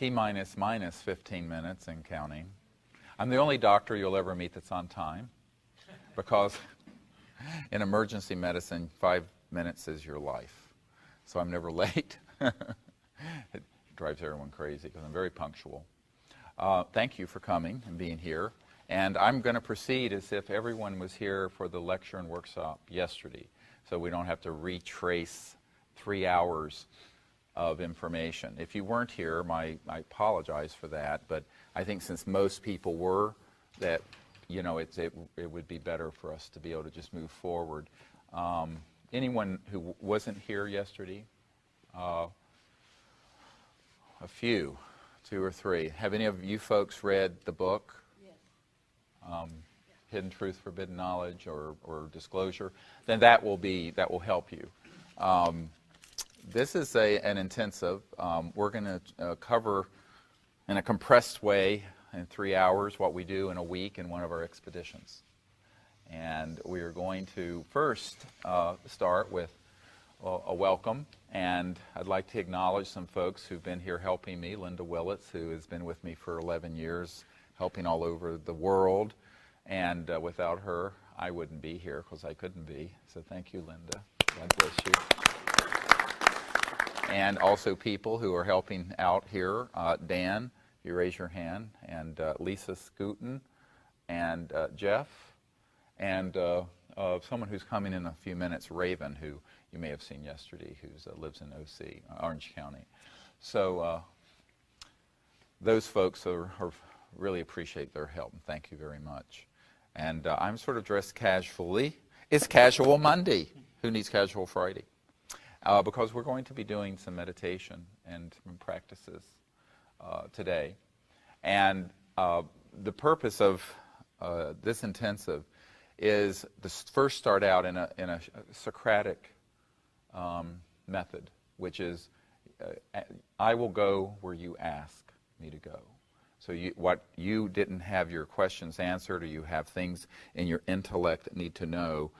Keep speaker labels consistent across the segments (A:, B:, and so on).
A: minus 15 minutes and counting. I'm the only doctor you'll ever meet that's on time, because in emergency medicine, 5 minutes is your life. So I'm never late. It drives everyone crazy because I'm very punctual. Thank you for coming and being here. And I'm going to proceed as if everyone was here for the lecture and workshop yesterday, so we don't have to retrace 3 hours of information. If you weren't here, I apologize for that, but I think since most people were, that it would be better for us to be able to just move forward. Anyone who wasn't here yesterday? A few, 2 or 3. Have any of you folks read the book? Yes. Hidden Truth, Forbidden Knowledge, or Disclosure? Then that will help you. This is an intensive. We're going to cover in a compressed way in 3 hours what we do in a week in one of our expeditions. And we are going to first start with a welcome. And I'd like to acknowledge some folks who've been here helping me. Linda Willits, who has been with me for 11 years, helping all over the world. And without her, I wouldn't be here because I couldn't be. So thank you, Linda. God bless you. And also people who are helping out here. Dan, you raise your hand, and Lisa Scooten, and Jeff, and someone who's coming in a few minutes, Raven, who you may have seen yesterday, who lives in OC, Orange County. So those folks really appreciate their help, and thank you very much. And I'm sort of dressed casually. It's Casual Monday. Who needs Casual Friday? Because we're going to be doing some meditation and some practices today. And the purpose of this intensive is to first start out in a Socratic method, which is I will go where you ask me to go. So what you didn't have your questions answered, or you have things in your intellect that need to know,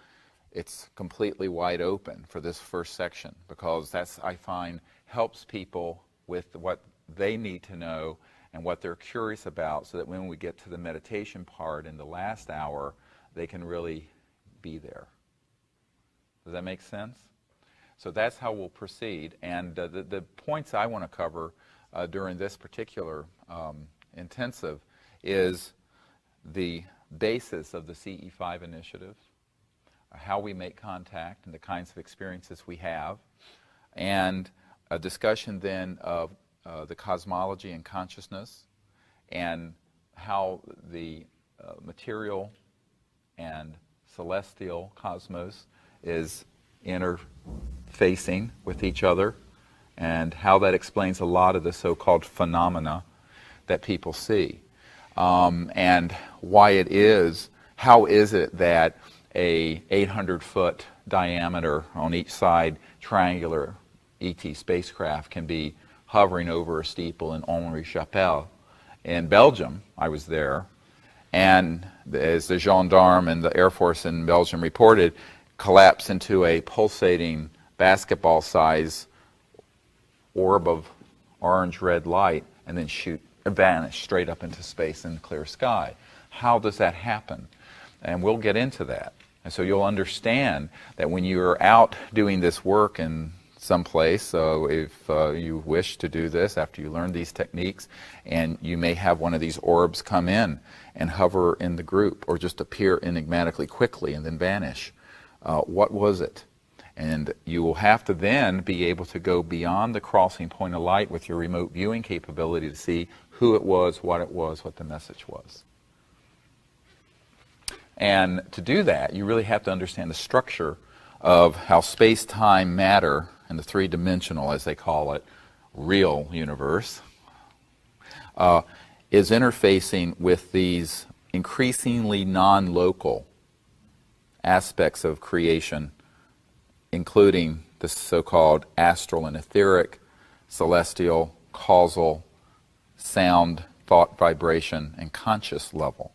A: it's completely wide open for this first section, because that's, I find, helps people with what they need to know and what they're curious about, so that when we get to the meditation part in the last hour, they can really be there. Does that make sense? So that's how we'll proceed. And the points I want to cover during this particular intensive is the basis of the CE5 initiative, how we make contact and the kinds of experiences we have, and a discussion then of the cosmology and consciousness, and how the material and celestial cosmos is interfacing with each other, and how that explains a lot of the so-called phenomena that people see, and why it is, how is it that a 800-foot diameter on each side triangular ET spacecraft can be hovering over a steeple in Henri-Chapelle in Belgium. I was there, and as the gendarme and the Air Force in Belgium reported, collapse into a pulsating basketball-size orb of orange-red light, and then vanish straight up into space in the clear sky. How does that happen? And we'll get into that. And so you'll understand that when you're out doing this work in some place, so if you wish to do this after you learn these techniques, and you may have one of these orbs come in and hover in the group, or just appear enigmatically quickly and then vanish. What was it? And you will have to then be able to go beyond the crossing point of light with your remote viewing capability to see who it was, what the message was. And to do that, you really have to understand the structure of how space-time matter, and the three-dimensional, as they call it, real universe, is interfacing with these increasingly non-local aspects of creation, including the so-called astral and etheric, celestial, causal, sound, thought, vibration, and conscious level.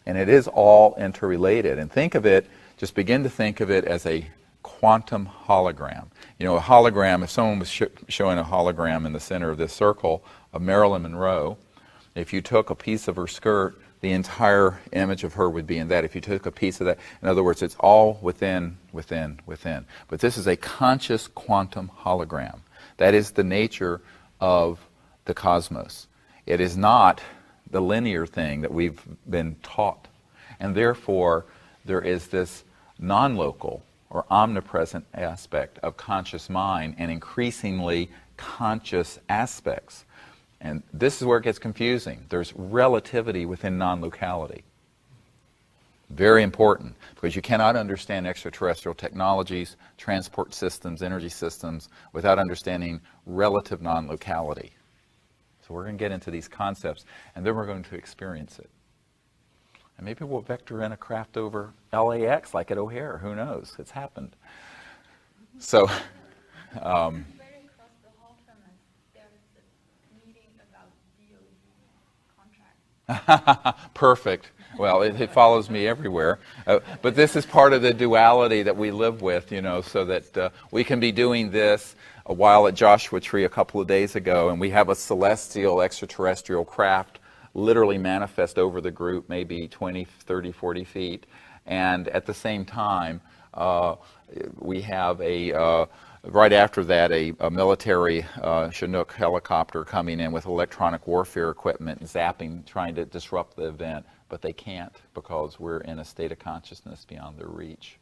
A: And it is all interrelated. And think of it, just begin to think of it as a quantum hologram. You know, a hologram, if someone was showing a hologram in the center of this circle of Marilyn Monroe, if you took a piece of her skirt, the entire image of her would be in that. If you took a piece of that, in other words, it's all within. But this is a conscious quantum hologram. That is the nature of the cosmos. It is not the linear thing that we've been taught. And therefore, there is this non-local or omnipresent aspect of conscious mind and increasingly conscious aspects. And this is where it gets confusing. There's relativity within non-locality. Very important, because you cannot understand extraterrestrial technologies, transport systems, energy systems, without understanding relative non-locality. So we're going to get into these concepts, and then we're going to experience it. And maybe we'll vector in a craft over LAX like at O'Hare. Who knows? It's happened. So... Perfect. Well, it follows me everywhere. But this is part of the duality that we live with, you know, so that we can be doing this a while at Joshua Tree a couple of days ago, and we have a celestial extraterrestrial craft literally manifest over the group, maybe 20, 30, 40 feet. And at the same time, we have right after that, a military Chinook helicopter coming in with electronic warfare equipment, zapping, trying to disrupt the event, but they can't because we're in a state of consciousnness beyond their reach.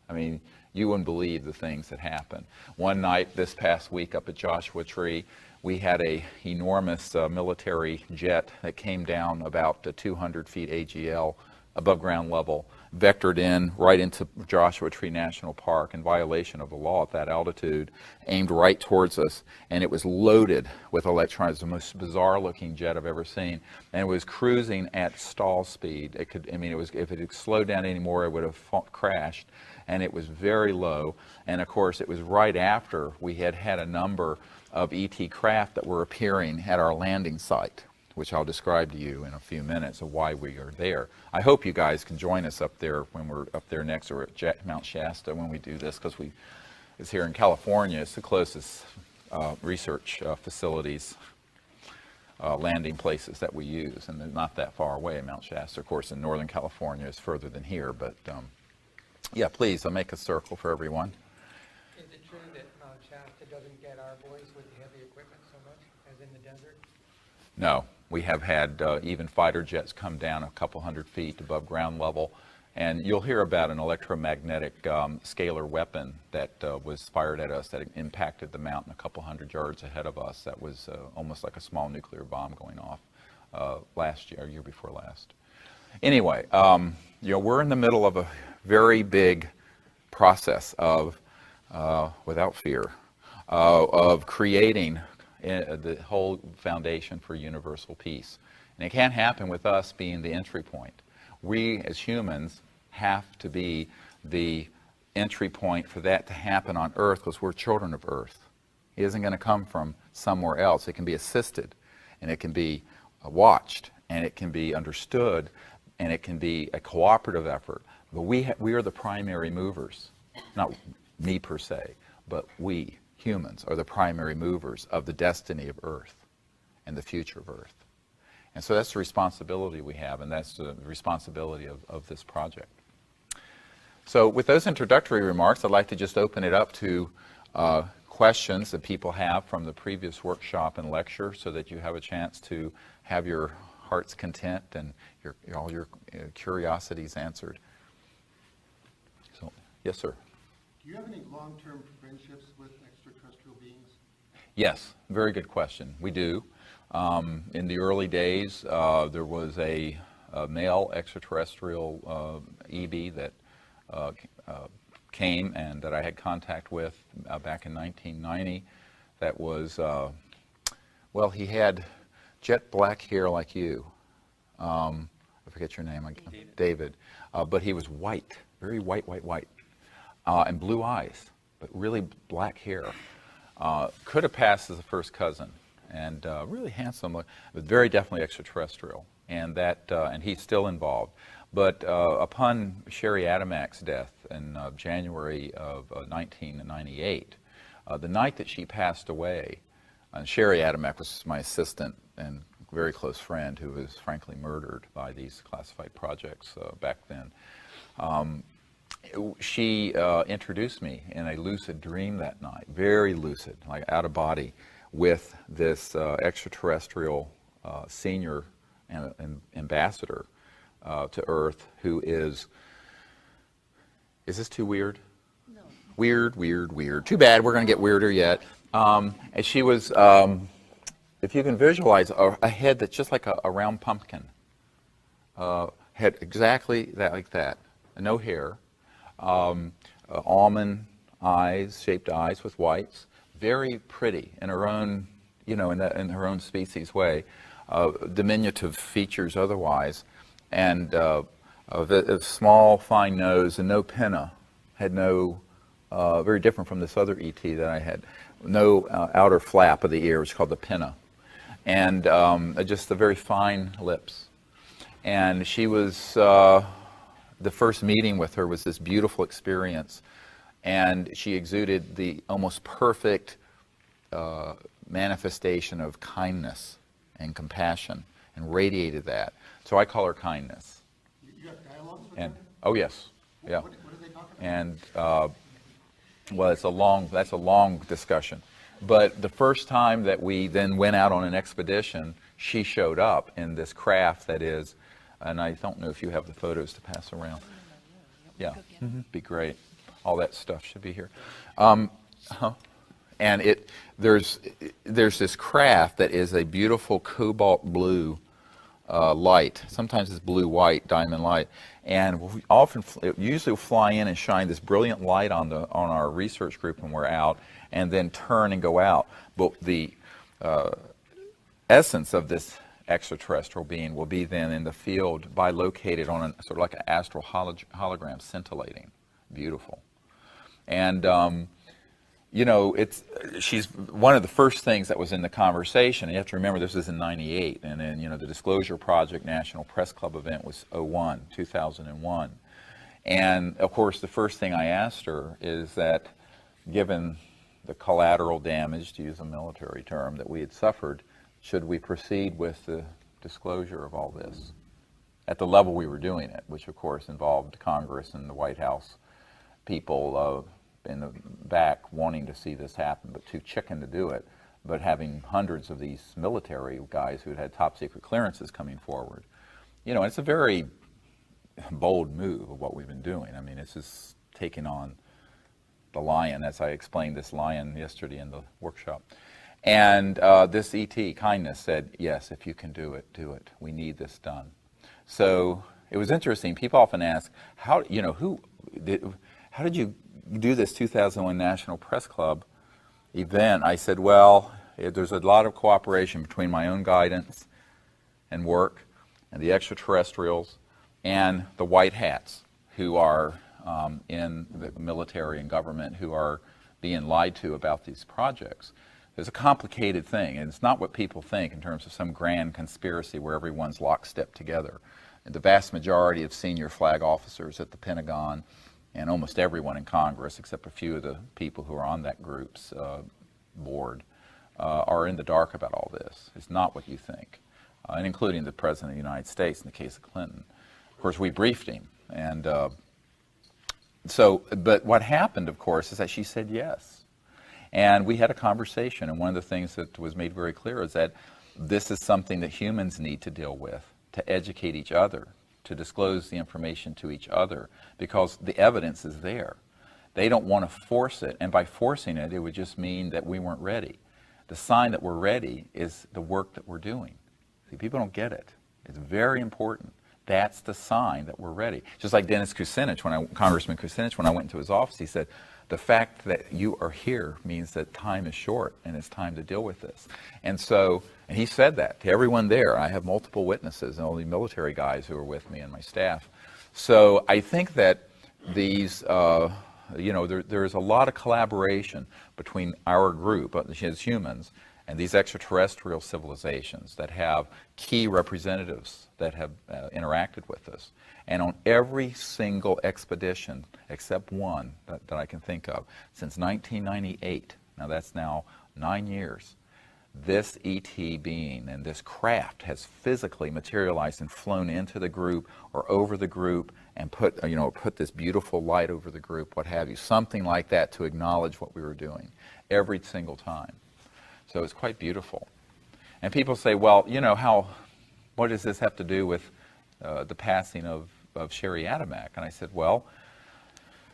A: I mean, you wouldn't believe the things that happen. One night this past week up at Joshua Tree, we had a enormous military jet that came down about 200 feet AGL above ground level, vectored in right into Joshua Tree National Park in violation of the law at that altitude, aimed right towards us, and it was loaded with electrons. The most bizarre looking jet I've ever seen, and it was cruising at stall speed. It could, I mean, it was, if it had slowed down anymore, it would have crashed, and it was very low. And of course, it was right after we had had a number of ET craft that were appearing at our landing site, which I'll describe to you in a few minutes of why we are there. I hope you guys can join us up there when we're up there next, or at Mount Shasta when we do this, because it's here in California. It's the closest research facilities, landing places that we use, and they're not that far away. Mount Shasta, of course, in Northern California is further than here, but yeah, please, I'll make a circle for everyone.
B: Is it true that Mount Shasta doesn't get our boys with the heavy equipment so much as in the desert?
A: No. We have had even fighter jets come down a couple hundred feet above ground level, and you'll hear about an electromagnetic scalar weapon that was fired at us that impacted the mountain a couple hundred yards ahead of us. That was almost like a small nuclear bomb going off last year, or year before last. Anyway, you know, we're in the middle of a very big process of, without fear, of creating the whole foundation for universal peace. And it can't happen with us being the entry point. We as humans have to be the entry point for that to happen on Earth, because we're children of Earth. It isn't going to come from somewhere else. It can be assisted, and it can be watched, and it can be understood, and it can be a cooperative effort. But we are the primary movers, not me per se, but we humans are the primary movers of the destiny of Earth and the future of Earth. And so that's the responsibility we have, and that's the responsibility of this project. So with those introductory remarks, I'd like to just open it up to questions that people have from the previous workshop and lecture, so that you have a chance to have your heart's content and all your curiosities answered. So, yes, sir.
C: Do you have any long-term friendships with extraterrestrial beings?
A: Yes, very good question. We do. In the early days, there was a male extraterrestrial EB that came and that I had contact with back in 1990. That was, well, he had jet black hair like you. I forget your name. David. But he was white, very white. And blue eyes, but really black hair. Could have passed as a first cousin, and really handsome, but very definitely extraterrestrial. And that, and he's still involved. But upon Sherry Adamac's death in January of 1998, the night that she passed away, Sherry Adamac was my assistant and very close friend who was frankly murdered by these classified projects back then. She introduced me in a lucid dream that night, very lucid, like out of body, with this extraterrestrial senior and ambassador to Earth, who is this too weird? No. Weird, weird, weird. Too bad, we're going to get weirder yet. And she was, if you can visualize, a head that's just like a round pumpkin. Head exactly like that. No hair. Almond eyes, shaped eyes with whites. Very pretty in her own, in her own species way. Diminutive features otherwise. And a small, fine nose and no pinna. Had no, very different from this other ET that I had. No outer flap of the ear, it's called the pinna. And just the very fine lips. And she was, the first meeting with her was this beautiful experience. And she exuded the almost perfect manifestation of kindness and compassion and radiated that. So I call her kindness.
C: You have dialogues with
A: And
C: her?
A: oh yes, yeah.
C: What do they talk about?
A: And well, that's a long discussion. But the first time that we then went out on an expedition, she showed up in this craft that is, and I don't know if you have the photos to pass around. Yeah, be great. All that stuff should be here. And there's this craft that is a beautiful cobalt blue light. Sometimes it's blue-white, diamond light. And we usually will fly in and shine this brilliant light on our research group when we're out, and then turn and go out. But the essence of this extraterrestrial being will be then in the field, bilocated on sort of like an astral hologram, scintillating, beautiful. And she's one of the first things that was in the conversation. You have to remember this was in '98, and then the Disclosure Project National Press Club event was 2001. And of course, the first thing I asked her is that, given the collateral damage, to use a military term, that we had suffered, should we proceed with the disclosure of all this at the level we were doing it, which of course involved Congress and the White House people in the back wanting to see this happen, but too chicken to do it, but having hundreds of these military guys who had top secret clearances coming forward. It's a very bold move of what we've been doing. I mean, it's just taking on the lion, as I explained this lion yesterday in the workshop. And this ET, Kindness, said, yes, if you can do it, do it. We need this done. So it was interesting. People often ask, how did you do this 2001 National Press Club event? I said, well, there's a lot of cooperation between my own guidance and work and the extraterrestrials and the white hats who are in the military and government who are being lied to about these projects. It's a complicated thing, and it's not what people think in terms of some grand conspiracy where everyone's lockstep together. And the vast majority of senior flag officers at the Pentagon and almost everyone in Congress, except a few of the people who are on that group's board, are in the dark about all this. It's not what you think, and including the President of the United States in the case of Clinton. Of course, we briefed him, and but what happened, of course, is that she said yes. And we had a conversation, and one of the things that was made very clear is that this is something that humans need to deal with, to educate each other, to disclose the information to each other, because the evidence is there. They don't want to force it, and by forcing it, it would just mean that we weren't ready. The sign that we're ready is the work that we're doing. See, people don't get it. It's very important. That's the sign that we're ready. Just like Dennis Kucinich, Congressman Kucinich, when I went into his office, he said, the fact that you are here means that time is short and it's time to deal with this. And he said that to everyone there. I have multiple witnesses and all the military guys who are with me and my staff. So I think that these, there's a lot of collaboration between our group as humans And these extraterrestrial civilizations that have key representatives that have interacted with us. And on every single expedition, except one that I can think of, since 1998, now that's now 9 years, this ET being and this craft has physically materialized and flown into the group or over the group and put this beautiful light over the group, what have you, something like that to acknowledge what we were doing every single time. So it's quite beautiful. And people say, well, what does this have to do with the passing of Sherry Adamek? And I said, well,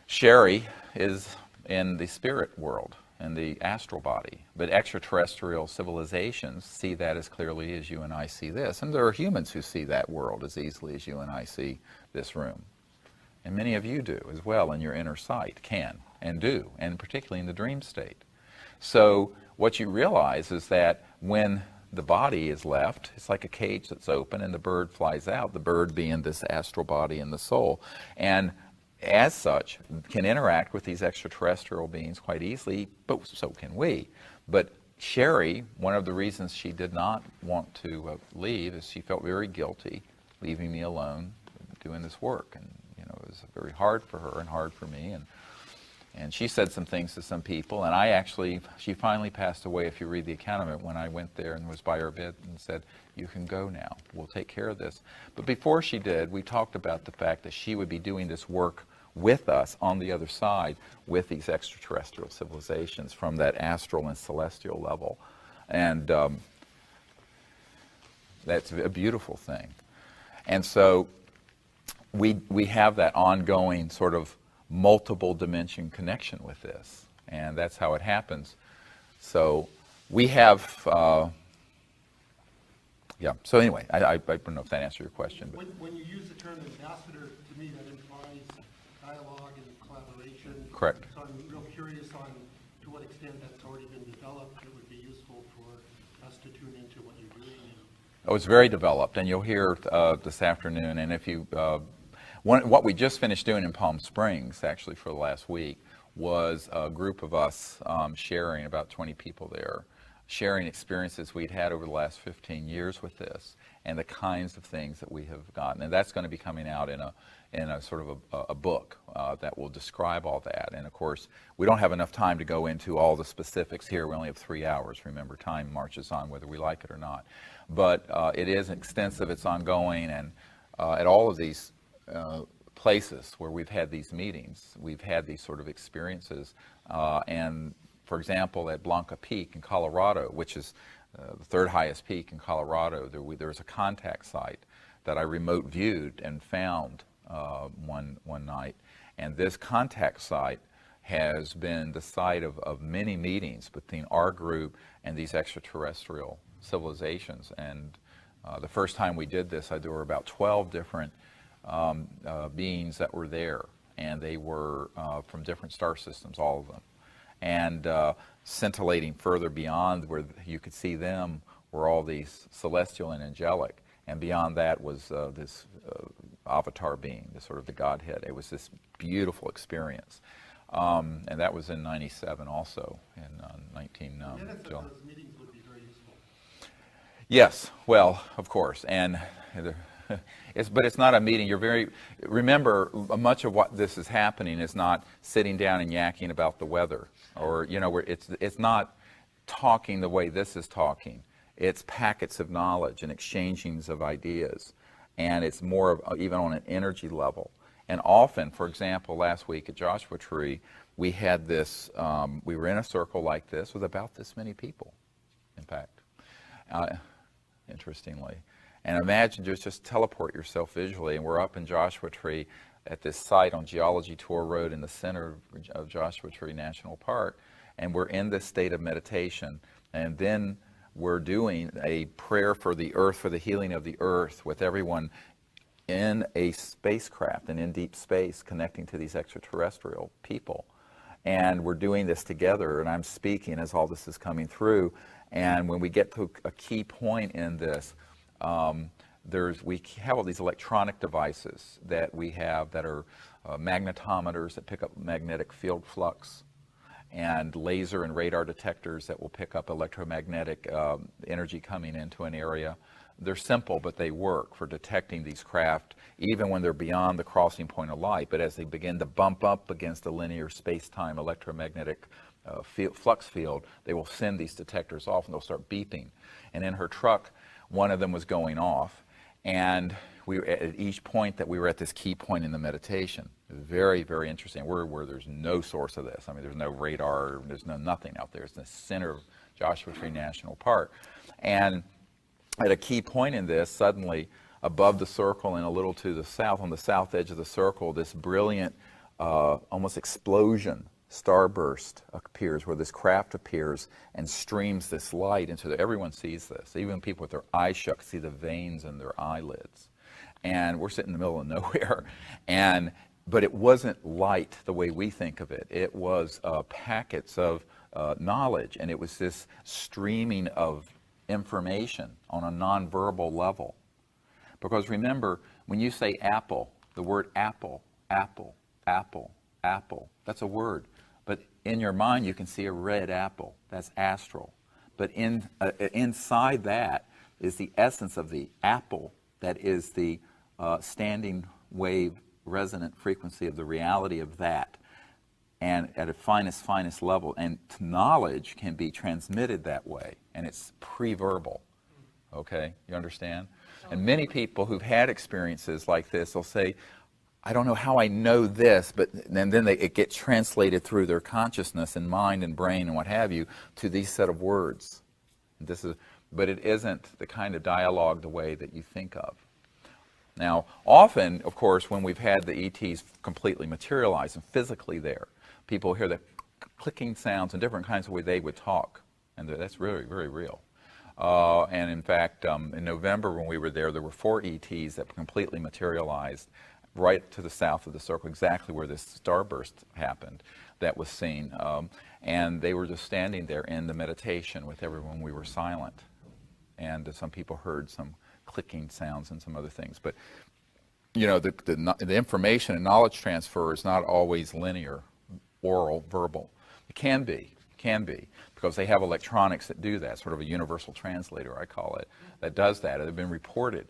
A: Sherry is in the spirit world, in the astral body. But extraterrestrial civilizations see that as clearly as you and I see this. And there are humans who see that world as easily as you and I see this room. And many of you do as well in your inner sight, can and do, and particularly in the dream state. So what you realize is that when the body is left, it's like a cage that's open and the bird flies out, the bird being this astral body and the soul. And as such, can interact with these extraterrestrial beings quite easily, but so can we. But Sherry, one of the reasons she did not want to leave is she felt very guilty leaving me alone doing this work. And, it was very hard for her and hard for me. And she said some things to some people, and she finally passed away, if you read the account of it, when I went there and was by her bed and said, you can go now, we'll take care of this. But before she did, we talked about the fact that she would be doing this work with us on the other side with these extraterrestrial civilizations from that astral and celestial level. And that's a beautiful thing. And so we have that ongoing sort of multiple dimension connection with this, and that's how it happens. So we have so anyway, I don't know if that answered your question, but
C: When you use the term ambassador, to me that implies dialogue and collaboration.
A: correct.
C: So I'm real curious on to what extent that's already been developed. It would be useful for us to tune into what you're doing.
A: Oh, it's very developed, and you'll hear this afternoon. And if you, what we just finished doing in Palm Springs, actually for the last week, was a group of us sharing, about 20 people there, sharing experiences we'd had over the last 15 years with this, and the kinds of things that we have gotten. And that's going to be coming out in a sort of a book that will describe all that. And of course, we don't have enough time to go into all the specifics here. We only have 3 hours. Remember, time marches on whether we like it or not. But it is extensive, it's ongoing, and at all of these places where we've had these meetings, we've had these sort of experiences. And for example, at Blanca Peak in Colorado, which is the third highest peak in Colorado, there's a contact site that I remote viewed and found one night. And this contact site has been the site of many meetings between our group and these extraterrestrial civilizations. And the first time we did this, there were about 12 different beings that were there, and they were from different star systems, all of them. And scintillating further beyond where you could see them were all these celestial and angelic, and beyond that was this avatar being, the sort of the Godhead. It was this beautiful experience. And that was in 97 also, in 19...
C: Minutes of those meetings would be very useful.
A: Yes, well, of course, and but it's not a meeting. Remember, much of what this is happening is not sitting down and yakking about the weather, or it's not talking the way this is talking. It's packets of knowledge and exchangings of ideas, and it's more of even on an energy level. And often, for example, last week at Joshua Tree, we had this. We were in a circle like this with about this many people, in fact. Interestingly. And imagine, just teleport yourself visually, and we're up in Joshua Tree at this site on Geology Tour Road in the center of Joshua Tree National Park, and we're in this state of meditation, and then we're doing a prayer for the earth, for the healing of the earth, with everyone in a spacecraft and in deep space connecting to these extraterrestrial people. And we're doing this together, and I'm speaking as all this is coming through. And when we get to a key point in this, we have all these electronic devices that we have that are magnetometers that pick up magnetic field flux. and laser and radar detectors that will pick up electromagnetic energy coming into an area. They're simple, but they work for detecting these craft, even when they're beyond the crossing point of light. But as they begin to bump up against the linear space-time electromagnetic flux field, they will send these detectors off, and they'll start beeping. And in her truck, one of them was going off, and we were at each point that we were at this key point in the meditation. Very, very interesting. We're where there's no source of this. I mean, there's no radar, there's no nothing out there. It's in the center of Joshua Tree National Park. And at a key point in this, suddenly, above the circle and a little to the south, on the south edge of the circle, this brilliant, almost explosion, starburst appears, where this craft appears and streams this light into the, everyone sees this. Even people with their eyes shut see the veins in their eyelids. And we're sitting in the middle of nowhere. But it wasn't light the way we think of it. It was packets of knowledge, and it was this streaming of information on a nonverbal level. Because remember, when you say apple, the word apple, apple, apple, apple, that's a word. But in your mind, you can see a red apple. That's astral. But inside that is the essence of the apple, that is the standing wave resonant frequency of the reality of that, and at a finest level. And knowledge can be transmitted that way, and it's pre-verbal. Okay, you understand? And many people who've had experiences like this will say, I don't know how I know this, but and then it gets translated through their consciousness and mind and brain and what have you to these set of words. But it isn't the kind of dialogue the way that you think of. Now, often, of course, when we've had the ETs completely materialize and physically there, people hear the clicking sounds and different kinds of ways they would talk, and that's really, very real. And in fact, in November when we were there were 4 ETs that completely materialized right to the south of the circle, exactly where this starburst happened, that was seen. And they were just standing there in the meditation with everyone. We were silent. And some people heard some clicking sounds and some other things. But, you know, the information and knowledge transfer is not always linear, oral, verbal. It can be, because they have electronics that do that, sort of a universal translator, I call it, that does that. They've been reported.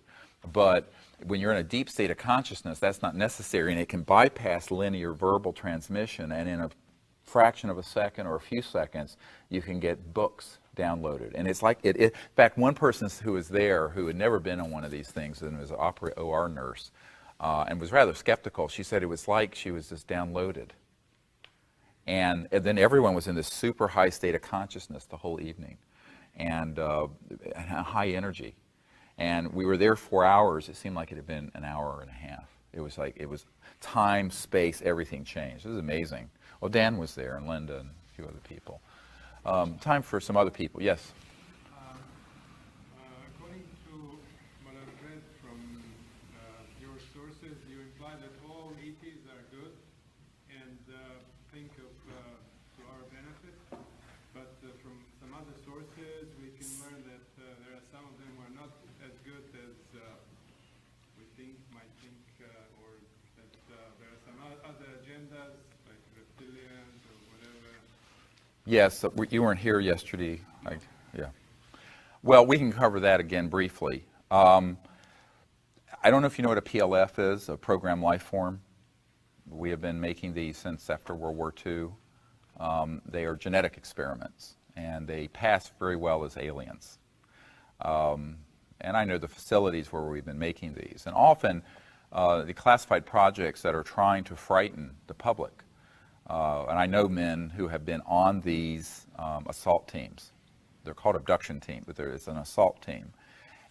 A: But when you're in a deep state of consciousness, that's not necessary, and it can bypass linear verbal transmission, and in a fraction of a second or a few seconds, you can get books downloaded. And it's like, in fact, one person who was there who had never been on one of these things and was an OR nurse and was rather skeptical, she said it was like she was just downloaded. And then everyone was in this super high state of consciousness the whole evening, and high energy. And we were there 4 hours. It seemed like it had been an hour and a half. It was like, it was time, space, everything changed. It was amazing. Well, Dan was there, and Linda, and a few other people. Time for some other people. Yes?
D: According to what I've read from your sources, you imply that all ETs are good and think to our benefit. But from some other sources, we can learn that there are some of them who are not as good as we might think, or that there are some other agendas, like reptilians or whatever.
A: Yes, you weren't here yesterday. Yeah. Well, we can cover that again briefly. I don't know if you know what a PLF is, a program life form. We have been making these since after World War II. They are genetic experiments, and they pass very well as aliens. And I know the facilities where we've been making these. And often, the classified projects that are trying to frighten the public. And I know men who have been on these assault teams. They're called abduction teams, but it's an assault team.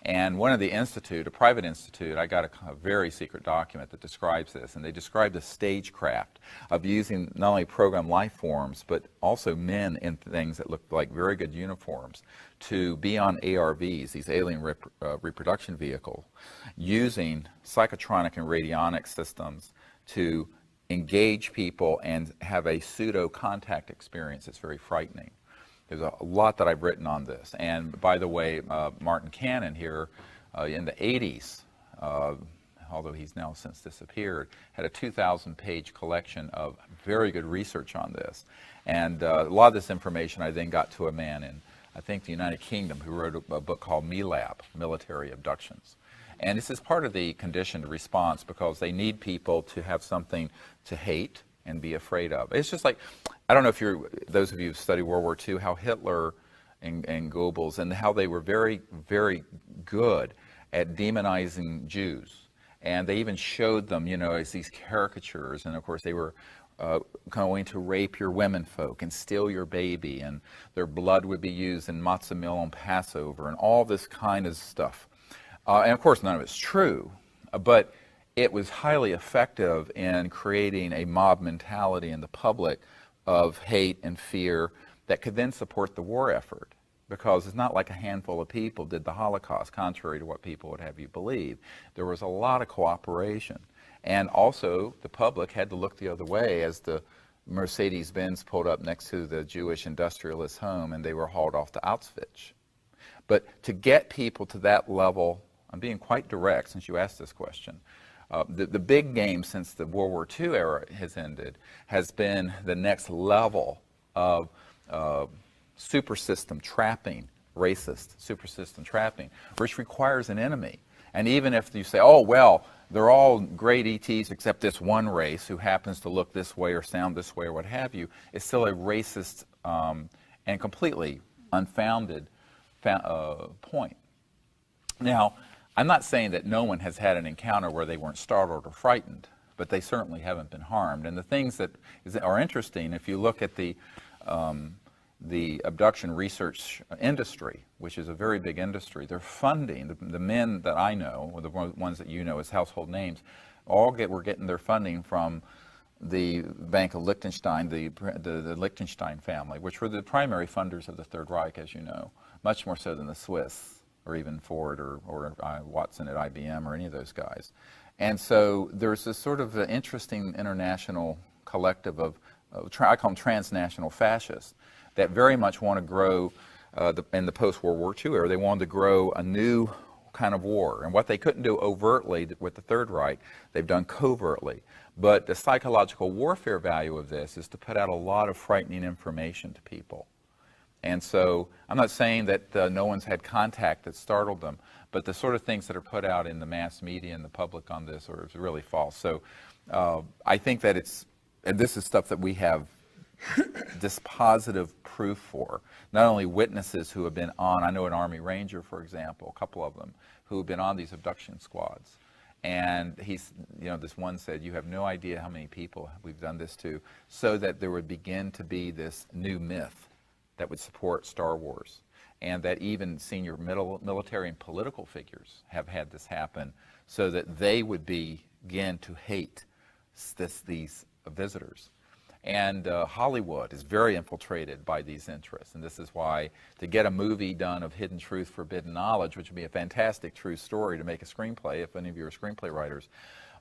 A: And one of the institute, a private institute, I got a very secret document that describes this. And they describe the stagecraft of using not only program life forms, but also men in things that look like very good uniforms to be on ARVs, these alien reproduction vehicles, using psychotronic and radionic systems to engage people and have a pseudo-contact experience that's very frightening. There's a lot that I've written on this. And by the way, Martin Cannon here in the 80s, although he's now since disappeared, had a 2,000-page collection of very good research on this. And a lot of this information I then got to a man in, I think, the United Kingdom, who wrote a book called MELAB, Military Abductions. And this is part of the conditioned response, because they need people to have something to hate and be afraid of. It's just like, I don't know if those of you who study World War II, how Hitler and Goebbels, and how they were very, very good at demonizing Jews. And they even showed them, as these caricatures. And of course, they were going to rape your women folk and steal your baby. And their blood would be used in matzah meal on Passover and all this kind of stuff. And of course, none of it's true. But it was highly effective in creating a mob mentality in the public of hate and fear that could then support the war effort, because it's not like a handful of people did the Holocaust, contrary to what people would have you believe. There was a lot of cooperation. And also, the public had to look the other way as the Mercedes-Benz pulled up next to the Jewish industrialist home and they were hauled off to Auschwitz. But to get people to that level, I'm being quite direct since you asked this question, the big game since the World War II era has ended has been the next level of super system trapping, racist super system trapping, which requires an enemy. And even if you say, oh, well, they're all great ETs except this one race who happens to look this way or sound this way or what have you, it's still a racist and completely unfounded point. Now, I'm not saying that no one has had an encounter where they weren't startled or frightened, but they certainly haven't been harmed. And the things that are interesting, if you look at the abduction research industry, which is a very big industry, they're funding, the men that I know, or the ones that you know as household names, we're getting their funding from the Bank of Liechtenstein, the Liechtenstein family, which were the primary funders of the Third Reich, as you know, much more so than the Swiss, or even Ford or Watson at IBM or any of those guys. And so there's this sort of interesting international collective of I call them transnational fascists, that very much want to grow, in the post-World War II era, they wanted to grow a new kind of war. And what they couldn't do overtly with the Third Reich, they've done covertly. But the psychological warfare value of this is to put out a lot of frightening information to people. And so I'm not saying that no one's had contact that startled them, but the sort of things that are put out in the mass media and the public on this are really false. So I think that and this is stuff that we have dispositive proof for. Not only witnesses who have been on, I know an Army Ranger, for example, a couple of them, who have been on these abduction squads. And this one said, you have no idea how many people we've done this to, so that there would begin to be this new myth that would support Star Wars, and that even senior military and political figures have had this happen, so that they would begin to hate these visitors. And Hollywood is very infiltrated by these interests, and this is why to get a movie done of Hidden Truth, Forbidden Knowledge, which would be a fantastic true story to make a screenplay if any of you are screenplay writers.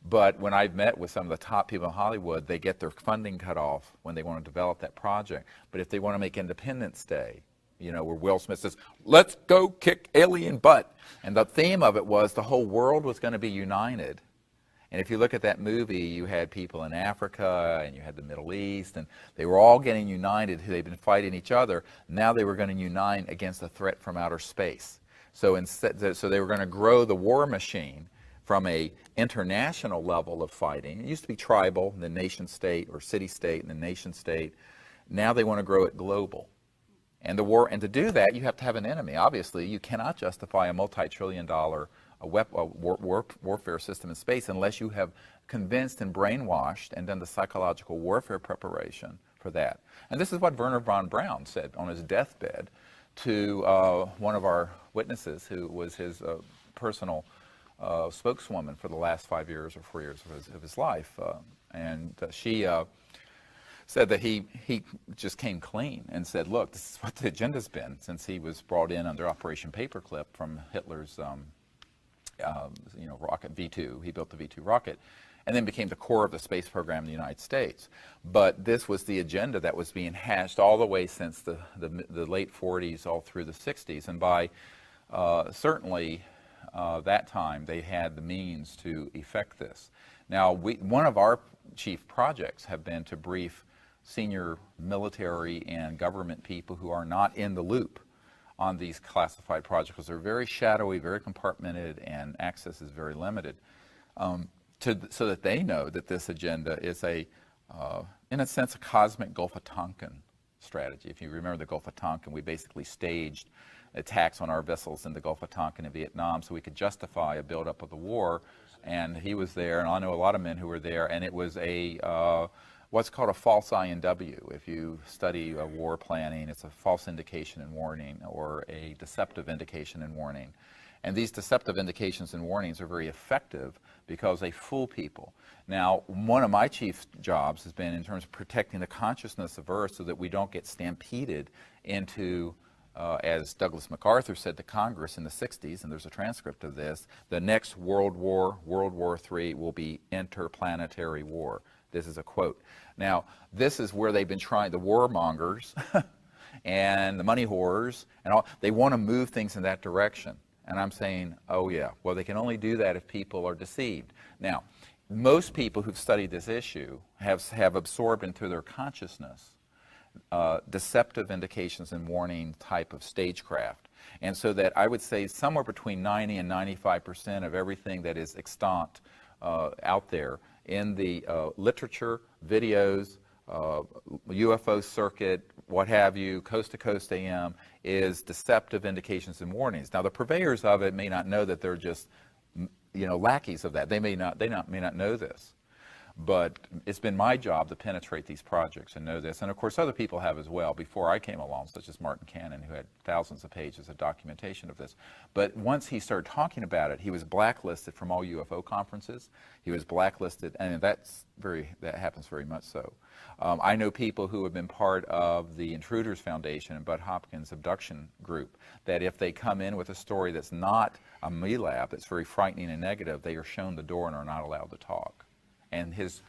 A: But when I've met with some of the top people in Hollywood, they get their funding cut off when they want to develop that project. But if they want to make Independence Day, where Will Smith says, let's go kick alien butt. And the theme of it was the whole world was going to be united. And if you look at that movie, you had people in Africa and you had the Middle East, and they were all getting united. They'd been fighting each other. Now they were going to unite against a threat from outer space. So they were going to grow the war machine from a international level of fighting. It used to be tribal, and then nation state, or city state, and then nation state. Now they want to grow it global. And to do that, you have to have an enemy. Obviously, you cannot justify a multi-trillion-dollar warfare system in space unless you have convinced and brainwashed and done the psychological warfare preparation for that. And this is what Wernher von Braun said on his deathbed to one of our witnesses, who was his personal spokeswoman for the last 5 years or 4 years of his life. She said that he just came clean and said, look, this is what the agenda's been since he was brought in under Operation Paperclip from Hitler's rocket V2. He built the V2 rocket and then became the core of the space program in the United States. But this was the agenda that was being hashed all the way since the late 40s all through the 60s. And by certainly that time, they had the means to effect this. Now, one of our chief projects have been to brief senior military and government people who are not in the loop on these classified projects, because they're very shadowy, very compartmented, and access is very limited, so that they know that this agenda is in a sense, a cosmic Gulf of Tonkin strategy. If you remember the Gulf of Tonkin, we basically staged attacks on our vessels in the Gulf of Tonkin in Vietnam so we could justify a buildup of the war. And he was there, and I know a lot of men who were there, and it was what's called a false INW. If you study war planning, it's a false indication and warning, or a deceptive indication and warning. And these deceptive indications and warnings are very effective because they fool people. Now, one of my chief jobs has been in terms of protecting the consciousness of Earth so that we don't get stampeded into, as Douglas MacArthur said to Congress in the 60s, and there's a transcript of this, the next World War, World War III, will be interplanetary war. This is a quote. Now, this is where they've been trying, the warmongers and the money whores, and all, they want to move things in that direction. And I'm saying, oh yeah, well, they can only do that if people are deceived. Now, most people who've studied this issue have absorbed into their consciousness deceptive indications and warning type of stagecraft. And so that I would say somewhere between 90 and 95% of everything that is extant out there in the literature, videos, UFO circuit, what have you, Coast to Coast AM, is deceptive indications and warnings. Now, the purveyors of it may not know that they're just, lackeys of that. They may not know this. But it's been my job to penetrate these projects and know this. And of course, other people have as well before I came along, such as Martin Cannon, who had thousands of pages of documentation of this. But once he started talking about it, he was blacklisted from all UFO conferences. He was blacklisted, and that happens very much so. I know people who have been part of the Intruders Foundation and Bud Hopkins abduction group, that if they come in with a story that's not a MELAB, that's very frightening and negative, they are shown the door and are not allowed to talk. And his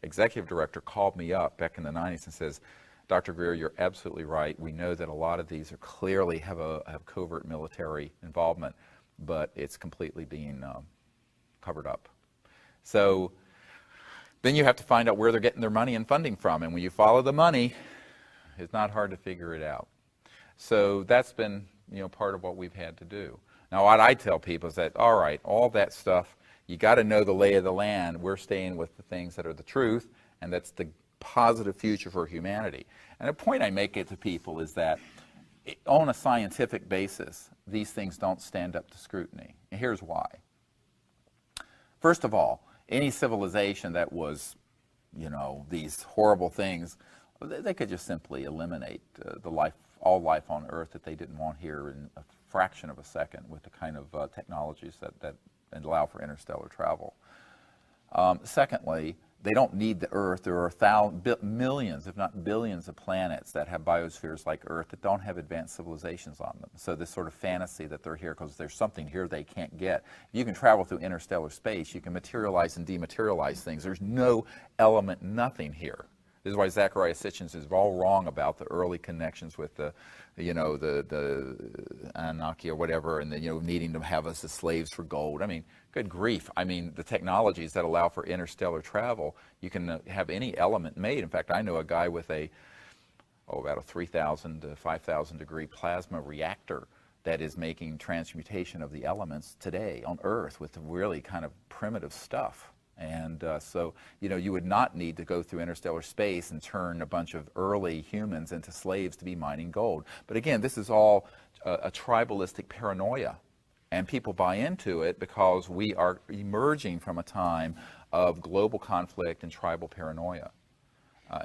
A: executive director, called me up back in the 90s and says, Dr. Greer, you're absolutely right. We know that a lot of these are clearly have covert military involvement, but it's completely being covered up. So then you have to find out where they're getting their money and funding from. And when you follow the money, it's not hard to figure it out. So that's been part of what we've had to do. Now, what I tell people is that, all right, all that stuff, you got to know the lay of the land. We're staying with the things that are the truth, and that's the positive future for humanity. And the point I make it to people is that on a scientific basis, these things don't stand up to scrutiny. And here's why. First of all, any civilization that was, these horrible things, they could just simply eliminate all life on Earth that they didn't want here in a fraction of a second with the kind of technologies that allow for interstellar travel. Secondly, they don't need the Earth. There are millions, if not billions, of planets that have biospheres like Earth that don't have advanced civilizations on them. So this sort of fantasy that they're here because there's something here they can't get. If you can travel through interstellar space, you can materialize and dematerialize things. There's no element, nothing here. This is why Zecharia Sitchin is all wrong about the early connections with the Anunnaki or whatever, and needing to have us as slaves for gold. I mean, good grief. I mean, the technologies that allow for interstellar travel, you can have any element made. In fact, I know a guy with about a 3,000 to 5,000 degree plasma reactor that is making transmutation of the elements today on Earth with really kind of primitive stuff. And so, you would not need to go through interstellar space and turn a bunch of early humans into slaves to be mining gold. But again, this is all a tribalistic paranoia. And people buy into it because we are emerging from a time of global conflict and tribal paranoia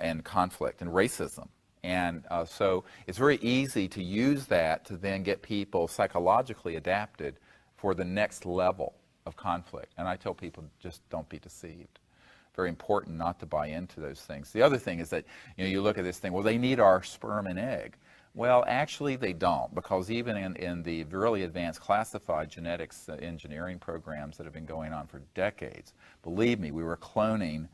A: and conflict and racism. And so it's very easy to use that to then get people psychologically adapted for the next level of conflict. And I tell people, just don't be deceived. Very important not to buy into those things. The other thing is that you look at this thing, well, they need our sperm and egg. Well, actually they don't, because even in the really advanced classified genetics engineering programs that have been going on for decades, believe me, we were cloning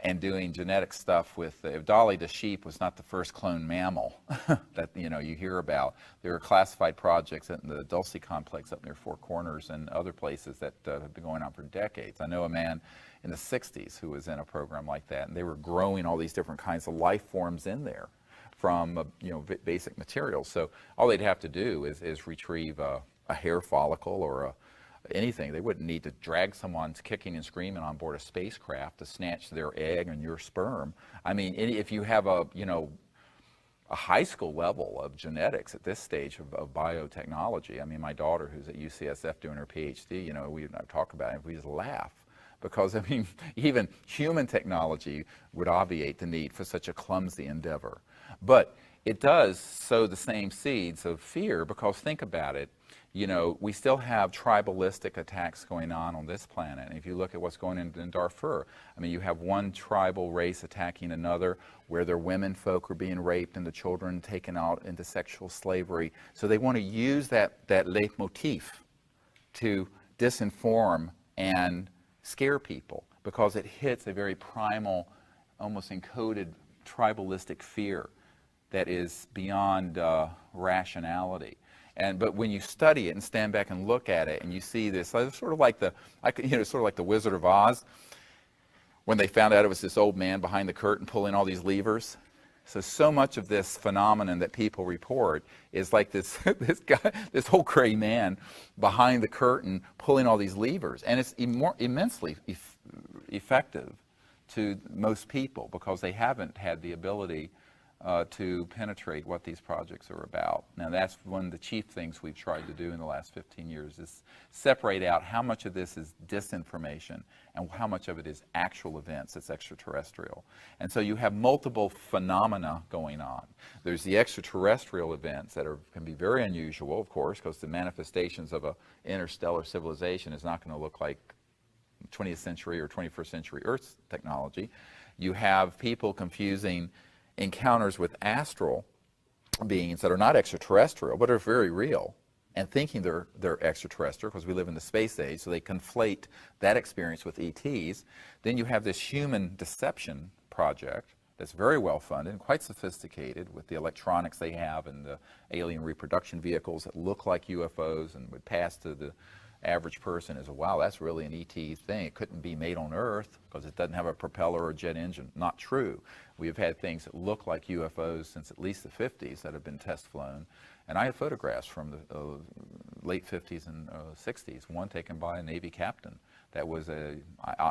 A: and doing genetic stuff with Dolly the sheep was not the first cloned mammal that you hear about. There are classified projects in the Dulce complex up near Four Corners and other places that have been going on for decades. I know a man in the 60s who was in a program like that, and they were growing all these different kinds of life forms in there from basic materials. So all they'd have to do is retrieve a hair follicle or anything. They wouldn't need to drag someone kicking and screaming on board a spacecraft to snatch their egg and your sperm. I mean, if you have a high school level of genetics at this stage of biotechnology. I mean, my daughter, who's at UCSF doing her PhD, we talk about it, we just laugh. Because, I mean, even human technology would obviate the need for such a clumsy endeavor. But it does sow the same seeds of fear, because think about it, we still have tribalistic attacks going on this planet. And if you look at what's going on in Darfur, I mean, you have one tribal race attacking another, where their women folk are being raped and the children taken out into sexual slavery. So they want to use that leitmotif to disinform and scare people, because it hits a very primal, almost encoded tribalistic fear that is beyond rationality. But when you study it and stand back and look at it, and you see this, sort of like the Wizard of Oz, when they found out it was this old man behind the curtain pulling all these levers. So much of this phenomenon that people report is like this this whole gray man behind the curtain pulling all these levers, and it's immensely effective to most people, because they haven't had the ability to penetrate what these projects are about. Now, that's one of the chief things we've tried to do in the last 15 years, is separate out how much of this is disinformation and how much of it is actual events that's extraterrestrial. And so you have multiple phenomena going on. There's the extraterrestrial events that can be very unusual, of course, because the manifestations of an interstellar civilization is not going to look like 20th century or 21st century Earth technology. You have people confusing encounters with astral beings that are not extraterrestrial, but are very real, and thinking they're extraterrestrial, because we live in the space age, so they conflate that experience with ETs. Then you have this human deception project that's very well funded and quite sophisticated, with the electronics they have and the alien reproduction vehicles that look like UFOs and would pass to the average person as, wow, that's really an ET thing. It couldn't be made on Earth because it doesn't have a propeller or a jet engine. Not true. We have had things that look like UFOs since at least the 50s that have been test flown. And I have photographs from the late 50s and 60s, one taken by a Navy captain that was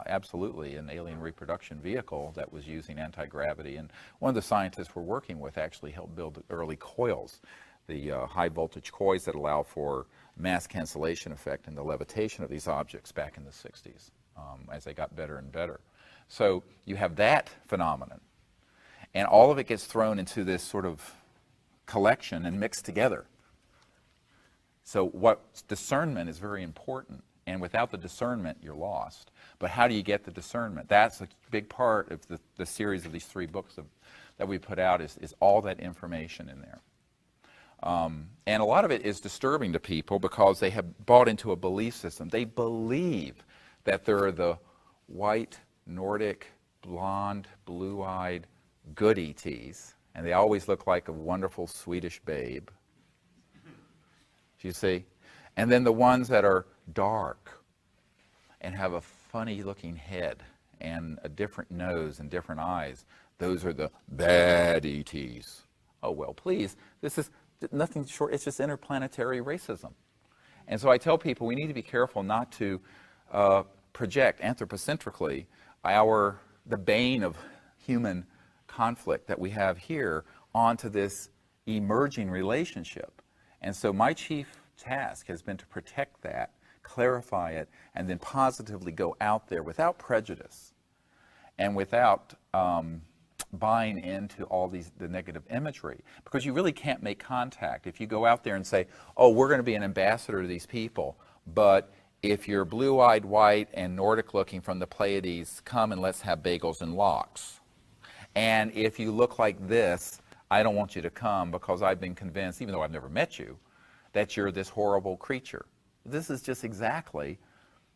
A: absolutely an alien reproduction vehicle that was using anti-gravity. And one of the scientists we're working with actually helped build the early coils, the high voltage coils that allow for mass cancellation effect and the levitation of these objects back in the 60s as they got better and better. So you have that phenomenon, and all of it gets thrown into this sort of collection and mixed together. So what discernment is very important, and without the discernment you're lost. But how do you get the discernment? That's a big part of the series of these 3 books that we put out, is all that information in there. And a lot of it is disturbing to people, because they have bought into a belief system. They believe that there are the white, Nordic, blonde, blue-eyed, good ETs, and they always look like a wonderful Swedish babe. You see? And then the ones that are dark and have a funny-looking head and a different nose and different eyes, those are the bad ETs. Oh, well, please, this is nothing short, it's just interplanetary racism. And so I tell people we need to be careful not to project anthropocentrically the bane of human conflict that we have here onto this emerging relationship. And so my chief task has been to protect that, clarify it, and then positively go out there without prejudice and without buying into all the negative imagery, because you really can't make contact if you go out there and say, oh, we're going to be an ambassador to these people, but if you're blue-eyed, white, and Nordic looking from the Pleiades, come and let's have bagels and lox. And if you look like this, I don't want you to come, because I've been convinced, even though I've never met you, that you're this horrible creature. This is just exactly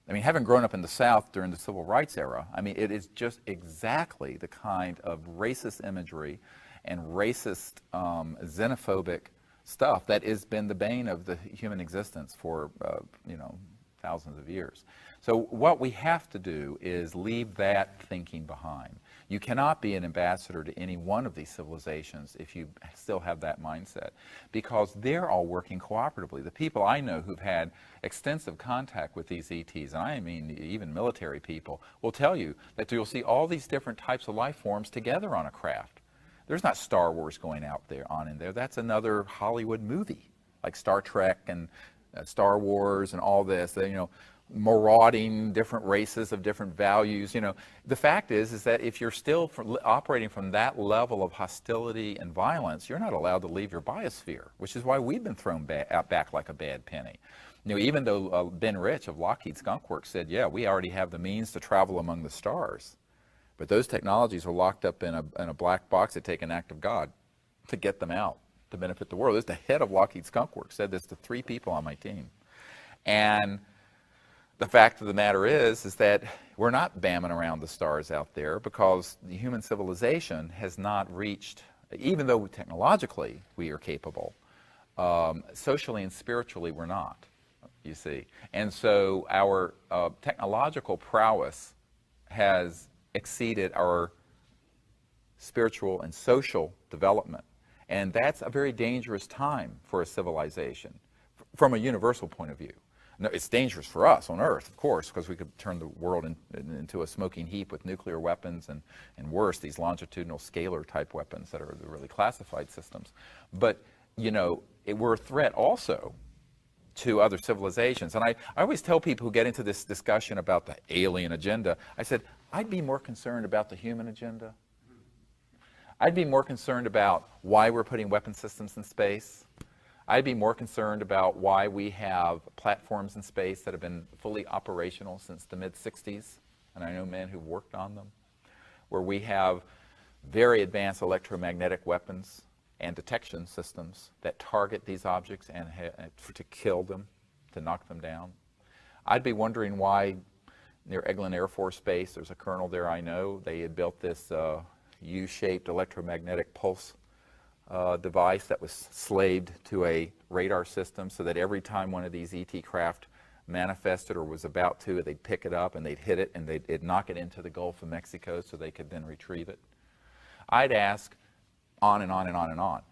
A: I mean, having grown up in the South during the Civil Rights era, I mean, it is just exactly the kind of racist imagery and racist, xenophobic stuff that has been the bane of the human existence for, thousands of years. So what we have to do is leave that thinking behind. You cannot be an ambassador to any one of these civilizations if you still have that mindset, because they're all working cooperatively. The people I know who've had extensive contact with these ETs, and I mean even military people, will tell you that you'll see all these different types of life forms together on a craft. There's not Star Wars going out there on in there. That's another Hollywood movie, like Star Trek and Star Wars and all this. Marauding different races of different values. The fact is that if you're still operating from that level of hostility and violence, you're not allowed to leave your biosphere, which is why we've been thrown back like a bad penny. Even though Ben Rich of Lockheed Skunk Works said, yeah, we already have the means to travel among the stars, but those technologies are locked up in a black box that take an act of God to get them out to benefit the world. This is the head of Lockheed Skunk Works, said this to 3 people on my team. And the fact of the matter is that we're not bamming around the stars out there, because the human civilization has not reached, even though technologically we are capable, socially and spiritually we're not, you see. And so our technological prowess has exceeded our spiritual and social development. And that's a very dangerous time for a civilization from a universal point of view. No, it's dangerous for us on Earth, of course, because we could turn the world into a smoking heap with nuclear weapons and worse, these longitudinal scalar type weapons that are the really classified systems. But, we're a threat also to other civilizations. And I always tell people who get into this discussion about the alien agenda, I said, I'd be more concerned about the human agenda. I'd be more concerned about why we're putting weapon systems in space. I'd be more concerned about why we have platforms in space that have been fully operational since the mid-60s, and I know men who've worked on them, where we have very advanced electromagnetic weapons and detection systems that target these objects and to kill them, to knock them down. I'd be wondering why near Eglin Air Force Base, there's a colonel there I know, they had built this U-shaped electromagnetic pulse device that was slaved to a radar system, so that every time one of these ET craft manifested or was about to, they'd pick it up and they'd hit it and they'd knock it into the Gulf of Mexico so they could then retrieve it. I'd ask on and on and on and on.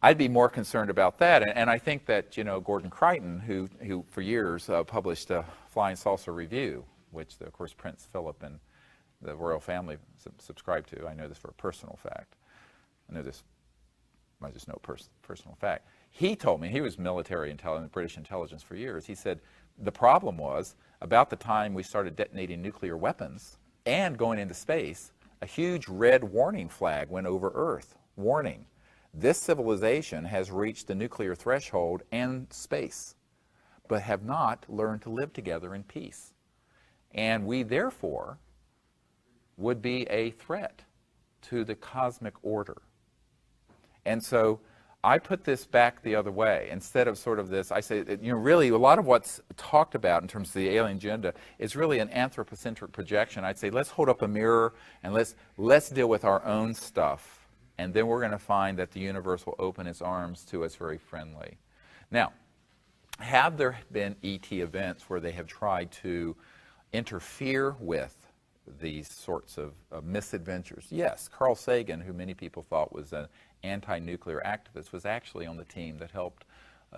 A: I'd be more concerned about that. And I think that, Gordon Crichton, who for years published a Flying Saucer Review, which, of course, Prince Philip and the royal family subscribe to. I know this for a personal fact. I just know personal fact. He told me, he was military intelligence, British intelligence for years. He said the problem was about the time we started detonating nuclear weapons and going into space, a huge red warning flag went over Earth. Warning, this civilization has reached the nuclear threshold and space, but have not learned to live together in peace. And we therefore would be a threat to the cosmic order. And so I put this back the other way. Instead of sort of this, I say, really a lot of what's talked about in terms of the alien agenda is really an anthropocentric projection. I'd say, let's hold up a mirror and let's deal with our own stuff. And then we're going to find that the universe will open its arms to us very friendly. Now, have there been ET events where they have tried to interfere with these sorts of misadventures? Yes. Carl Sagan, who many people thought was an anti-nuclear activist, was actually on the team that helped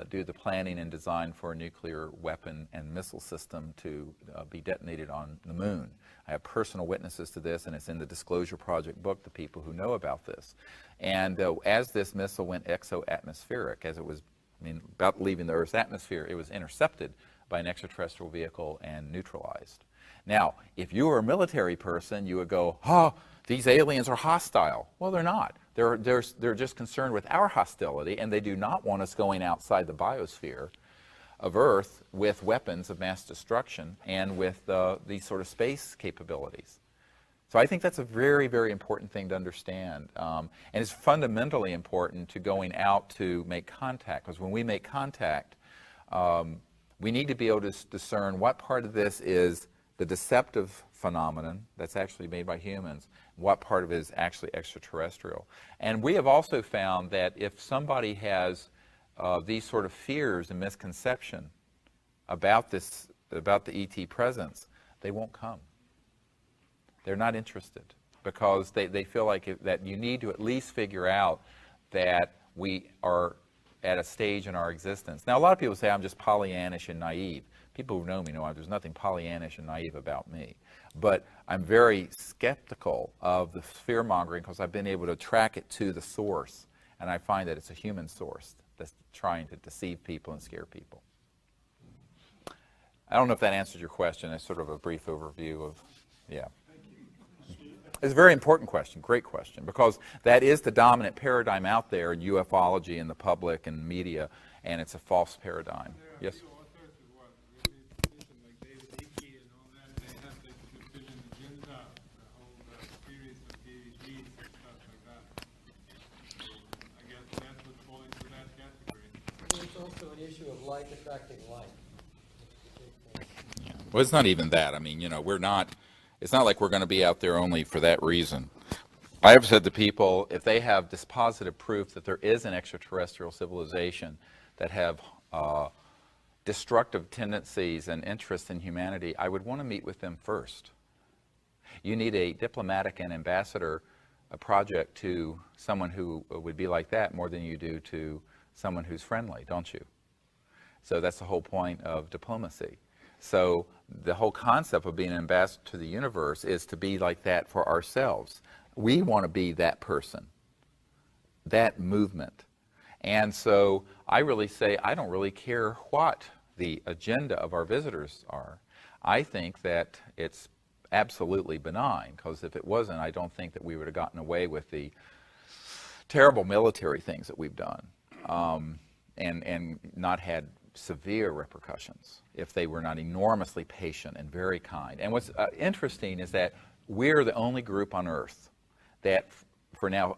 A: do the planning and design for a nuclear weapon and missile system to be detonated on the moon. I have personal witnesses to this, and it's in the Disclosure Project book, the people who know about this. And as this missile went exo-atmospheric, as it was about leaving the Earth's atmosphere, it was intercepted by an extraterrestrial vehicle and neutralized. Now, if you were a military person, you would go, oh, these aliens are hostile. Well, they're not. They're just concerned with our hostility, and they do not want us going outside the biosphere of Earth with weapons of mass destruction and with these sort of space capabilities. So I think that's a very, very important thing to understand. And it's fundamentally important to going out to make contact, because when we make contact, We need to be able to discern what part of this is the deceptive phenomenon that's actually made by humans, what part of it is actually extraterrestrial. And we have also found that if somebody has these sort of fears and misconception about this, about the ET presence, they won't come. They're not interested because they feel like that you need to at least figure out that we are at a stage in our existence. Now, a lot of people say I'm just Pollyannish and naive. People who know me know there's nothing Pollyannish and naive about me. But I'm very skeptical of the fear-mongering because I've been able to track it to the source, and I find that it's a human source that's trying to deceive people and scare people. I don't know if that answers your question. It's sort of a brief overview of, yeah. It's a very important question, great question, because that is the dominant paradigm out there in ufology and the public and media, and it's a false paradigm. Yes?
D: There are authors who are really positioned, like David Icke and all that. They have the vision agenda, the whole series of PhDs and stuff like that. So I guess that would fall into that category.
B: It's also an issue of like attracting like.
A: Well, it's not even that. I mean, it's not like we're going to be out there only for that reason. I have said to people, if they have this positive proof that there is an extraterrestrial civilization that have destructive tendencies and interest in humanity, I would want to meet with them first. You need a diplomatic and ambassador project to someone who would be like that more than you do to someone who's friendly, don't you? So that's the whole point of diplomacy. So the whole concept of being an ambassador to the universe is to be like that for ourselves. We want to be that person, that movement. And so I really say I don't really care what the agenda of our visitors are. I think that it's absolutely benign, because if it wasn't, I don't think that we would have gotten away with the terrible military things that we've done and not had severe repercussions if they were not enormously patient and very kind. And what's interesting is that we're the only group on Earth that for now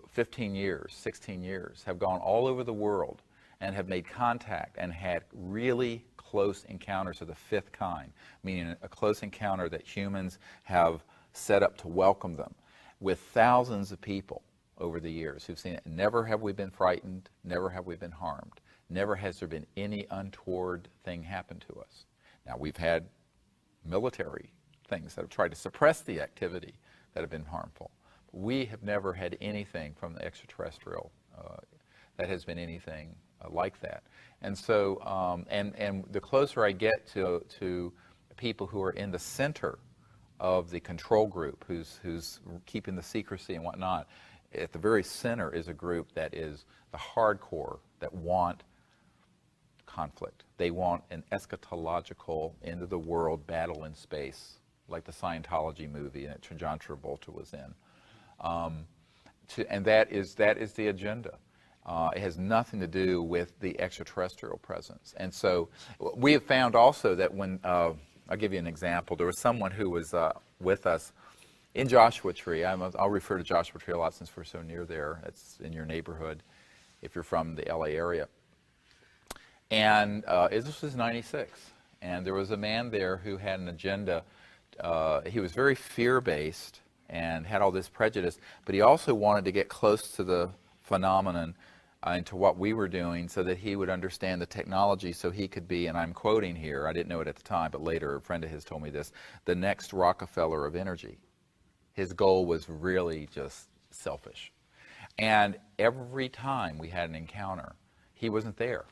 A: 15 years, 16 years, have gone all over the world and have made contact and had really close encounters of the fifth kind, meaning a close encounter that humans have set up to welcome them, with thousands of people over the years who've seen it. Never have we been frightened, never have we been harmed. Never has there been any untoward thing happen to us. Now, we've had military things that have tried to suppress the activity that have been harmful. We have never had anything from the extraterrestrial that has been anything like that. And so, and the closer I get to people who are in the center of the control group, who's keeping the secrecy and whatnot, at the very center is a group that is the hardcore, that want conflict. They want an eschatological, end of the world battle in space, like the Scientology movie that John Travolta was in. And that is the agenda. It has nothing to do with the extraterrestrial presence. And so we have found also that when, I'll give you an example, there was someone who was with us in Joshua Tree. I'll refer to Joshua Tree a lot since we're so near there. It's in your neighborhood if you're from the LA area. And this was 96. And there was a man there who had an agenda. He was very fear-based and had all this prejudice, but he also wanted to get close to the phenomenon and to what we were doing so that he would understand the technology so he could be, and I'm quoting here, I didn't know it at the time, but later a friend of his told me this, the next Rockefeller of energy. His goal was really just selfish. And every time we had an encounter, he wasn't there.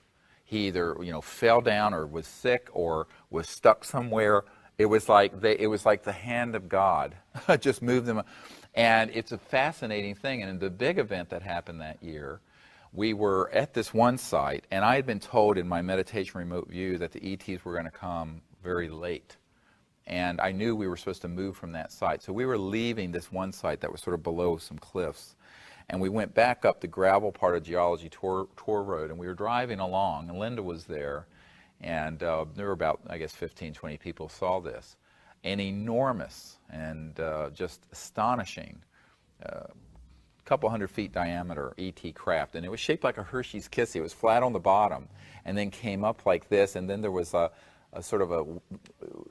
A: He either, fell down or was sick or was stuck somewhere. It was like the hand of God just moved them. And it's a fascinating thing. And in the big event that happened that year, we were at this one site, and I had been told in my meditation remote view that the ETs were going to come very late. And I knew we were supposed to move from that site. So we were leaving this one site that was sort of below some cliffs. And we went back up the gravel part of Geology Tour Road, and we were driving along, and Linda was there. And there were about, I guess, 15, 20 people saw this. An enormous and just astonishing couple 100 feet diameter ET craft, and it was shaped like a Hershey's Kiss. It was flat on the bottom, and then came up like this, and then there was a sort of a,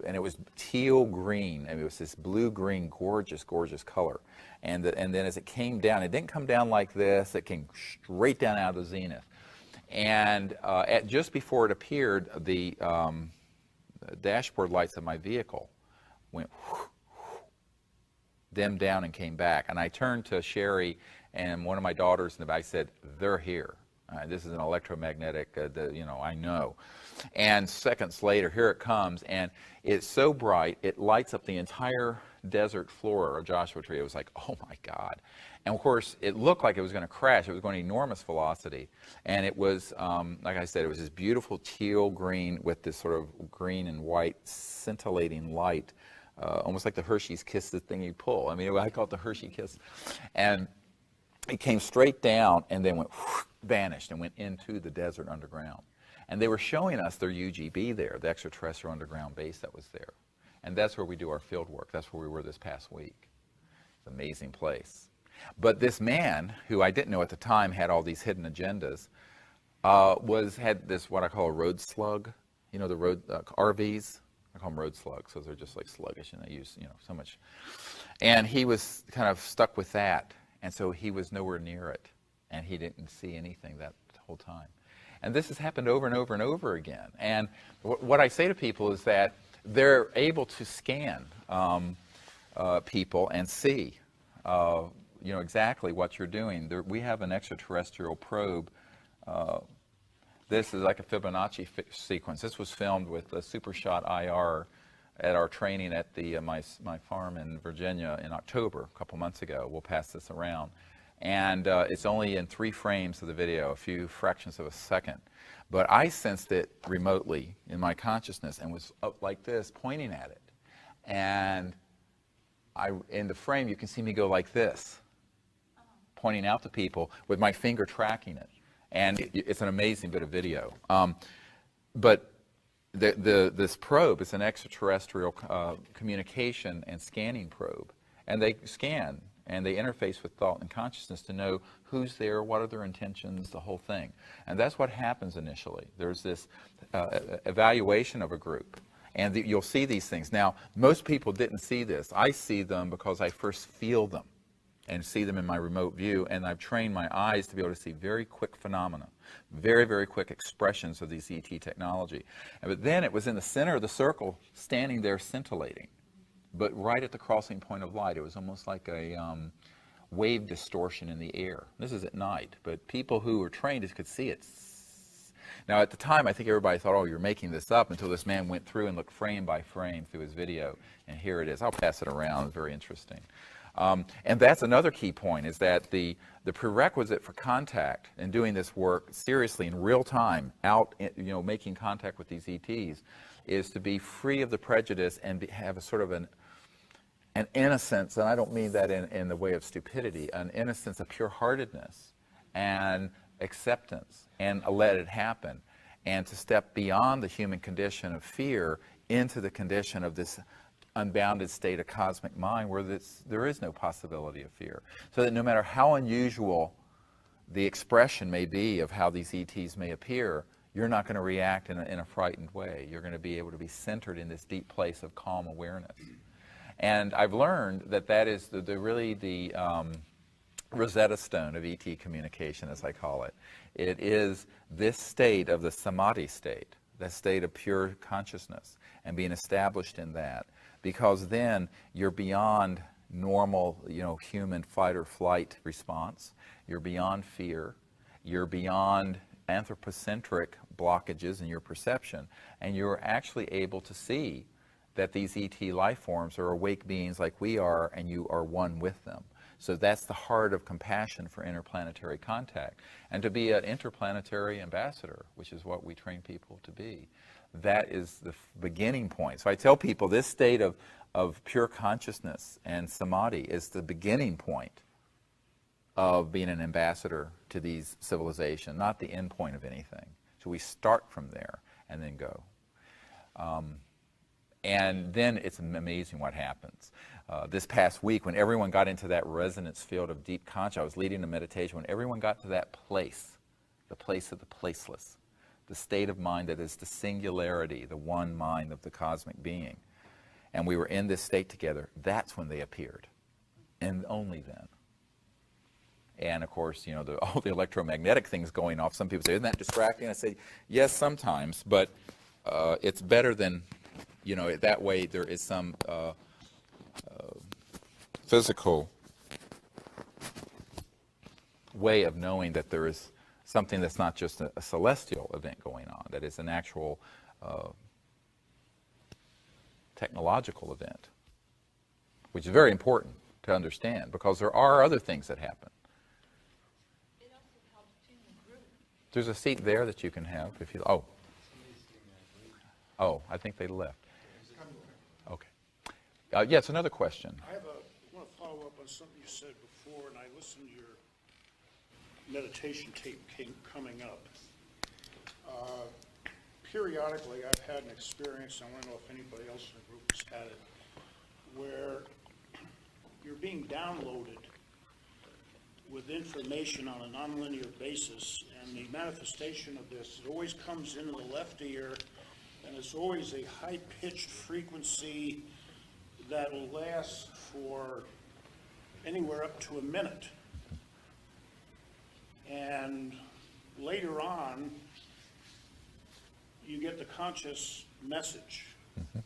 A: and it was teal green, and it was this blue-green, gorgeous, gorgeous color. And then as it came down, it didn't come down like this, it came straight down out of the zenith. And just before it appeared, the dashboard lights of my vehicle went dimmed down and came back. And I turned to Sherry and one of my daughters in the back. I said, "They're here. This is an electromagnetic, I know." And seconds later, here it comes, and it's so bright, it lights up the entire desert floor of Joshua Tree. It was like, oh my God. And of course, it looked like it was going to crash. It was going at enormous velocity. And it was, like I said, it was this beautiful teal green with this sort of green and white scintillating light, almost like the Hershey's Kiss, the thing you pull. I mean, I call it the Hershey Kiss. And it came straight down and then went vanished and went into the desert underground. And they were showing us their UGB there, the extraterrestrial underground base that was there. And that's where we do our field work. That's where we were this past week. It's an amazing place. But this man, who I didn't know at the time had all these hidden agendas, had this, what I call a road slug. You know, the road RVs? I call them road slugs, because they're just like sluggish, and they use, so much. And he was kind of stuck with that. And so he was nowhere near it. And he didn't see anything that whole time. And this has happened over and over and over again. And what I say to people is that they're able to scan people and see, exactly what you're doing. We have an extraterrestrial probe. This is like a Fibonacci sequence. This was filmed with a SuperShot IR at our training at my farm in Virginia in October, a couple months ago. We'll pass this around. And it's only in 3 frames of the video, a few fractions of a second. But I sensed it remotely in my consciousness and was up like this, pointing at it. And in the frame, you can see me go like this, pointing out to people with my finger tracking it. And it's an amazing bit of video. But this probe is an extraterrestrial communication and scanning probe. And they scan. And they interface with thought and consciousness to know who's there, what are their intentions, the whole thing. And that's what happens initially. There's this evaluation of a group. And you'll see these things. Now, most people didn't see this. I see them because I first feel them and see them in my remote view. And I've trained my eyes to be able to see very quick phenomena, very, very quick expressions of these ET technology. But then it was in the center of the circle, standing there scintillating. But right at the crossing point of light, it was almost like a wave distortion in the air. This is at night, but people who were trained could see it. Now, at the time, I think everybody thought, oh, you're making this up, until this man went through and looked frame by frame through his video, and here it is. I'll pass it around. It's very interesting. And that's another key point, is that the prerequisite for contact and doing this work seriously in real time, making contact with these ETs, is to be free of the prejudice and have a sort of an innocence, and I don't mean that in the way of stupidity, an innocence of pure-heartedness and acceptance, and let it happen, and to step beyond the human condition of fear into the condition of this unbounded state of cosmic mind where there is no possibility of fear. So that no matter how unusual the expression may be of how these ETs may appear, you're not going to react in a frightened way. You're going to be able to be centered in this deep place of calm awareness. And I've learned that is really the Rosetta Stone of ET communication, as I call it. It is this state of the samadhi state, that state of pure consciousness, and being established in that. Because then you're beyond normal, human fight or flight response. You're beyond fear. You're beyond anthropocentric blockages in your perception, and you're actually able to see that these ET life forms are awake beings like we are, and you are one with them. So that's the heart of compassion for interplanetary contact. And to be an interplanetary ambassador, which is what we train people to be, that is the beginning point. So I tell people this state of pure consciousness and samadhi is the beginning point of being an ambassador to these civilizations, not the end point of anything. So we start from there and then go. And then it's amazing what happens. this past week, when everyone got into that resonance field of deep conscious, I was leading a meditation, when everyone got to that place, the place of the placeless, the state of mind that is the singularity, the one mind of the cosmic being, and we were in this state together, that's when they appeared, and only then. And of course, you know, all the electromagnetic things going off, some people say, isn't that distracting? I say, yes, sometimes, but it's better than, you know, that way there is some physical way of knowing that there is something that's not just a celestial event going on, that is an actual technological event, which is very important to understand, because there are other things that happen.
E: It also helps in the group.
A: There's a seat there that you can have if you. Oh, I think they left. Okay. Yes, another question.
F: I want to follow up on something you said before, and I listened to your meditation tape coming up. Periodically, I've had an experience, I want to know if anybody else in the group has had it, where you're being downloaded with information on a nonlinear basis, and the manifestation of this, it always comes into the left ear, and it's always a high-pitched frequency that will last for anywhere up to a minute. And later on, you get the conscious message. And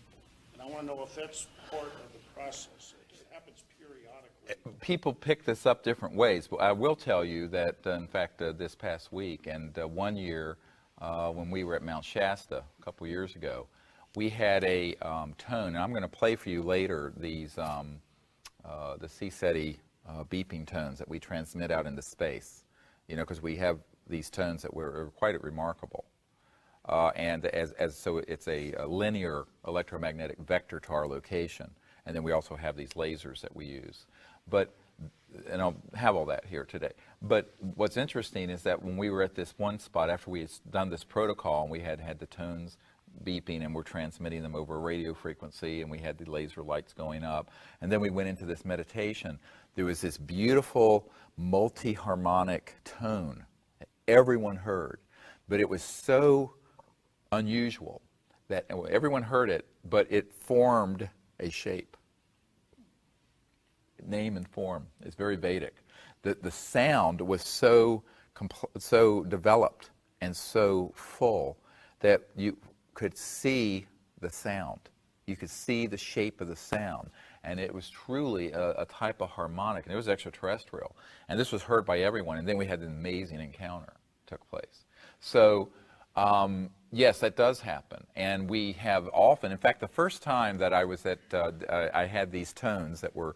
F: I want to know if that's part of the process. It happens periodically.
A: People pick this up different ways, but I will tell you that, in fact, this past week and 1 year, when we were at Mount Shasta a couple years ago, we had a tone, and I'm going to play for you later these the CSETI beeping tones that we transmit out into space. You know, because we have these tones that were quite remarkable, and so it's a linear electromagnetic vector to our location, and then we also have these lasers that we use. But and I'll have all that here today. But what's interesting is that when we were at this one spot, after we had done this protocol, and we had the tones beeping, and we're transmitting them over a radio frequency, and we had the laser lights going up, and then we went into this meditation, there was this beautiful multi-harmonic tone that everyone heard, but it was so unusual that everyone heard it, but it formed a shape. Name and form. It's very Vedic. The sound was so developed and so full that you could see the sound. You could see the shape of the sound. And it was truly a type of harmonic. And it was extraterrestrial. And this was heard by everyone. And then we had an amazing encounter took place. So, yes, that does happen. And we have often, in fact, the first time that I was at, I had these tones that were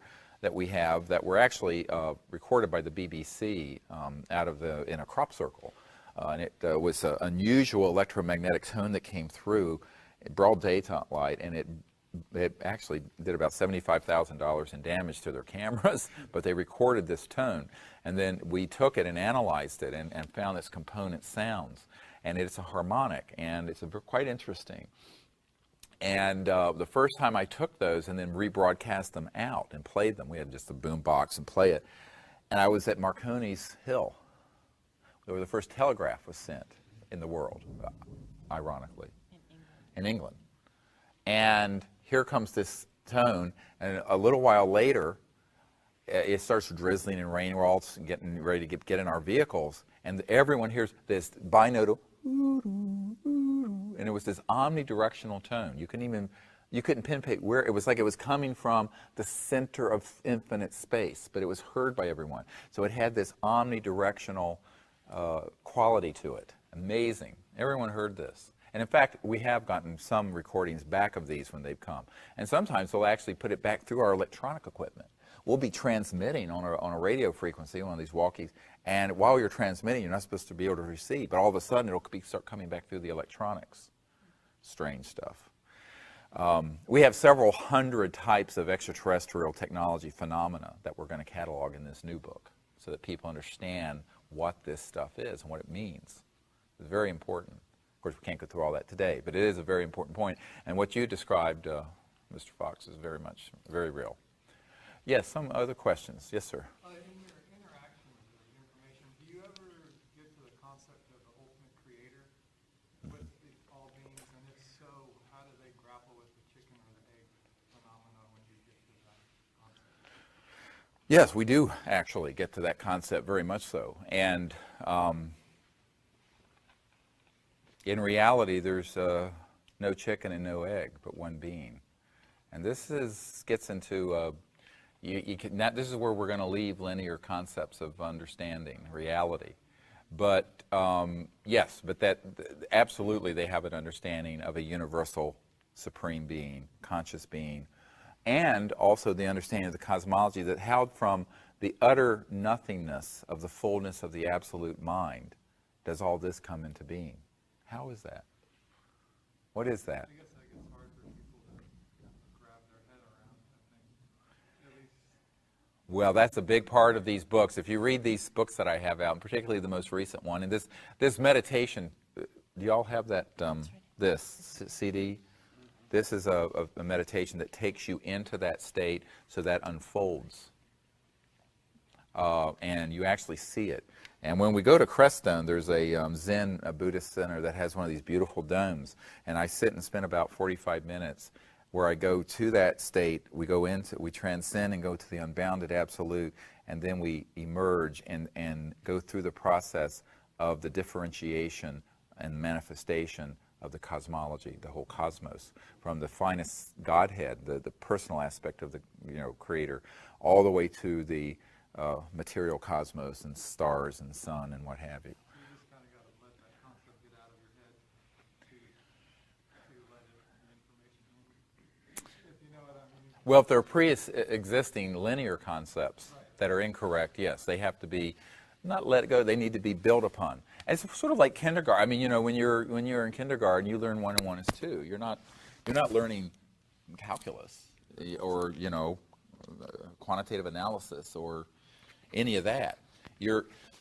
A: actually recorded by the BBC in a crop circle. And it was an unusual electromagnetic tone that came through broad daylight, and it actually did about $75,000 in damage to their cameras, but they recorded this tone. And then we took it and analyzed it and found its component sounds. And it's a harmonic, and it's quite interesting. And the first time I took those and then rebroadcast them out and played them, we had just a boom box and play it. And I was at Marconi's Hill, where the first telegraph was sent in the world, ironically, in England. And here comes this tone, and a little while later, it starts drizzling and raining. We're all getting ready to get in our vehicles, and everyone hears this binaural, and it was this omnidirectional tone. You couldn't pinpoint where it was. Like it was coming from the center of infinite space, but it was heard by everyone. So it had this omnidirectional quality to it. Amazing. Everyone heard this. And in fact, we have gotten some recordings back of these when they've come. And sometimes they'll actually put it back through our electronic equipment. We'll be transmitting on a radio frequency, one of these walkies, and while you're transmitting, you're not supposed to be able to receive, but all of a sudden it'll start coming back through the electronics. Strange stuff. We have several hundred types of extraterrestrial technology phenomena that we're going to catalog in this new book so that people understand what this stuff is and what it means. It's very important. Of course, we can't go through all that today, but it is a very important point. And what you described, Mr. Fox, is very real. Yes, some other questions. Yes, sir.
D: In your interaction with the information, do you ever get to the concept of the ultimate creator with all beings? And if so, how do they grapple with the chicken or the egg phenomena when you get to that concept?
A: Yes, we do actually get to that concept very much so. And in reality, there's no chicken and no egg, but one being. And this gets into this is where we're going to leave linear concepts of understanding reality. But yes, but absolutely they have an understanding of a universal supreme being, conscious being, and also the understanding of the cosmology that held from the utter nothingness of the fullness of the absolute mind does all this come into being. How is that? What is that?
D: I guess that gets hard for people to grab their head around, I think. At least.
A: Well, that's a big part of these books. If you read these books that I have out, and particularly the most recent one, and this meditation, do y'all have that, this CD? This is a meditation that takes you into that state so that unfolds. And you actually see it. And when we go to Crestone, there's a Buddhist center that has one of these beautiful domes. And I sit and spend about 45 minutes where I go to that state. We transcend and go to the unbounded absolute, and then we emerge and go through the process of the differentiation and manifestation of the cosmology, the whole cosmos, from the finest Godhead, the personal aspect of the Creator, all the way to the material cosmos and stars and sun and what have you.
D: You just kind of got to let that concept get out of your head to let the information in. If you know what I mean.
A: Well, if they're pre-existing linear concepts that are incorrect, yes, they have to be not let go. They need to be built upon. And it's sort of like kindergarten. I mean, when you're in kindergarten, you learn 1 and 1 is 2. You're not learning calculus or quantitative analysis or any of that.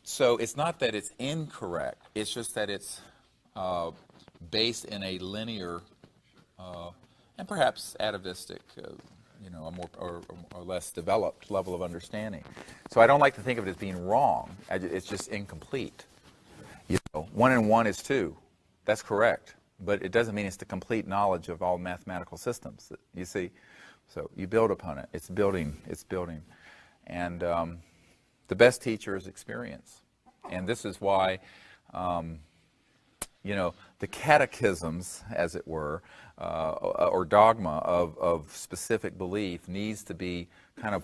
A: So it's not that it's incorrect. It's just that it's based in a linear and perhaps atavistic, a more or less developed level of understanding. So I don't like to think of it as being wrong. It's just incomplete. 1 and 1 is 2. That's correct, but it doesn't mean it's the complete knowledge of all mathematical systems. You see, so you build upon it. It's building. It's building, and the best teacher is experience, and this is why. The catechisms, as it were, or dogma of specific belief needs to be kind of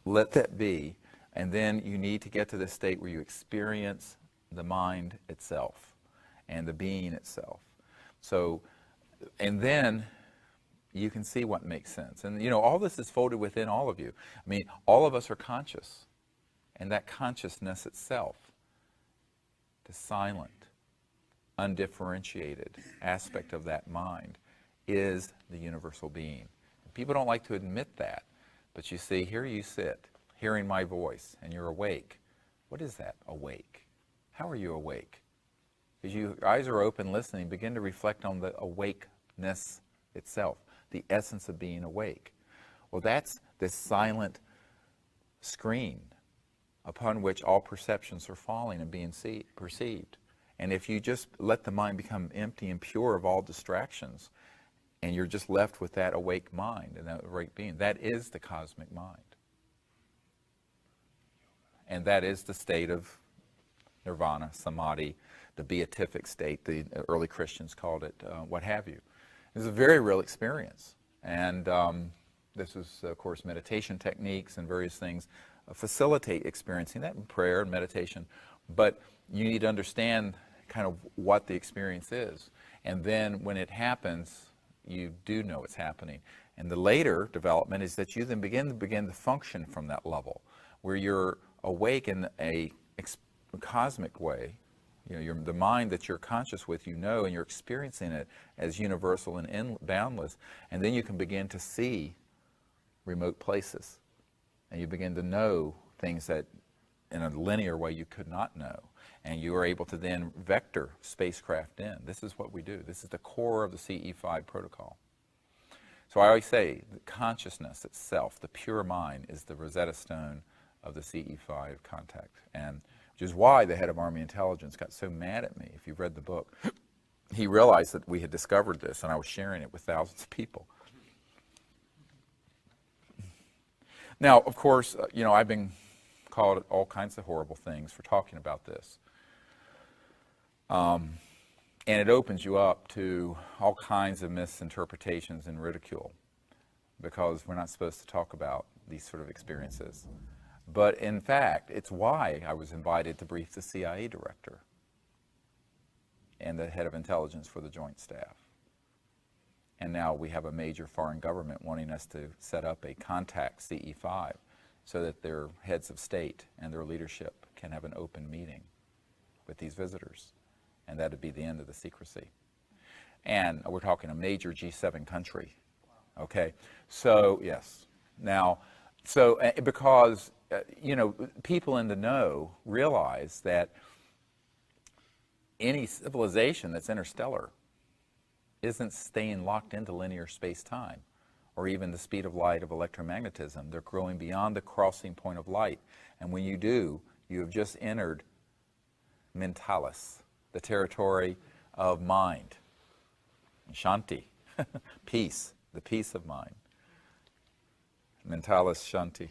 A: let that be, and then you need to get to the state where you experience the mind itself and the being itself. So, and then you can see what makes sense. And all this is folded within all of you. I mean, all of us are conscious, and that consciousness itself, the silent, undifferentiated aspect of that mind, is the universal being. People don't like to admit that, but you see, here you sit, hearing my voice, and you're awake. What is that, awake? How are you awake? As your eyes are open, listening, begin to reflect on the awakeness itself, the essence of being awake. Well, that's this silent screen upon which all perceptions are falling and being perceived. And if you just let the mind become empty and pure of all distractions, and you're just left with that awake mind and that awake being, that is the cosmic mind. And that is the state of nirvana, samadhi, the beatific state. The early Christians called it what have you. It's a very real experience. And this is, of course, meditation techniques and various things facilitate experiencing that in prayer and meditation. But you need to understand kind of what the experience is. And then when it happens, you do know it's happening. And the later development is that you then begin to function from that level, where you're awake in a cosmic way. The mind that you're conscious with, and you're experiencing it as universal and boundless. And then you can begin to see remote places. And you begin to know things that in a linear way you could not know. And you are able to then vector spacecraft in. This is what we do. This is the core of the CE5 protocol. So I always say the consciousness itself, the pure mind, is the Rosetta Stone of the CE5 contact. And which is why the head of Army Intelligence got so mad at me. If you've read the book, he realized that we had discovered this and I was sharing it with thousands of people. Now, of course, I've been called all kinds of horrible things for talking about this. And it opens you up to all kinds of misinterpretations and ridicule because we're not supposed to talk about these sort of experiences. But in fact, it's why I was invited to brief the CIA director and the head of intelligence for the Joint Staff. And now we have a major foreign government wanting us to set up a contact CE5 so that their heads of state and their leadership can have an open meeting with these visitors. And that would be the end of the secrecy. And we're talking a major G7 country. Okay? So, yes. Now, because, people in the know realize that any civilization that's interstellar isn't staying locked into linear space-time or even the speed of light of electromagnetism. They're growing beyond the crossing point of light. And when you do, you have just entered mentalis, the territory of mind. Shanti, peace, the peace of mind. Mentalis Shanti.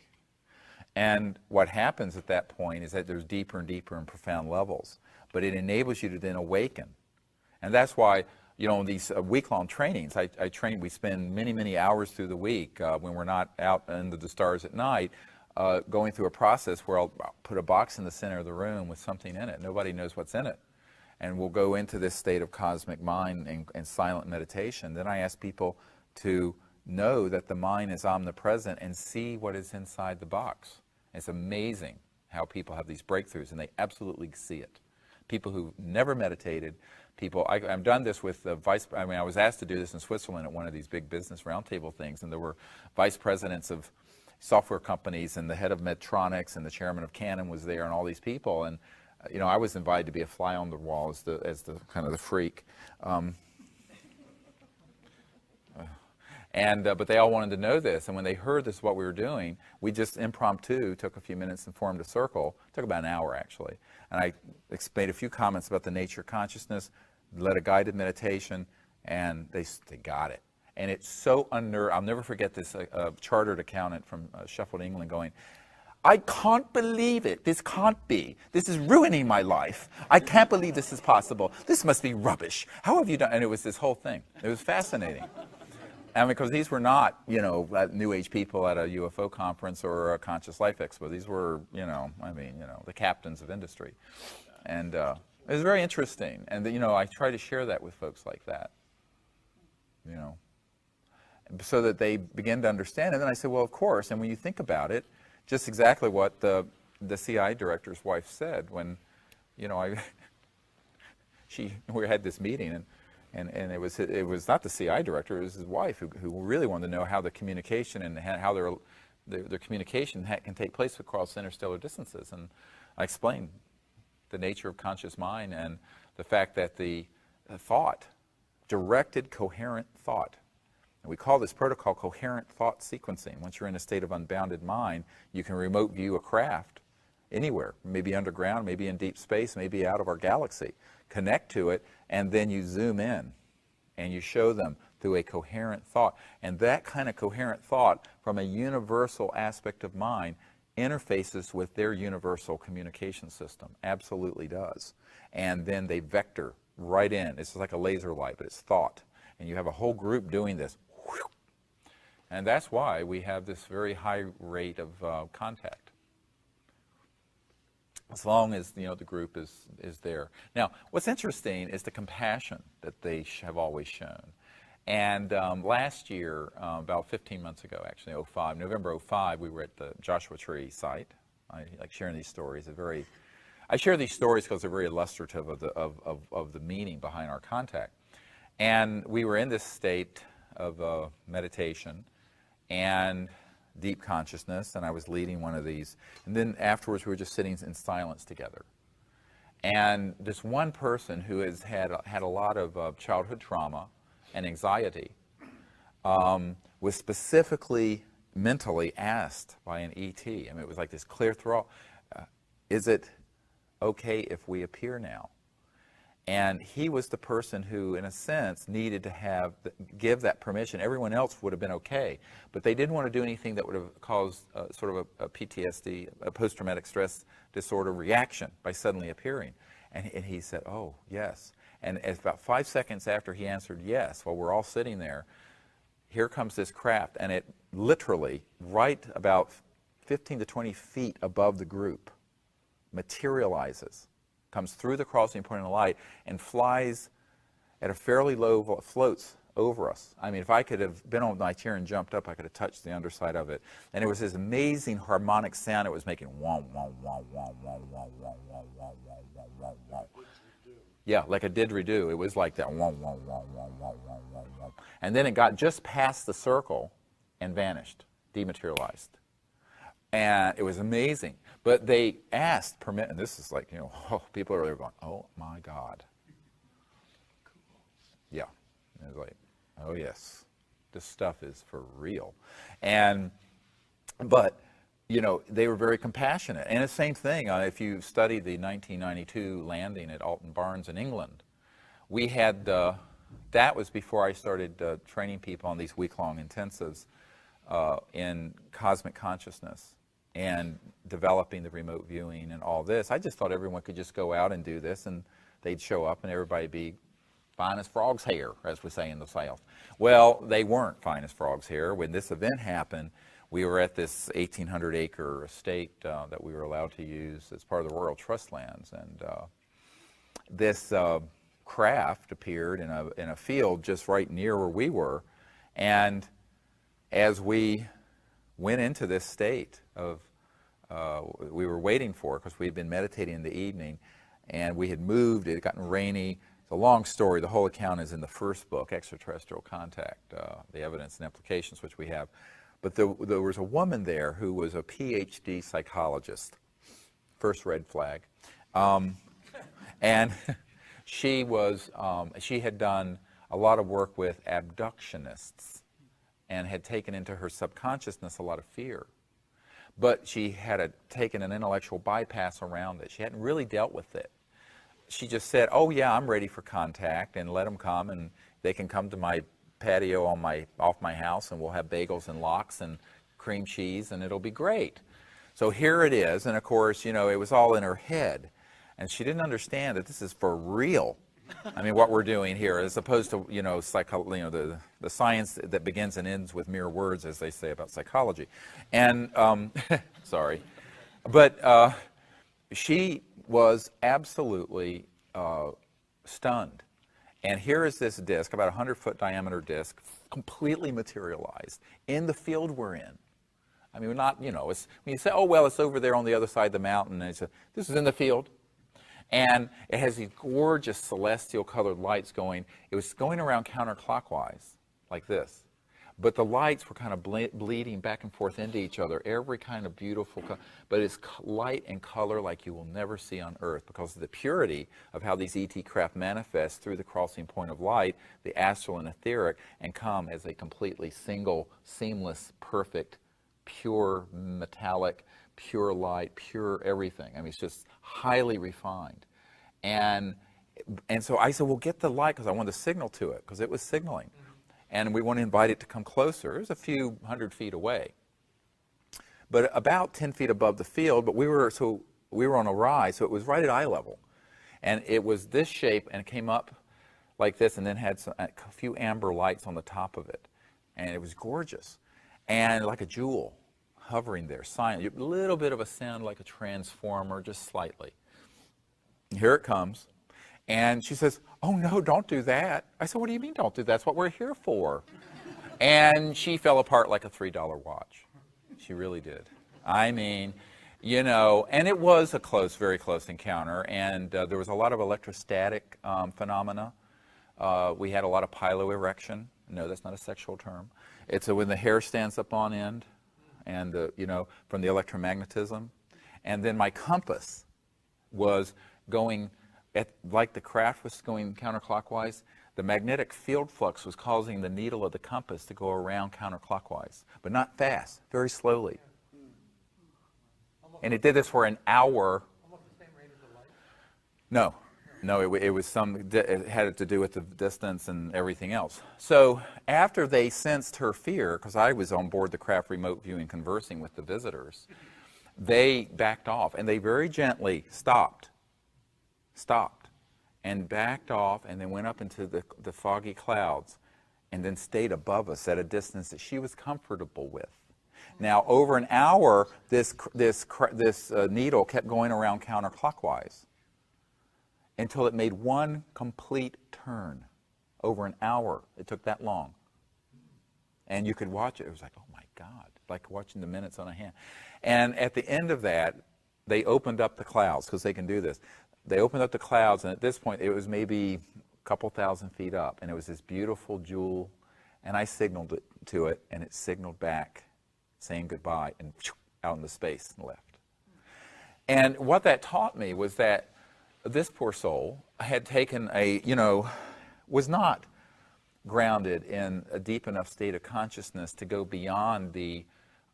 A: And what happens at that point is that there's deeper and deeper and profound levels. But it enables you to then awaken. And that's why, in these week-long trainings, we spend many, many hours through the week when we're not out under the stars at night, going through a process where I'll put a box in the center of the room with something in it. Nobody knows what's in it. And we'll go into this state of cosmic mind and silent meditation. Then I ask people to know that the mind is omnipresent and see what is inside the box. It's amazing how people have these breakthroughs and they absolutely see it. People who've never meditated, I've done this with the I was asked to do this in Switzerland at one of these big business roundtable things, and there were vice presidents of software companies and the head of Medtronics and the chairman of Canon was there and all these people. And I was invited to be a fly on the wall as the kind of the freak. But they all wanted to know this, and when they heard this, what we were doing, we just impromptu took a few minutes and formed a circle. It took about an hour, actually. And I made a few comments about the nature of consciousness, led a guided meditation, and they got it. And it's so I'll never forget this chartered accountant from Sheffield, England, going, "I can't believe it. This can't be. This is ruining my life. I can't believe this is possible. This must be rubbish. How have you done?" And it was this whole thing. It was fascinating. And because these were not, New Age people at a UFO conference or a Conscious Life Expo. These were, the captains of industry. And it was very interesting. And, I try to share that with folks like that, so that they begin to understand. And then I said, well, of course. And when you think about it, just exactly what the CI director's wife said when, we had this meeting and it was not the CI director, it was his wife who really wanted to know how the communication and how their communication can take place across interstellar distances. And I explained the nature of conscious mind and the fact that the thought, directed coherent thought, and we call this protocol coherent thought sequencing. Once you're in a state of unbounded mind, you can remote view a craft anywhere, maybe underground, maybe in deep space, maybe out of our galaxy. Connect to it, and then you zoom in, and you show them through a coherent thought. And that kind of coherent thought, from a universal aspect of mind, interfaces with their universal communication system. Absolutely does. And then they vector right in. It's like a laser light, but it's thought. And you have a whole group doing this. And that's why we have this very high rate of contact, as long as the group is there. Now, what's interesting is the compassion that they have always shown. And last year, about 15 months ago, actually, November 05, we were at the Joshua Tree site. I like sharing these stories. I share these stories because they're very illustrative of the meaning behind our contact. And we were in this state of meditation and deep consciousness, and I was leading one of these. And then afterwards, we were just sitting in silence together. And this one person who has had a lot of childhood trauma and anxiety was specifically mentally asked by an ET. I mean, it was like this clear throat. Is it okay if we appear now? And he was the person who, in a sense, needed to give that permission. Everyone else would have been okay, but they didn't want to do anything that would have caused sort of a PTSD, a post-traumatic stress disorder reaction by suddenly appearing. And he said, oh, yes. And about 5 seconds after he answered yes, while we're all sitting there, here comes this craft, and it literally, right about 15 to 20 feet above the group, materializes, comes through the crossing point of the light, and flies at a fairly low, floats over us. I mean, if I could have been on my chair and jumped up, I could have touched the underside of it. And it was this amazing harmonic sound it was making. Wom, wom, wom, wom, wom, wom, wom, wom, wom, wom, wom, wom, wom. Yeah, like a didgeridoo. It was like that. Wom, wom, wom, wom, wom, wom, wom, wom. And then it got just past the circle and vanished, dematerialized. And it was amazing. But they asked permission. This is like, people are going, oh my God. Yeah. And it was like, oh yes, this stuff is for real. But they were very compassionate. And the same thing, if you study the 1992 landing at Alton Barnes in England, we had, that was before I started training people on these week-long intensives in cosmic consciousness and developing the remote viewing and all this. I just thought everyone could just go out and do this and they'd show up and everybody be fine as frog's hair, as we say in the South. Well, they weren't fine as frog's hair. When this event happened, we were at this 1,800-acre estate that we were allowed to use as part of the Royal Trust lands. And this craft appeared in a field just right near where we were. And as we went into this state of, we were waiting for it because we had been meditating in the evening, and we had moved, it had gotten rainy. It's a long story. The whole account is in the first book, Extraterrestrial Contact, the Evidence and Implications, which we have. But there was a woman there who was a PhD psychologist, first red flag. And she had done a lot of work with abductionists and had taken into her subconsciousness a lot of fear. But she had taken an intellectual bypass around it. She hadn't really dealt with it. She just said, oh yeah, I'm ready for contact, and let them come, and they can come to my patio off my house, and we'll have bagels and lox and cream cheese, and it'll be great. So here it is, and of course, it was all in her head, and she didn't understand that this is for real. I mean, what we're doing here, as opposed to the science that begins and ends with mere words, as they say about psychology. And sorry, but she was absolutely stunned. And here is this disc, about 100-foot diameter disc, completely materialized in the field we're in. I mean, it's, when you say, oh, well, it's over there on the other side of the mountain, and this is in the field. And it has these gorgeous celestial colored lights going. It was going around counterclockwise, like this. But the lights were kind of bleeding back and forth into each other, every kind of beautiful color. But it's light and color like you will never see on Earth because of the purity of how these ET craft manifest through the crossing point of light, the astral and etheric, and come as a completely single, seamless, perfect, pure metallic, pure light, pure everything. I mean, it's just highly refined. And so I said, well, get the light, because I wanted to signal to it, because it was signaling. And we want to invite it to come closer. It was a few 100 feet away, but about 10 feet above the field. But we were on a rise, so it was right at eye level, and it was this shape, and it came up like this, and then had a few amber lights on the top of it, and it was gorgeous, and like a jewel hovering there, silent. A little bit of a sound like a transformer, just slightly. Here it comes. And she says, oh, no, don't do that. I said, what do you mean don't do that? That's what we're here for. And she fell apart like a $3 watch. She really did. I mean, and it was a very close encounter. And there was a lot of electrostatic phenomena. We had a lot of piloerection. No, that's not a sexual term. It's when the hair stands up on end, and from the electromagnetism. And then my compass was going like the craft was going counterclockwise, The magnetic field flux was causing the needle of the compass to go around counterclockwise, but not fast, very slowly. And it did this for an hour.
B: Almost the same rate as the light?
A: No, no, it had to do with the distance and everything else. So after they sensed her fear, because I was on board the craft remote viewing conversing with the visitors, they backed off, and they very gently stopped, and backed off, and then went up into the foggy clouds, and then stayed above us at a distance that she was comfortable with. Now, over an hour, this needle kept going around counterclockwise until it made one complete turn. Over an hour, it took that long. And you could watch it. It was like, oh my God, like watching the minutes on a hand. And at the end of that, they opened up the clouds, because they can do this. They opened up the clouds, and at this point, it was maybe a couple thousand feet up, and it was this beautiful jewel, and I signaled it to it, and it signaled back, saying goodbye, and out into space and left. And what that taught me was that this poor soul had taken was not grounded in a deep enough state of consciousness to go beyond the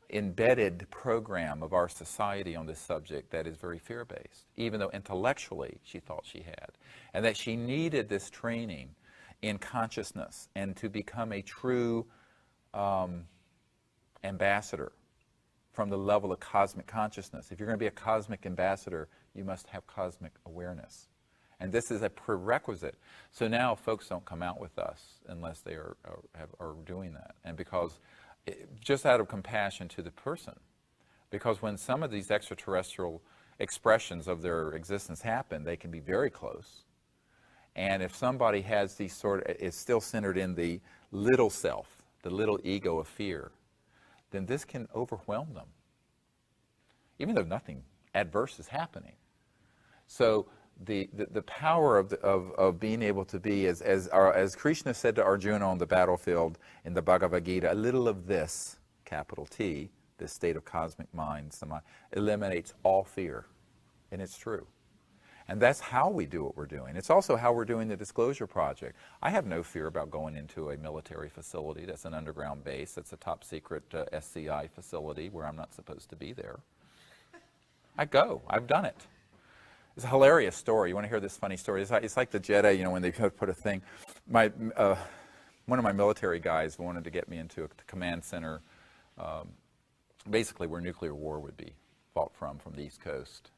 A: embedded program of our society on this subject that is very fear-based, even though intellectually she thought she had, and that she needed this training in consciousness and to become a true ambassador from the level of cosmic consciousness. If you're going to be a cosmic ambassador, you must have cosmic awareness. And this is a prerequisite. So now folks don't come out with us unless they are doing that. And because, just out of compassion to the person, because when some of these extraterrestrial expressions of their existence happen, they can be very close. And if somebody has these is still centered in the little self, the little ego of fear, then this can overwhelm them, even though nothing adverse is happening. So the power of being able to be, as Krishna said to Arjuna on the battlefield in the Bhagavad Gita, a little of this, capital T, this state of cosmic mind, eliminates all fear. And it's true. And that's how we do what we're doing. It's also how we're doing the Disclosure Project. I have no fear about going into a military facility that's an underground base. That's a top secret SCI facility where I'm not supposed to be there. I go. I've done it. It's a hilarious story. You want to hear this funny story? It's like the Jedi, when they put a thing. One of my military guys wanted to get me into a command center, basically where nuclear war would be fought from the East Coast.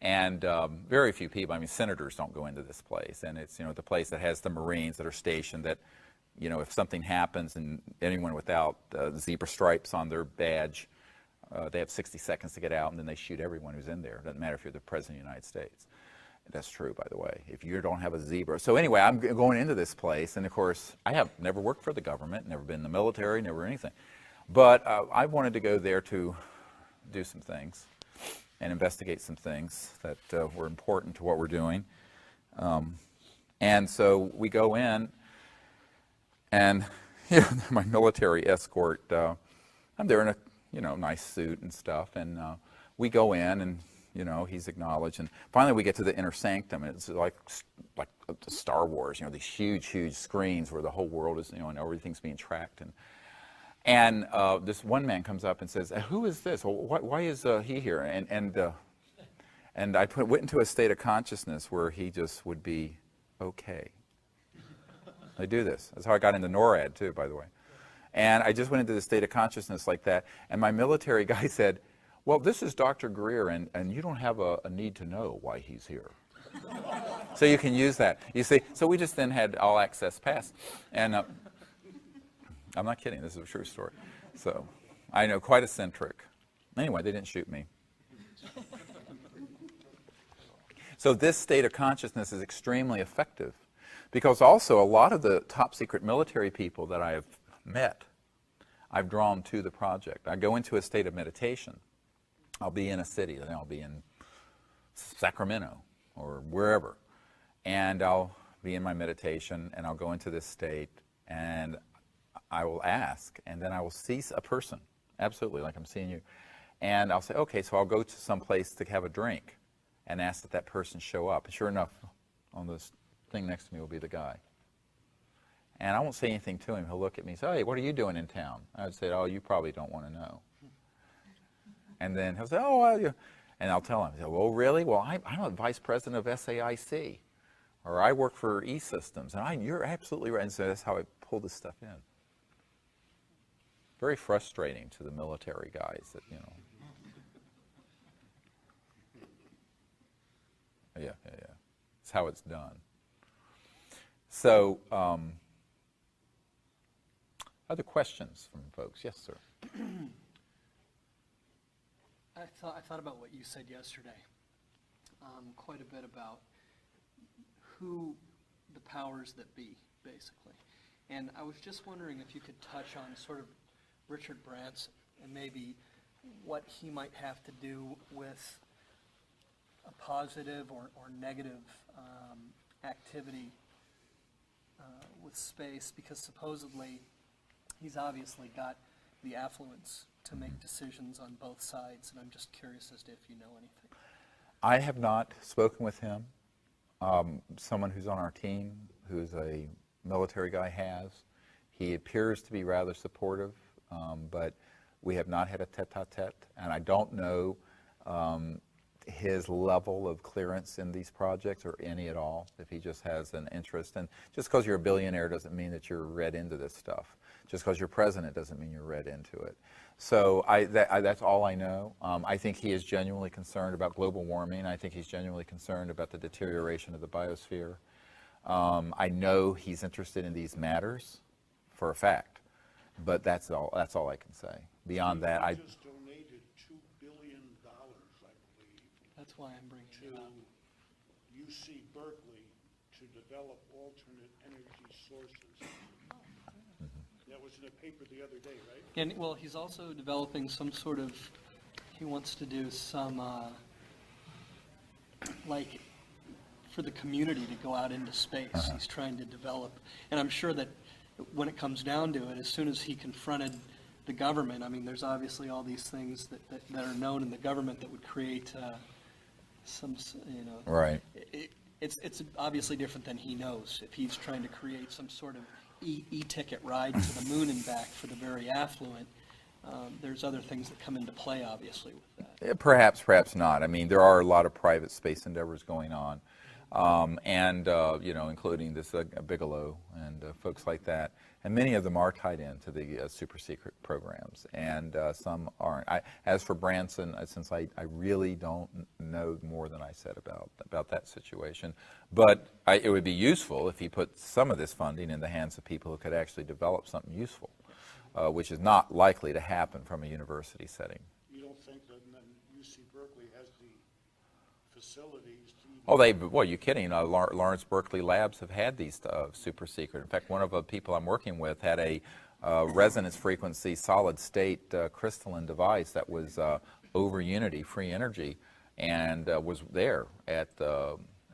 A: And very few people, senators don't go into this place. And it's, the place that has the Marines that are stationed that, if something happens and anyone without zebra stripes on their badge, they have 60 seconds to get out, and then they shoot everyone who's in there. It doesn't matter if you're the President of the United States. That's true, by the way, if you don't have a zebra. So anyway, I'm going into this place, and of course, I have never worked for the government, never been in the military, never anything. But I wanted to go there to do some things and investigate some things that were important to what we're doing. And so we go in, and my military escort, I'm there in a nice suit and stuff, and we go in, and he's acknowledged, and finally we get to the inner sanctum, and it's like Star Wars, these huge screens where the whole world is, and everything's being tracked, and this one man comes up and says, "Who is this? Well, why is he here?" And I went into a state of consciousness where he just would be okay. I do this. That's how I got into NORAD too, by the way. And I just went into the state of consciousness like that. And my military guy said, "Well, this is Dr. Greer, and you don't have a need to know why he's here." So you can use that. You see, so we just then had all access pass. And I'm not kidding. This is a true story. So I know, quite eccentric. Anyway, they didn't shoot me. So this state of consciousness is extremely effective, because also a lot of the top secret military people that I have met, I've drawn to the project. I go into a state of meditation. I'll be in a city, then I'll be in Sacramento or wherever, and I'll be in my meditation, and I'll go into this state, and I will ask, and then I will see a person, absolutely, like I'm seeing you, and I'll say, okay, so I'll go to some place to have a drink and ask that person show up. And sure enough, on this thing next to me will be the guy. And I won't say anything to him. He'll look at me and say, hey, what are you doing in town? I would say, oh, you probably don't want to know. And then he'll say, oh, well, you... And I'll tell him, he'll say, well, really? Well, I'm a vice president of SAIC. Or I work for E-Systems. And you're absolutely right. And so that's how I pull this stuff in. Very frustrating to the military guys that, you know. Yeah. It's how it's done. So, other questions from folks? Yes, sir.
G: I thought about what you said yesterday, quite a bit about who the powers that be, basically. And I was just wondering if you could touch on sort of Richard Branson and maybe what he might have to do with a positive or negative activity with space, because supposedly he's obviously got the affluence to make decisions on both sides, and I'm just curious as to if you know anything.
A: I have not spoken with him. Someone who's on our team, who's a military guy, has. He appears to be rather supportive, but we have not had a tete-a-tete, and I don't know his level of clearance in these projects, or any at all, if he just has an interest. And just because you're a billionaire doesn't mean that you're read into this stuff. Just because you're president doesn't mean you're read into it. So that's all I know. I think he is genuinely concerned about global warming. I think he's genuinely concerned about the deterioration of the biosphere. I know he's interested in these matters for a fact, but that's all I can say. Beyond that,
F: I just donated $2 billion, I believe.
G: That's why I'm bringing it up.
F: To UC Berkeley to develop alternate energy sources. That was in a paper the other day, right?
G: And well, he's also developing some sort of, he wants to do some, like, for the community to go out into space. He's trying to develop, and I'm sure that when it comes down to it, as soon as he confronted the government, I mean, there's obviously all these things that are known in the government that would create some, you know.
A: right.
G: It's obviously different than he knows. If he's trying to create some sort of e-ticket ride to the moon and back for the very affluent, there's other things that come into play, obviously, with that.
A: Yeah, perhaps not. I mean, there are a lot of private space endeavors going on, and you know, including this Bigelow and folks like that. And many of them are tied into the super secret programs, and some aren't. As for Branson, since I really don't know more than I said about that situation, but it would be useful if he put some of this funding in the hands of people who could actually develop something useful, which is not likely to happen from a university setting.
F: You don't think that UC Berkeley has the facilities to...
A: Well, you're kidding. Lawrence Berkeley Labs have had these super secret. In fact, one of the people I'm working with had a resonance frequency solid state crystalline device that was over unity, free energy, and was there at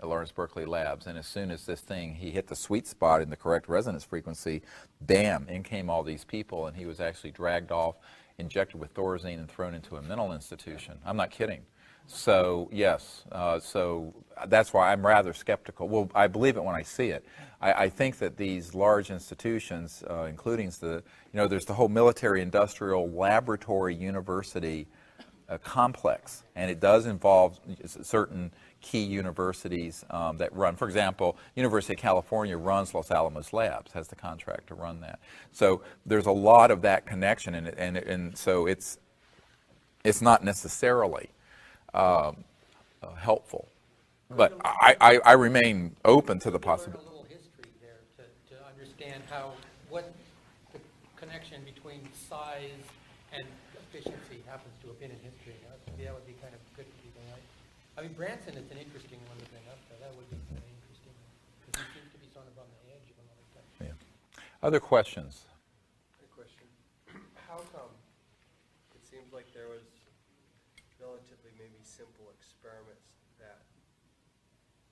A: Lawrence Berkeley Labs. And as soon as he hit the sweet spot in the correct resonance frequency, bam, in came all these people, and he was actually dragged off, injected with Thorazine, and thrown into a mental institution. I'm not kidding. So, yes, so that's why I'm rather skeptical. Well, I believe it when I see it. I think that these large institutions, including there's the whole military-industrial laboratory university complex, and it does involve certain key universities that run. For example, University of California runs Los Alamos Labs, has the contract to run that. So there's a lot of that connection, and so it's not necessarily helpful. But I remain open to the possibility.
B: A little history there to understand what the connection between size and efficiency happens to have been in history. That would be kind of good for people, right? I mean, Branson is an interesting one to bring up, though. That would be kind of interesting, because he seems to be sort of on the edge of a lot of stuff.
A: Yeah. Other questions?
H: Good question. How come it seems like there was relatively maybe simple experiments that,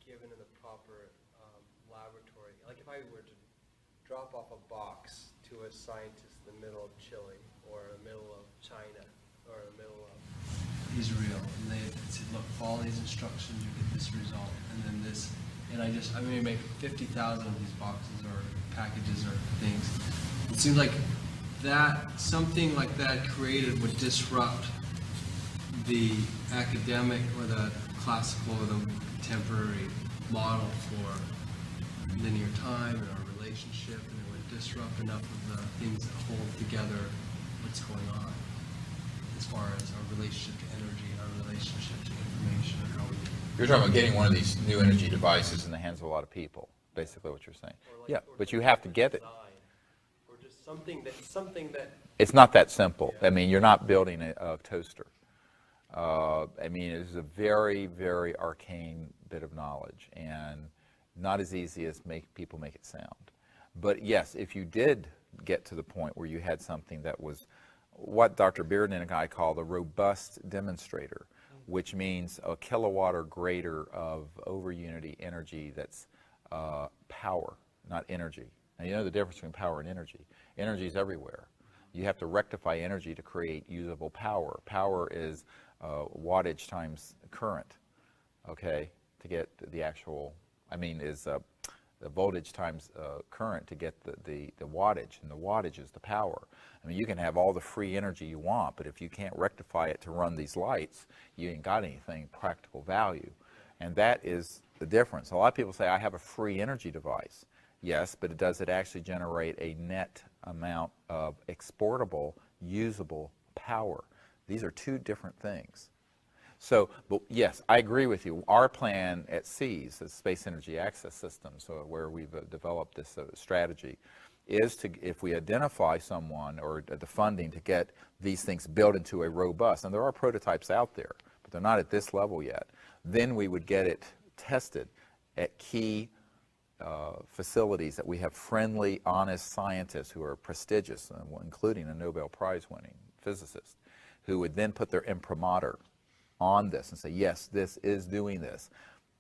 H: given in the proper laboratory, like if I were to drop off a box to a scientist in the middle of Chile, or the middle of China, or the middle of Israel, and they said, look, follow these instructions, you get this result, and then this and I may make 50,000 of these boxes or packages or things. It seems like something like that created would disrupt the academic or the classical or the contemporary model for linear time and our relationship, and it would disrupt enough of the things that hold together what's going on as far as our relationship to energy, our relationship to information, or how we...
A: You're talking about getting one of these new energy devices in the hands of a lot of people, basically what you're saying. Yeah, but you have to get it.
H: Or just something that
A: It's not that simple. I mean, you're not building a toaster. I mean, it is a very, very arcane bit of knowledge, and not as easy as people make it sound. But yes, if you did get to the point where you had something that was what Dr. Bearden and I call the robust demonstrator, which means a kilowatt or greater of over-unity energy that's power, not energy. Now, you know the difference between power and energy. Energy is everywhere. You have to rectify energy to create usable power. Power is wattage times current, okay, to get the actual, is the voltage times current to get the wattage, and the wattage is the power. I mean, you can have all the free energy you want, but if you can't rectify it to run these lights, you ain't got anything practical value. And that is the difference. A lot of people say, I have a free energy device. Yes, but does it actually generate a net amount of exportable, usable power? These are two different things. So, but yes, I agree with you. Our plan at SEAS, the Space Energy Access System, so where we've developed this strategy, is to, if we identify someone or the funding to get these things built into a robust, and there are prototypes out there, but they're not at this level yet, then we would get it tested at key facilities that we have friendly, honest scientists who are prestigious, including a Nobel Prize-winning physicist, who would then put their imprimatur on this and say, yes, this is doing this.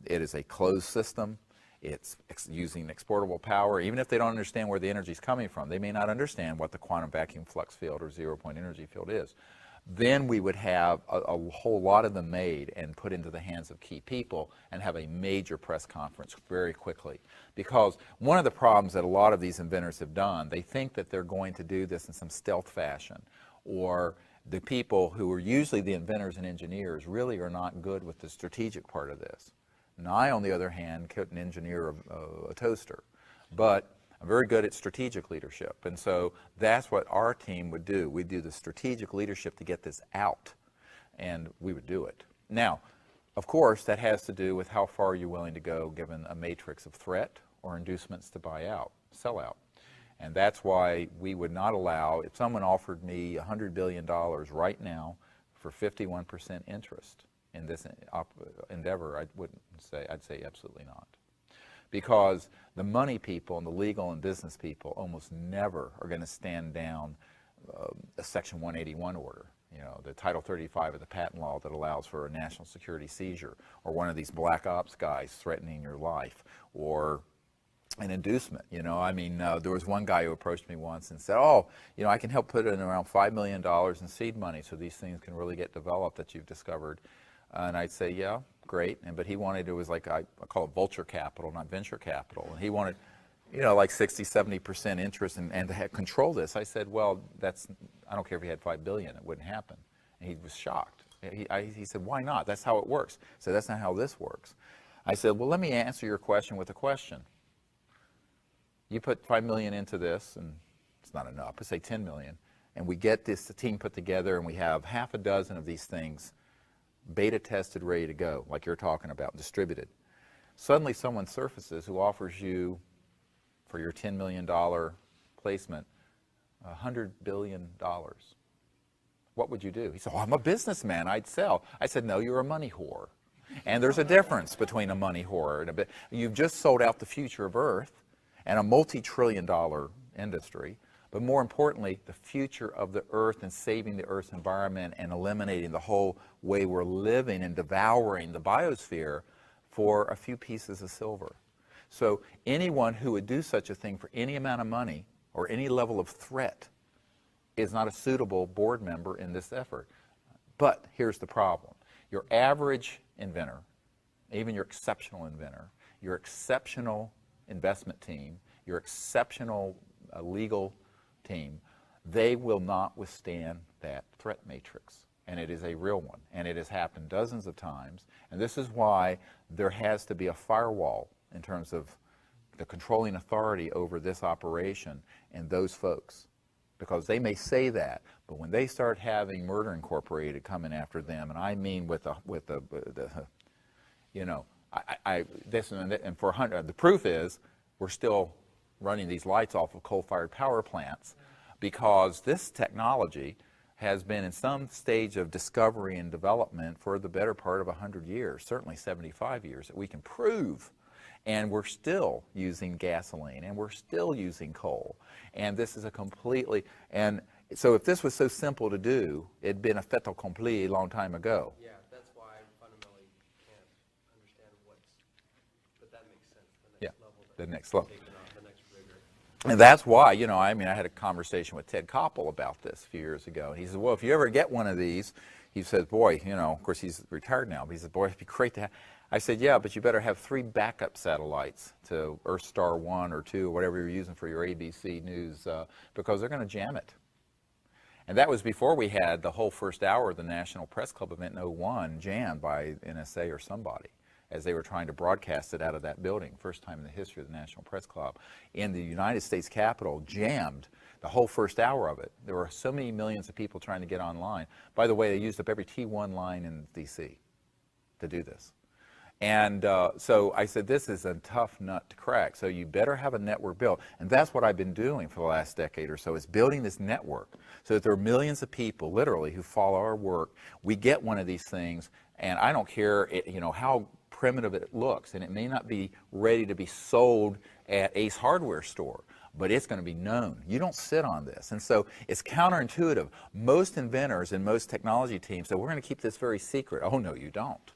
A: It is a closed system. It's using exportable power. Even if they don't understand where the energy is coming from, they may not understand what the quantum vacuum flux field or zero-point energy field is. Then we would have a whole lot of them made and put into the hands of key people and have a major press conference very quickly. Because one of the problems that a lot of these inventors have done, they think that they're going to do this in some stealth fashion, or the people who are usually the inventors and engineers really are not good with the strategic part of this. And I, on the other hand, couldn't engineer a toaster, but I'm very good at strategic leadership. And so that's what our team would do. We'd do the strategic leadership to get this out, and we would do it. Now, of course, that has to do with how far you're willing to go given a matrix of threat or inducements to buy out, sell out. And that's why we would not allow, if someone offered me $100 billion right now for 51% interest in this endeavor, I'd say absolutely not. Because the money people and the legal and business people almost never are going to stand down a Section 181 order, the Title 35 of the patent law that allows for a national security seizure, or one of these black ops guys threatening your life, or an inducement. There was one guy who approached me once and said, I can help put in around $5 million in seed money so these things can really get developed that you've discovered. And I'd say, yeah, great. But he wanted, it was like, I call it vulture capital, not venture capital. And he wanted, like 60, 70% interest and to control this. I said, well, I don't care if he had $5 billion, it wouldn't happen. And he was shocked. He said, why not? That's how it works. I said, that's not how this works. I said, well, let me answer your question with a question. You put $5 million into this, and it's not enough, but say $10 million, and we get this team put together, and we have half a dozen of these things beta tested, ready to go, like you're talking about, distributed. Suddenly someone surfaces who offers you, for your $10 million placement, $100 billion. What would you do? He said, I'm a businessman, I'd sell. I said, no, you're a money whore. And there's a difference between a money whore and a bit. You've just sold out the future of Earth and a multi-trillion-dollar industry, but more importantly, the future of the Earth and saving the Earth's environment and eliminating the whole way we're living and devouring the biosphere for a few pieces of silver. So anyone who would do such a thing for any amount of money or any level of threat is not a suitable board member in this effort. But here's the problem. Your average inventor, even your exceptional inventor, your exceptional investment team, your exceptional legal team, they will not withstand that threat matrix. And it is a real one. And it has happened dozens of times. And this is why there has to be a firewall in terms of the controlling authority over this operation and those folks. Because they may say that, but when they start having Murder Incorporated coming after them, and I mean with the you know, this and for 100, the proof is we're still running these lights off of coal-fired power plants because this technology has been in some stage of discovery and development for the better part of 100 years, certainly 75 years, that we can prove. And we're still using gasoline, and we're still using coal. And this is a completely, and so if this was so simple to do, it'd been a fait accompli a long time ago.
H: Yeah, that's why I fundamentally can't understand what's, but that makes sense, the next level.
A: The next level.
H: Taking off, the next rigor.
A: And that's why, you know, I mean, I had a conversation with Ted Koppel about this a few years ago. He said, well, if you ever get one of these, he says, boy, you know, of course he's retired now, but he said, boy, it'd be great to have. I said, yeah, but you better have 3 backup satellites to Earthstar 1 or 2, or whatever you're using for your ABC News, because they're going to jam it. And that was before we had the whole first hour of the National Press Club event in 01 jammed by NSA or somebody as they were trying to broadcast it out of that building. First time in the history of the National Press Club. In the United States Capitol, jammed the whole first hour of it. There were so many millions of people trying to get online. By the way, they used up every T1 line in D.C. to do this. And so I said, this is a tough nut to crack. So you better have a network built. And that's what I've been doing for the last decade or so, is building this network so that there are millions of people, literally, who follow our work. We get one of these things, and I don't care, you know, how primitive it looks. And it may not be ready to be sold at Ace Hardware store, but it's going to be known. You don't sit on this. And so it's counterintuitive. Most inventors and most technology teams say, we're going to keep this very secret. Oh, no, you don't.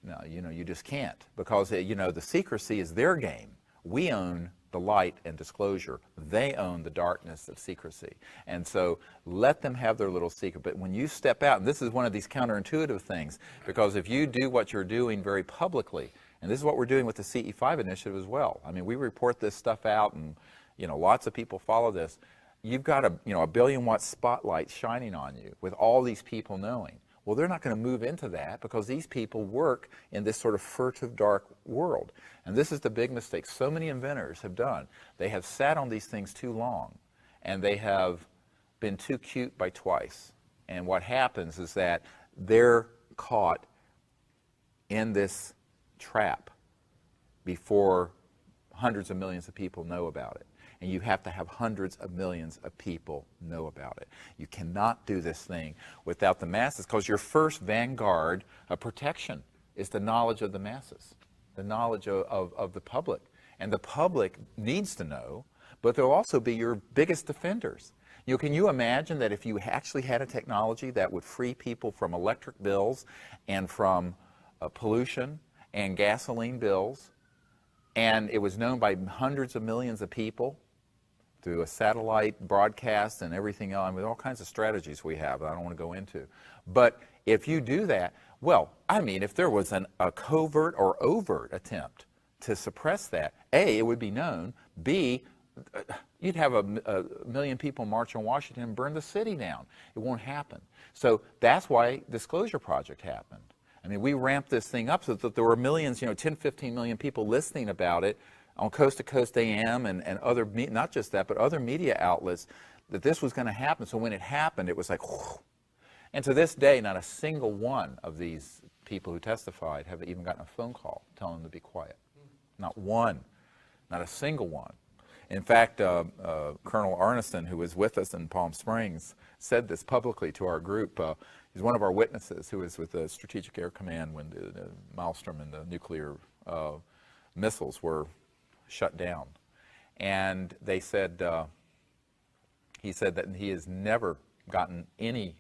A: No, you know, you just can't, because, you know, the secrecy is their game. We own the light and disclosure. They own the darkness of secrecy. And so let them have their little secret. But when you step out, and this is one of these counterintuitive things, because if you do what you're doing very publicly, and this is what we're doing with the CE5 initiative as well. I mean, we report this stuff out, and, you know, lots of people follow this. You've got a 1 billion watt spotlight shining on you with all these people knowing. Well, they're not going to move into that because these people work in this sort of furtive, dark world. And this is the big mistake so many inventors have done. They have sat on these things too long, and they have been too cute by twice. And what happens is that they're caught in this trap before hundreds of millions of people know about it. And you have to have hundreds of millions of people know about it. You cannot do this thing without the masses, because your first vanguard of protection is the knowledge of the masses, the knowledge of the public. And the public needs to know, but they'll also be your biggest defenders. You know, can you imagine that if you actually had a technology that would free people from electric bills and from pollution and gasoline bills, and it was known by hundreds of millions of people through a satellite broadcast and everything else, I mean, all kinds of strategies we have that I don't want to go into. But if you do that, well, I mean, if there was a covert or overt attempt to suppress that, A, it would be known, B, you'd have a million people march on Washington and burn the city down. It won't happen. So that's why Disclosure Project happened. I mean, we ramped this thing up so that there were millions, 10, 15 million people listening about it on Coast to Coast AM and other, not just that, but other media outlets, that this was going to happen. So when it happened, it was like, whew. And to this day, not a single one of these people who testified have even gotten a phone call telling them to be quiet. Not one, not a single one. In fact, Colonel Arneson, who was with us in Palm Springs, said this publicly to our group. He's one of our witnesses who was with the Strategic Air Command when the Maelstrom and the nuclear missiles were shut down. And they said, he said that he has never gotten any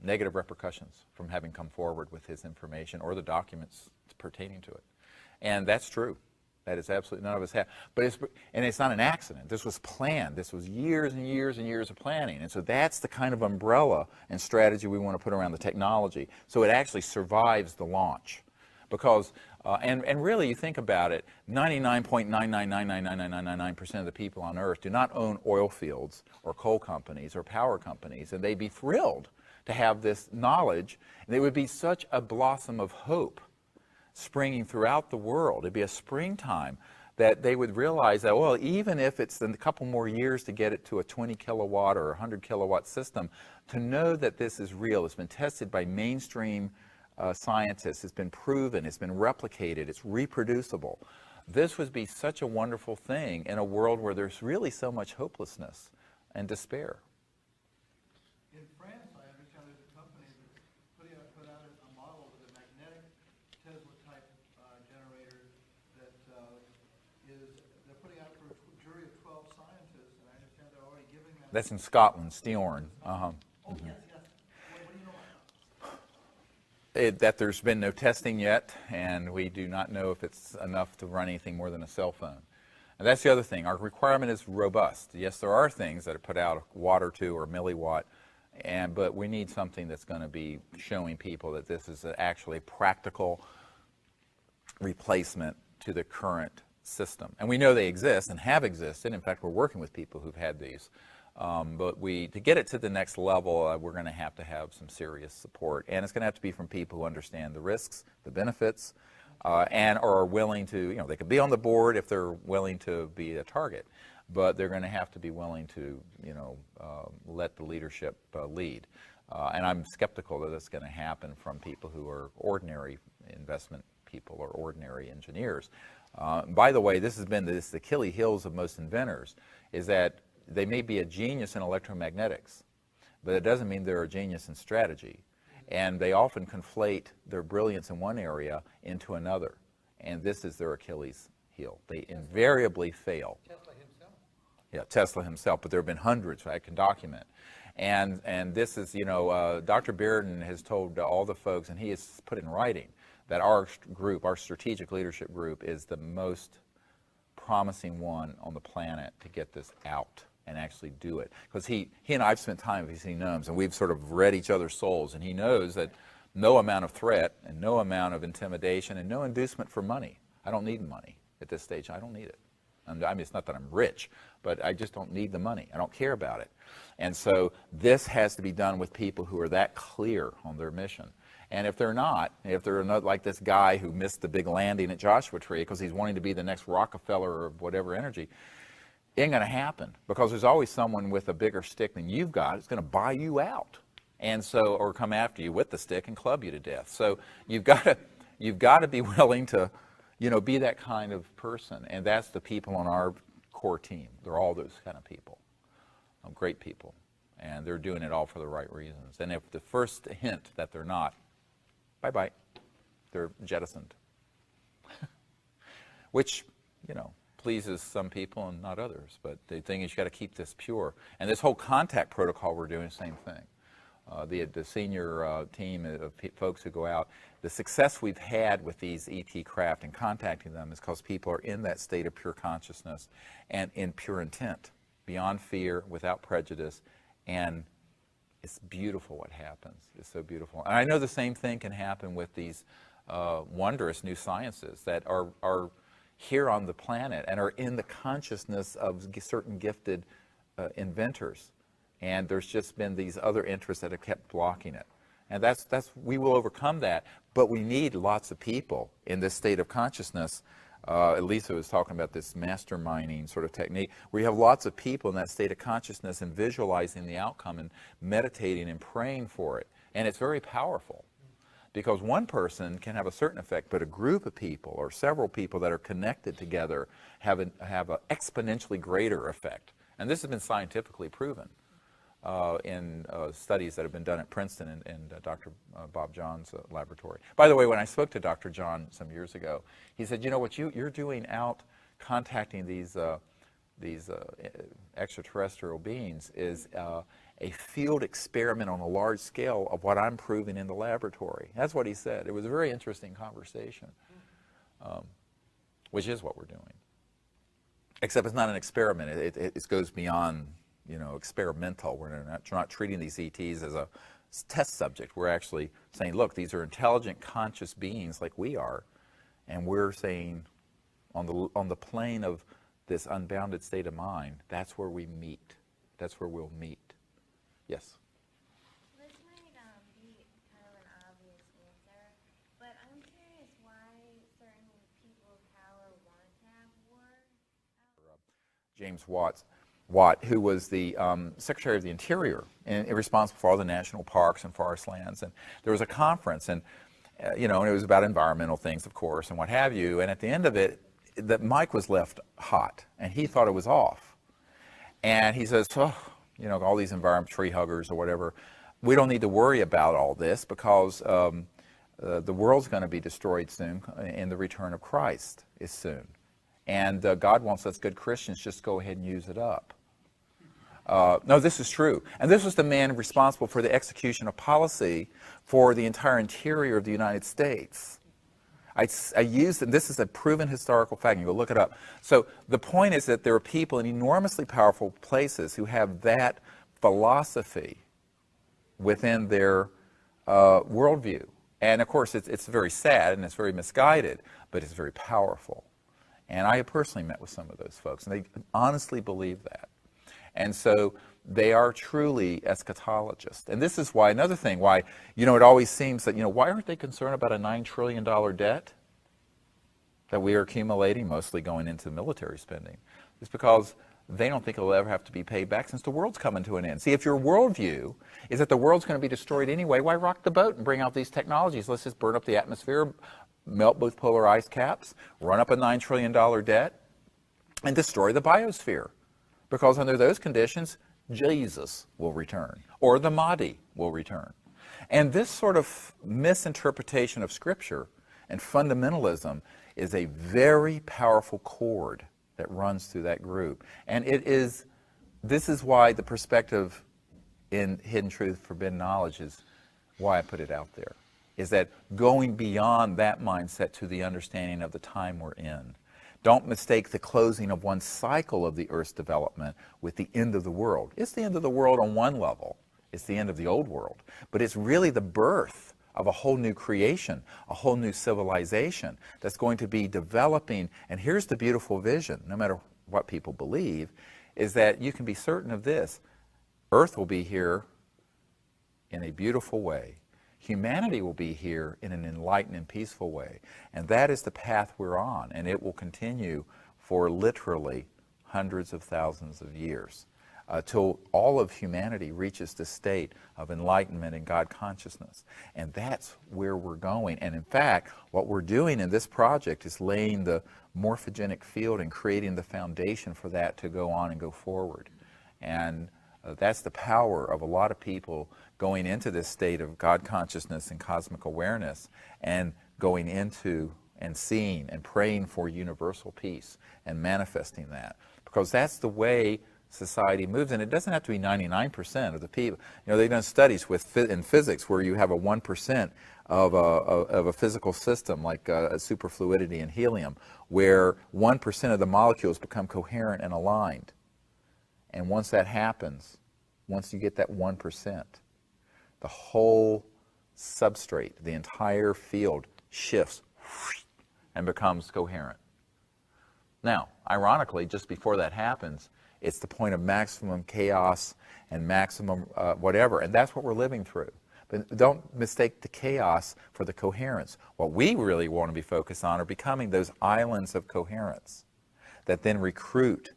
A: negative repercussions from having come forward with his information or the documents pertaining to it. And that's true. That is absolutely, none of us have. But it's not an accident. This was planned. This was years and years and years of planning. And so that's the kind of umbrella and strategy we want to put around the technology, so it actually survives the launch. Because And really, you think about it, 99.9999999% of the people on Earth do not own oil fields or coal companies or power companies, and they'd be thrilled to have this knowledge. And it would be such a blossom of hope springing throughout the world. It'd be a springtime that they would realize that, well, even if it's a couple more years to get it to a 20 kilowatt or 100 kilowatt system, to know that this is real, it's been tested by mainstream scientists, it's been proven, it's been replicated, it's reproducible. This would be such a wonderful thing in a world where there's really so much hopelessness and despair.
I: In France, I understand there's a company that's put out a model with a magnetic Tesla-type generator that they're putting out for a jury of 12 scientists, and I understand they're already giving that.
A: That's in Scotland, Steorn.
I: Oh, yes, yes. What do you know about
A: That there's been no testing yet, and we do not know if it's enough to run anything more than a cell phone. And that's the other thing. Our requirement is robust. Yes, there are things that are put out a watt or two or milliwatt, but we need something that's going to be showing people that this is actually a practical replacement to the current system. And we know they exist and have existed. In fact, we're working with people who've had these. But to get it to the next level, we're going to have some serious support. And it's going to have to be from people who understand the risks, the benefits, and are willing to, they could be on the board if they're willing to be a target. But they're going to have to be willing to, let the leadership lead. And I'm skeptical that it's going to happen from people who are ordinary investment people or ordinary engineers. By the way, this has been the Achilles heels of most inventors, is that they may be a genius in electromagnetics, but it doesn't mean they're a genius in strategy. And they often conflate their brilliance in one area into another. And this is their Achilles heel. They invariably fail.
B: Tesla himself.
A: Yeah, Tesla himself, but there have been hundreds I can document. And this is, Dr. Bearden has told all the folks, and he has put in writing, that our group, our strategic leadership group, is the most promising one on the planet to get this out and actually do it. Because he and I have spent time with he knows, and we've sort of read each other's souls, and he knows that no amount of threat and no amount of intimidation and no inducement for money. I don't need money at this stage. I don't need it. I mean, it's not that I'm rich, but I just don't need the money. I don't care about it. And so this has to be done with people who are that clear on their mission. And if they're not like this guy who missed the big landing at Joshua Tree because he's wanting to be the next Rockefeller or whatever energy, it ain't going to happen, because there's always someone with a bigger stick than you've got that's going to buy you out, and so, or come after you with the stick and club you to death. So you've got to be willing to, be that kind of person, and that's the people on our core team. They're all those kind of people, great people, and they're doing it all for the right reasons. And if the first hint that they're not, bye-bye, they're jettisoned, which, pleases some people and not others. But the thing is, you got to keep this pure. And this whole contact protocol we're doing, the same thing. The senior team of folks who go out, the success we've had with these ET craft and contacting them is because people are in that state of pure consciousness and in pure intent, beyond fear, without prejudice, and it's beautiful what happens. It's so beautiful. And I know the same thing can happen with these wondrous new sciences that are here on the planet and are in the consciousness of certain gifted inventors. And there's just been these other interests that have kept blocking it. And we will overcome that, but we need lots of people in this state of consciousness. Elisa was talking about this masterminding sort of technique, where you have lots of people in that state of consciousness and visualizing the outcome and meditating and praying for it. And it's very powerful, because one person can have a certain effect, but a group of people or several people that are connected together have an exponentially greater effect. And this has been scientifically proven in studies that have been done at Princeton and Dr. Bob John's laboratory. By the way, when I spoke to Dr. John some years ago, he said, what you're doing out contacting these extraterrestrial beings is a field experiment on a large scale of what I'm proving in the laboratory. That's what he said. It was a very interesting conversation, which is what we're doing. Except it's not an experiment. It goes beyond, experimental. We're not treating these ETs as a test subject. We're actually saying, look, these are intelligent, conscious beings like we are, And we're saying, on the plane of this unbounded state of mind, that's where we meet. That's where we'll meet. Yes?
J: This might be kind of an obvious answer, but I'm curious why certain people of power want to have war.
A: James Watt, who was the Secretary of the Interior and responsible for all the national parks and forest lands. And there was a conference, and and it was about environmental things, of course, and what have you. And at the end of it, the mic was left hot, and he thought it was off. And he says, all these environment tree huggers or whatever, we don't need to worry about all this because the world's going to be destroyed soon, and the return of Christ is soon. And God wants us good Christians just go ahead and use it up. No, this is true. And this was the man responsible for the execution of policy for the entire interior of the United States. I used, and this is a proven historical fact, you go look it up. So the point is that there are people in enormously powerful places who have that philosophy within their worldview. And of course, it's very sad and it's very misguided, but it's very powerful. And I have personally met with some of those folks, and they honestly believe that. And so they are truly eschatologists. And this is why, another thing, why, it always seems that, why aren't they concerned about a $9 trillion debt that we are accumulating, mostly going into military spending? It's because they don't think it'll ever have to be paid back since the world's coming to an end. See, if your worldview is that the world's going to be destroyed anyway, why rock the boat and bring out these technologies? Let's just burn up the atmosphere, melt both polar ice caps, run up a $9 trillion debt, and destroy the biosphere. Because under those conditions, Jesus will return, or the Mahdi will return. And this sort of misinterpretation of Scripture and fundamentalism is a very powerful cord that runs through that group. And this is why the perspective in Hidden Truth, Forbidden Knowledge is why I put it out there, is that going beyond that mindset to the understanding of the time we're in. Don't mistake the closing of one cycle of the Earth's development with the end of the world. It's the end of the world on one level. It's the end of the old world. But it's really the birth of a whole new creation, a whole new civilization that's going to be developing. And here's the beautiful vision, no matter what people believe, is that you can be certain of this. Earth will be here in a beautiful way. Humanity will be here in an enlightened and peaceful way. And that is the path we're on. And it will continue for literally hundreds of thousands of years till all of humanity reaches the state of enlightenment and God consciousness. And that's where we're going. And in fact, what we're doing in this project is laying the morphogenic field and creating the foundation for that to go on and go forward. And that's the power of a lot of people going into this state of God consciousness and cosmic awareness and going into and seeing and praying for universal peace and manifesting that. Because that's the way society moves. And it doesn't have to be 99% of the people. They've done studies in physics where you have a 1% of a physical system like superfluidity and helium, where 1% of the molecules become coherent and aligned. And once that happens, once you get that 1%, the whole substrate, the entire field shifts and becomes coherent. Now, ironically, just before that happens, it's the point of maximum chaos and maximum whatever, and that's what we're living through. But don't mistake the chaos for the coherence. What we really want to be focused on are becoming those islands of coherence that then recruit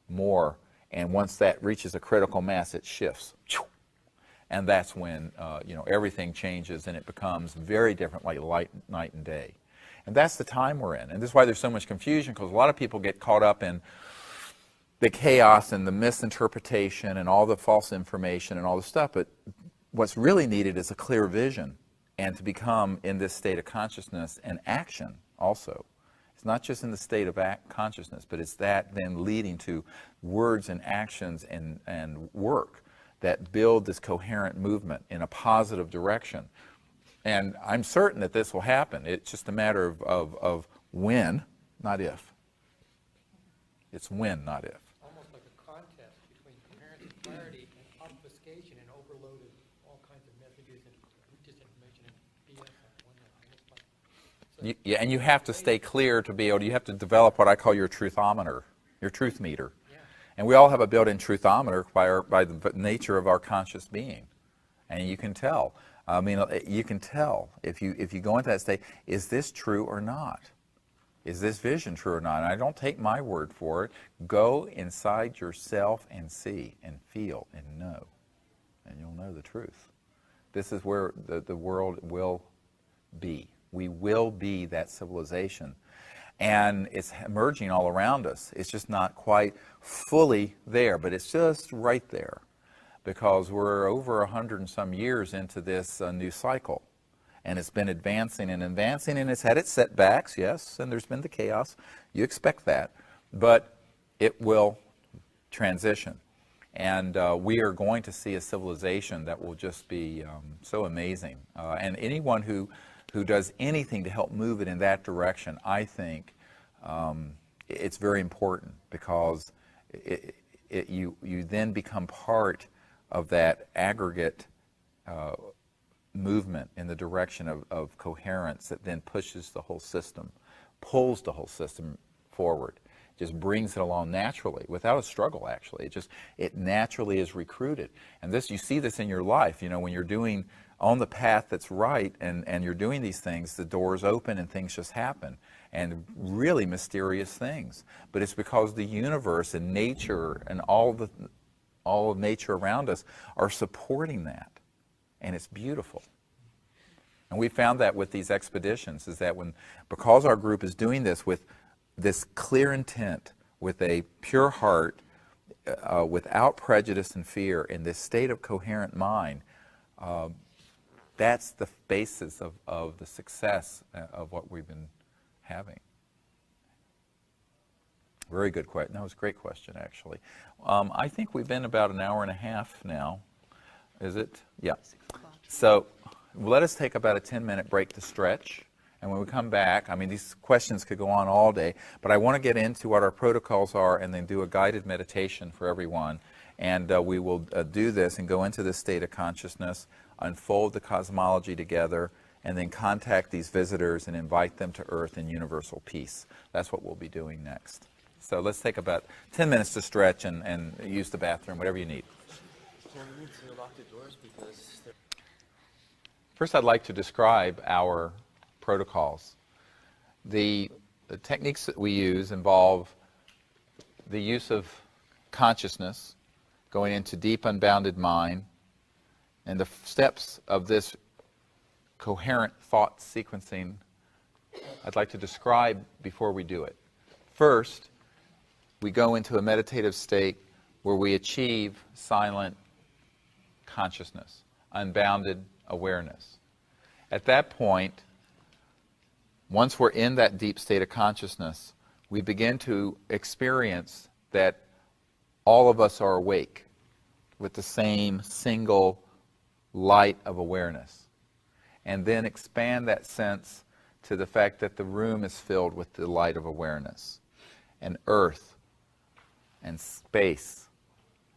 A: more. And once that reaches a critical mass, it shifts. And that's when everything changes and it becomes very different, like night and day. And that's the time we're in. And this is why there's so much confusion, because a lot of people get caught up in the chaos and the misinterpretation and all the false information and all the stuff. But what's really needed is a clear vision and to become in this state of consciousness and action also. It's not just in the state of consciousness, but it's that then leading to words and actions and work that build this coherent movement in a positive direction. And I'm certain that this will happen. It's just a matter of when, not if. It's when, not if.
B: Almost like a contest between coherence and clarity and obfuscation and overload of all kinds of messages and disinformation and BS on one level. So
A: Yeah, and you have to stay clear to be able to, you have to develop what I call your truthometer, your truth meter.
B: Yeah.
A: And we all have a built-in truthometer by the nature of our conscious being. And you can tell. I mean, you can tell if you go into that state, is this true or not? Is this vision true or not? And I don't take my word for it. Go inside yourself and see and feel and know. And you'll know the truth. This is where the world will be. We will be that civilization. And it's emerging all around us. It's just not quite fully there, but it's just right there. Because we're over 100 and some years into this new cycle. And it's been advancing, and it's had its setbacks, yes, and there's been the chaos. You expect that. But it will transition. And we are going to see a civilization that will just be so amazing. And anyone who does anything to help move it in that direction, I think it's very important, because you then become part of that aggregate movement in the direction of coherence that then pushes the whole system, pulls the whole system forward, just brings it along naturally, without a struggle actually. It naturally is recruited. And this, you see this in your life, when you're doing on the path that's right and you're doing these things, the doors open and things just happen. And really mysterious things. But it's because the universe and nature and all of nature around us are supporting that. And it's beautiful. And we found that with these expeditions, is that because our group is doing this with this clear intent, with a pure heart, without prejudice and fear, in this state of coherent mind, that's the basis of the success of what we've been having. Very good question. That was a great question, actually. I think we've been about an hour and a half now. Is it? Yeah. So let us take about a 10-minute break to stretch. And when we come back, these questions could go on all day, but I want to get into what our protocols are and then do a guided meditation for everyone. And we will do this and go into this state of consciousness, unfold the cosmology together, and then contact these visitors and invite them to Earth in universal peace. That's what we'll be doing next. So let's take about 10 minutes to stretch and use the bathroom, whatever you need.
H: Can we need to lock the doors because
A: First, I'd like to describe our protocols. The techniques that we use involve the use of consciousness, going into deep unbounded mind, and the steps of this coherent thought sequencing I'd like to describe before we do it. First, we go into a meditative state where we achieve silent consciousness, unbounded awareness. At that point, once we're in that deep state of consciousness, we begin to experience that all of us are awake with the same single light of awareness. And then expand that sense to the fact that the room is filled with the light of awareness, and earth, and space,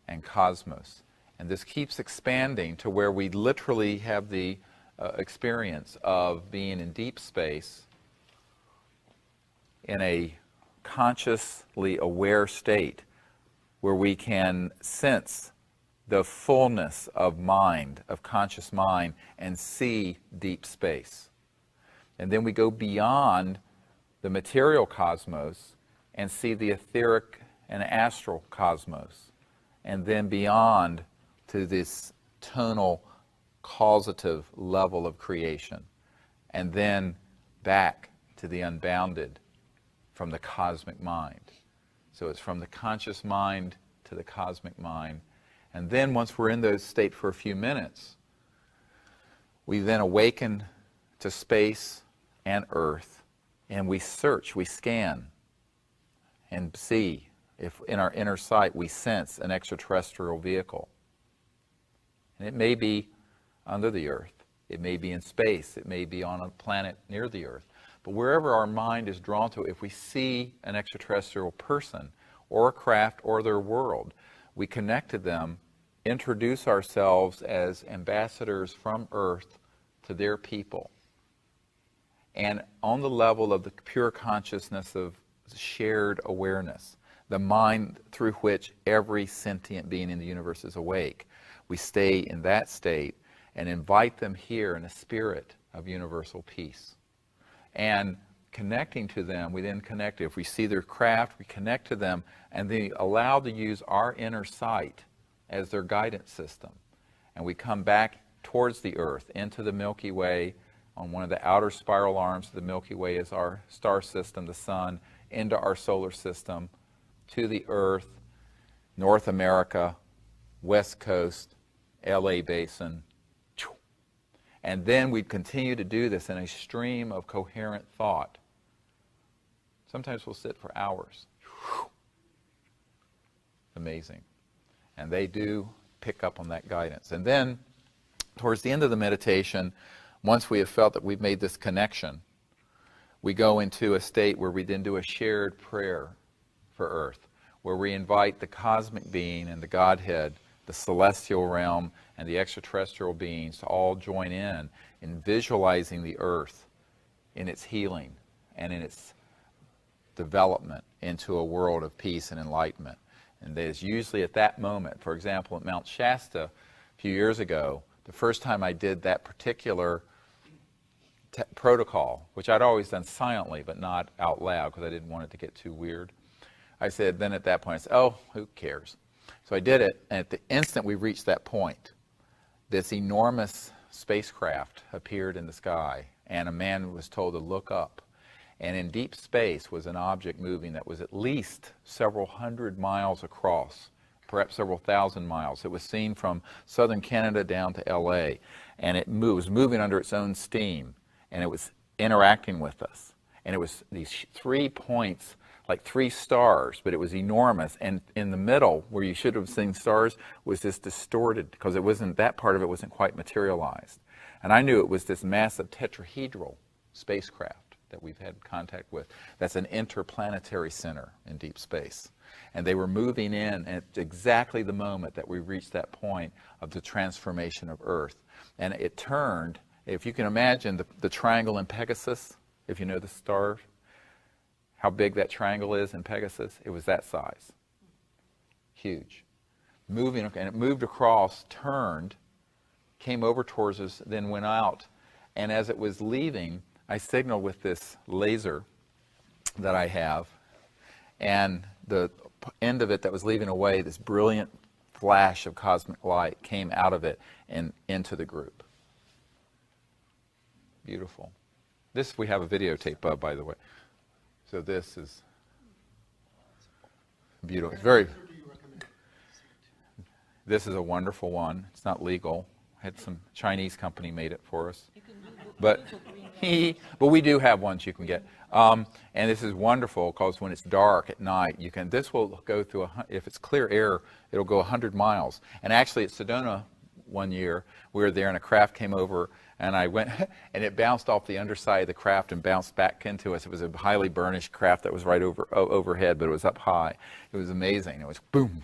A: and cosmos. And this keeps expanding to where we literally have the experience of being in deep space in a consciously aware state where we can sense the fullness of mind, of conscious mind, and see deep space. And then we go beyond the material cosmos and see the etheric and astral cosmos, and then beyond to this tonal causative level of creation, and then back to the unbounded from the cosmic mind. So it's from the conscious mind to the cosmic mind. And then once we're in those state for a few minutes, we then awaken to space and earth, and we search, we scan, and see if in our inner sight we sense an extraterrestrial vehicle. And it may be under the earth, it may be in space, it may be on a planet near the earth. But wherever our mind is drawn to, if we see an extraterrestrial person or a craft or their world, we connect to them, introduce ourselves as ambassadors from Earth to their people, and on the level of the pure consciousness of shared awareness, the mind through which every sentient being in the universe is awake. We stay in that state and invite them here in a spirit of universal peace. And connecting to them, we then connect. If we see their craft, we connect to them, and they allow to use our inner sight as their guidance system. And we come back towards the Earth, into the Milky Way. On one of the outer spiral arms of the Milky Way is our star system, the Sun, into our solar system, to the Earth, North America, West Coast, LA Basin. And then we'd continue to do this in a stream of coherent thought. Sometimes we'll sit for hours. Amazing. And they do pick up on that guidance. And then, towards the end of the meditation, once we have felt that we've made this connection, we go into a state where we then do a shared prayer for Earth, where we invite the cosmic being and the Godhead, the celestial realm, and the extraterrestrial beings to all join in visualizing the Earth in its healing and in its development into a world of peace and enlightenment. And there's usually at that moment, for example, at Mount Shasta a few years ago, the first time I did that particular protocol, which I'd always done silently but not out loud because I didn't want it to get too weird, I said, then at that point, I said, oh, who cares? So I did it, and at the instant we reached that point, this enormous spacecraft appeared in the sky, and a man was told to look up. And in deep space was an object moving that was at least several hundred miles across, perhaps several thousand miles. It was seen from southern Canada down to LA, and it was moving under its own steam, and it was interacting with us. And it was these 3 points, like 3 stars, but it was enormous. And in the middle, where you should have seen stars, was just distorted because it wasn't, that part of it wasn't quite materialized. And I knew it was this massive tetrahedral spacecraft that we've had contact with. That's an interplanetary center in deep space. And they were moving in at exactly the moment that we reached that point of the transformation of Earth. And it turned, if you can imagine the triangle in Pegasus, if you know the star, how big that triangle is in Pegasus, it was that size. Huge. Moving, and it moved across, turned, came over towards us, then went out. And as it was leaving, I signaled with this laser that I have, and the end of it that was leaving away, this brilliant flash of cosmic light came out of it and into the group. Beautiful. This we have a videotape of, by the way. So this is beautiful. It's very. This is a wonderful one. It's not legal. Had some Chinese company made it for us. But we do have ones you can get. And this is wonderful because when it's dark at night, you can. This will go through, if it's clear air, it'll go 100 miles. And actually at Sedona one year, we were there and a craft came over and I went, and it bounced off the underside of the craft and bounced back into us. It was a highly burnished craft that was right overhead, but it was up high. It was amazing. It was boom.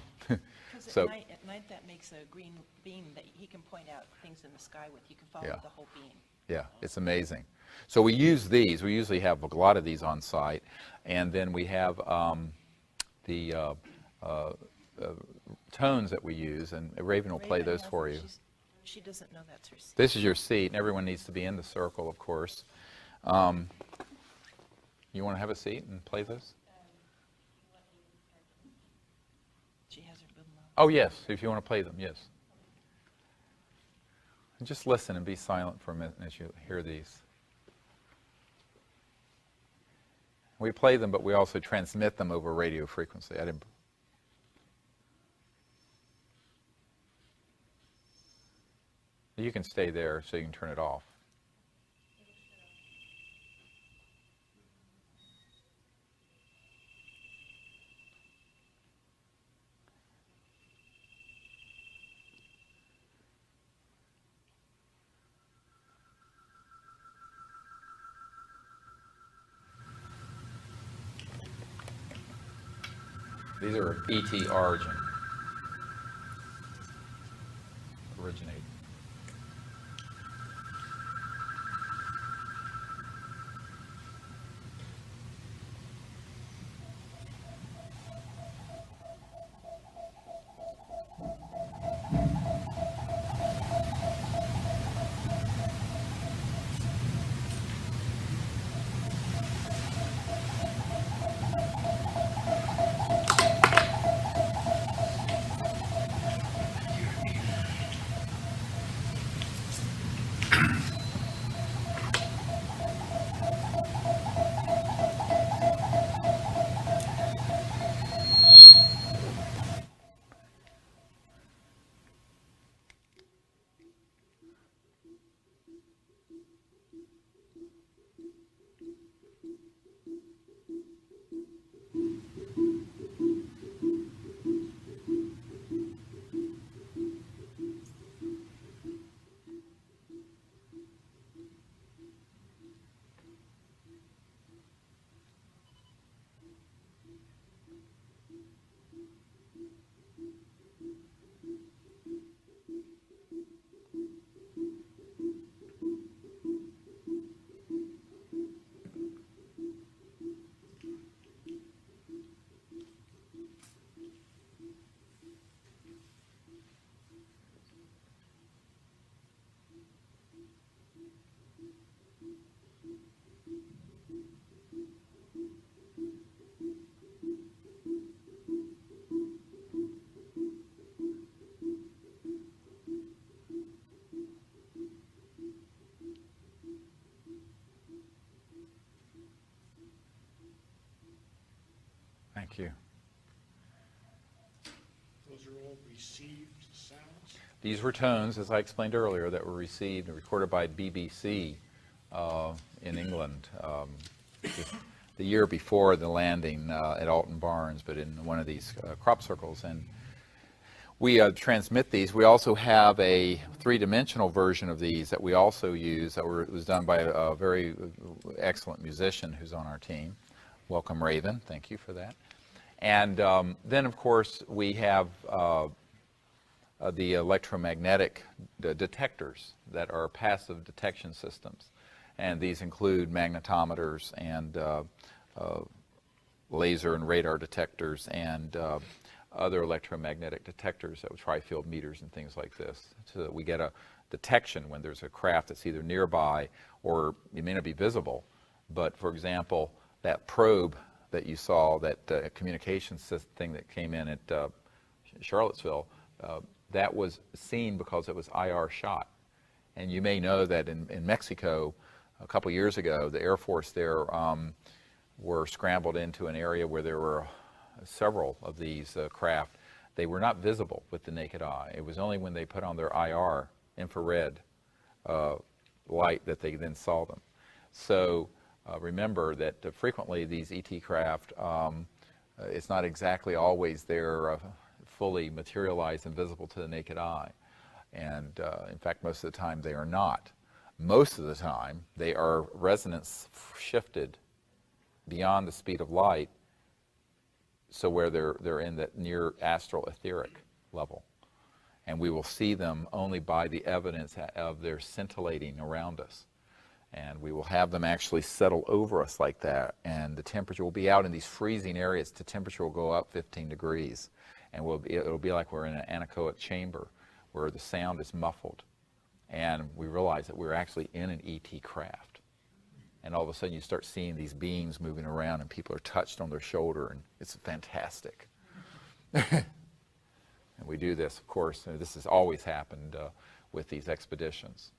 E: So at night that makes a green beam that he can point out things in the sky with. You can follow the whole beam.
A: Yeah, it's amazing. So we use these. We usually have a lot of these on site. And then we have the tones that we use, and Raven will play those for you.
E: She doesn't know that's her seat.
A: This is your seat, and everyone needs to be in the circle, of course. You want to have a seat and play this?
E: She has her little mouth.
A: Oh, yes, if you want to play them, yes. And just listen and be silent for a minute as you hear these. We play them, but we also transmit them over radio frequency. You can stay there so you can turn it off. These are ET origin. Originate. you.
F: Those are all received sounds?
A: These were tones, as I explained earlier, that were received and recorded by BBC in England the year before the landing at Alton Barnes, but in one of these crop circles. And we transmit these. We also have a three-dimensional version of these that we also use that was done by a very excellent musician who's on our team. Welcome, Raven. Thank you for that. And then, of course, we have the electromagnetic detectors that are passive detection systems. And these include magnetometers and laser and radar detectors and other electromagnetic detectors, that tri-field meters and things like this, so that we get a detection when there's a craft that's either nearby or it may not be visible. But for example, that probe that you saw, that communications thing that came in at Charlottesville, that was seen because it was IR shot. And you may know that in Mexico, a couple years ago, the Air Force there were scrambled into an area where there were several of these craft. They were not visible with the naked eye. It was only when they put on their IR, infrared light, that they then saw them. So remember that frequently these ET craft, it's not exactly always they're fully materialized and visible to the naked eye. And in fact, most of the time they are not. Most of the time they are resonance shifted beyond the speed of light, so where they're in that near astral etheric level. And we will see them only by the evidence of their scintillating around us. And we will have them actually settle over us like that, and the temperature will be out in these freezing areas. The temperature will go up 15 degrees, and it'll be like we're in an anechoic chamber where the sound is muffled. And we realize that we're actually in an ET craft. And all of a sudden you start seeing these beings moving around and people are touched on their shoulder, and it's fantastic. And we do this, of course, this has always happened with these expeditions.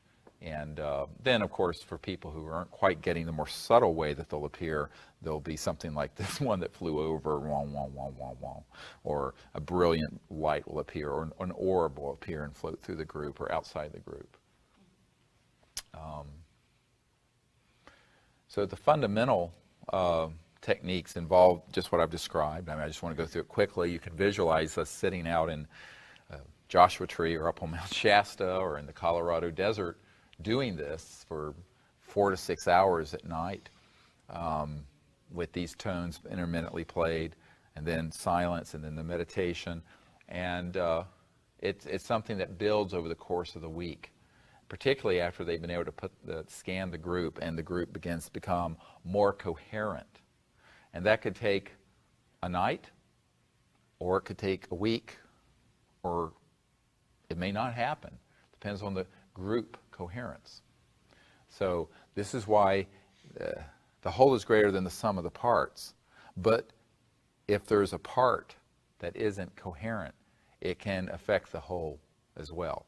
A: And then, of course, for people who aren't quite getting the more subtle way that they'll appear, there'll be something like this one that flew over, wah, wah, wah, wah, wah. Or a brilliant light will appear, or an orb will appear and float through the group or outside the group. So the fundamental techniques involve just what I've described. I mean, I just want to go through it quickly. You can visualize us sitting out in Joshua Tree or up on Mount Shasta or in the Colorado desert doing this for 4 to 6 hours at night with these tones intermittently played, and then silence, and then the meditation. And it's something that builds over the course of the week, particularly after they've been able to scan the group, and the group begins to become more coherent. And that could take a night, or it could take a week, or it may not happen. Depends on the group coherence. So this is why the whole is greater than the sum of the parts. But if there's a part that isn't coherent, it can affect the whole as well.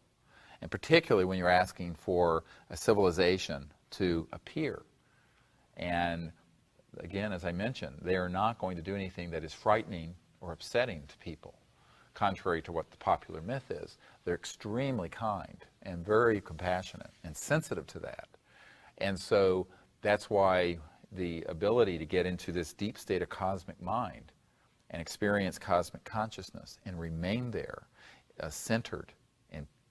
A: And particularly when you're asking for a civilization to appear. And again, as I mentioned, they are not going to do anything that is frightening or upsetting to people, contrary to what the popular myth is. They're extremely kind and very compassionate and sensitive to that. And so that's why the ability to get into this deep state of cosmic mind and experience cosmic consciousness and remain there centered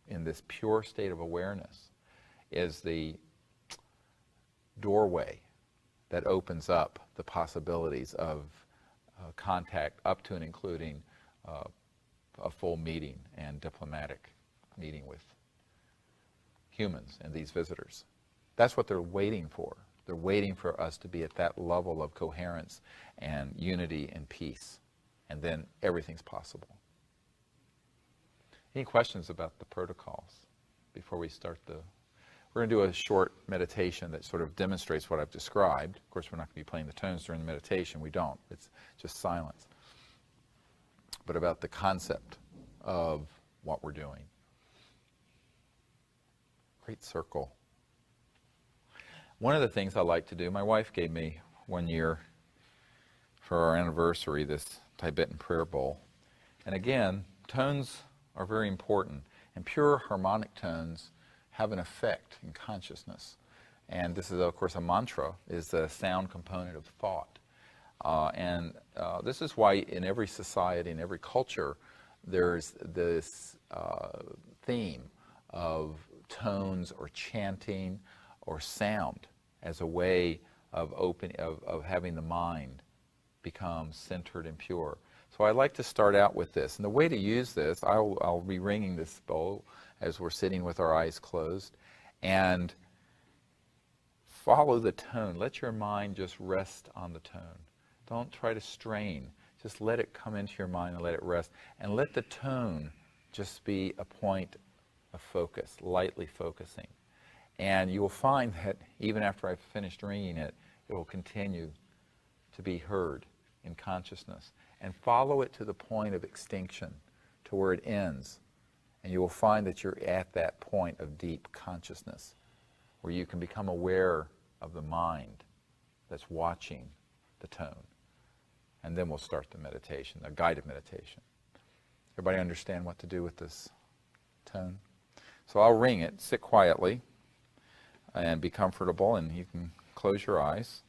A: in this pure state of awareness is the doorway that opens up the possibilities of contact up to and including a full meeting and diplomatic meeting with humans and these visitors. That's what they're waiting for. They're waiting for us to be at that level of coherence and unity and peace. And then everything's possible. Any questions about the protocols before we start the... We're going to do a short meditation that sort of demonstrates what I've described. Of course, we're not going to be playing the tones during the meditation. We don't. It's just silence. But about the concept of what we're doing. Great circle. One of the things I like to do, my wife gave me one year for our anniversary this Tibetan prayer bowl. And again, tones are very important, and pure harmonic tones have an effect in consciousness. And this is, of course, a mantra, is the sound component of thought. This is why in every society, in every culture, there's this theme of tones or chanting or sound as a way of having the mind become centered and pure. So I like to start out with this. And the way to use this, I'll be ringing this bowl as we're sitting with our eyes closed, and follow the tone. Let your mind just rest on the tone. Don't try to strain. Just let it come into your mind and let it rest. And let the tone just be a point of focus, lightly focusing. And you will find that even after I've finished ringing it, it will continue to be heard in consciousness. And follow it to the point of extinction, to where it ends. And you will find that you're at that point of deep consciousness, where you can become aware of the mind that's watching the tone. And then we'll start the meditation, the guided meditation. Everybody understand what to do with this tone? So I'll ring it. Sit quietly and be comfortable, and you can close your eyes.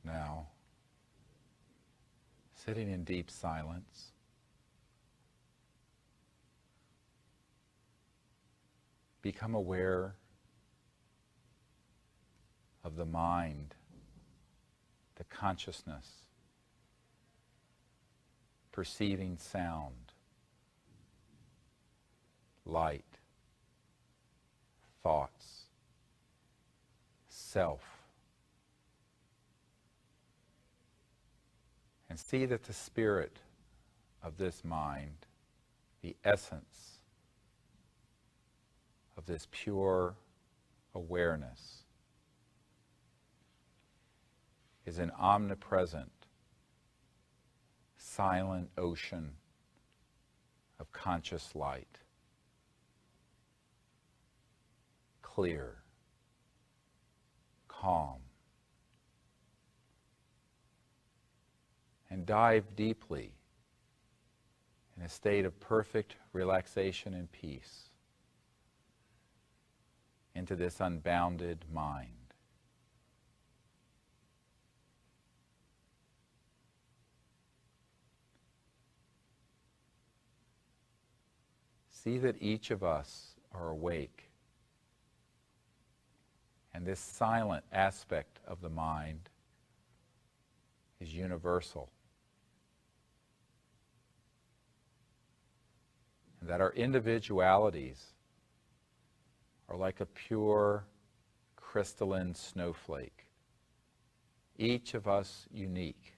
A: Now, sitting in deep silence, become aware of the mind, the consciousness, perceiving sound, light, thoughts, self. And see that the spirit of this mind, the essence of this pure awareness, is an omnipresent, silent ocean of conscious light, clear, calm. And dive deeply in a state of perfect relaxation and peace into this unbounded mind. see that each of us are awake. And this silent aspect of the mind is universal. And that our individualities are like a pure crystalline snowflake, each of us unique.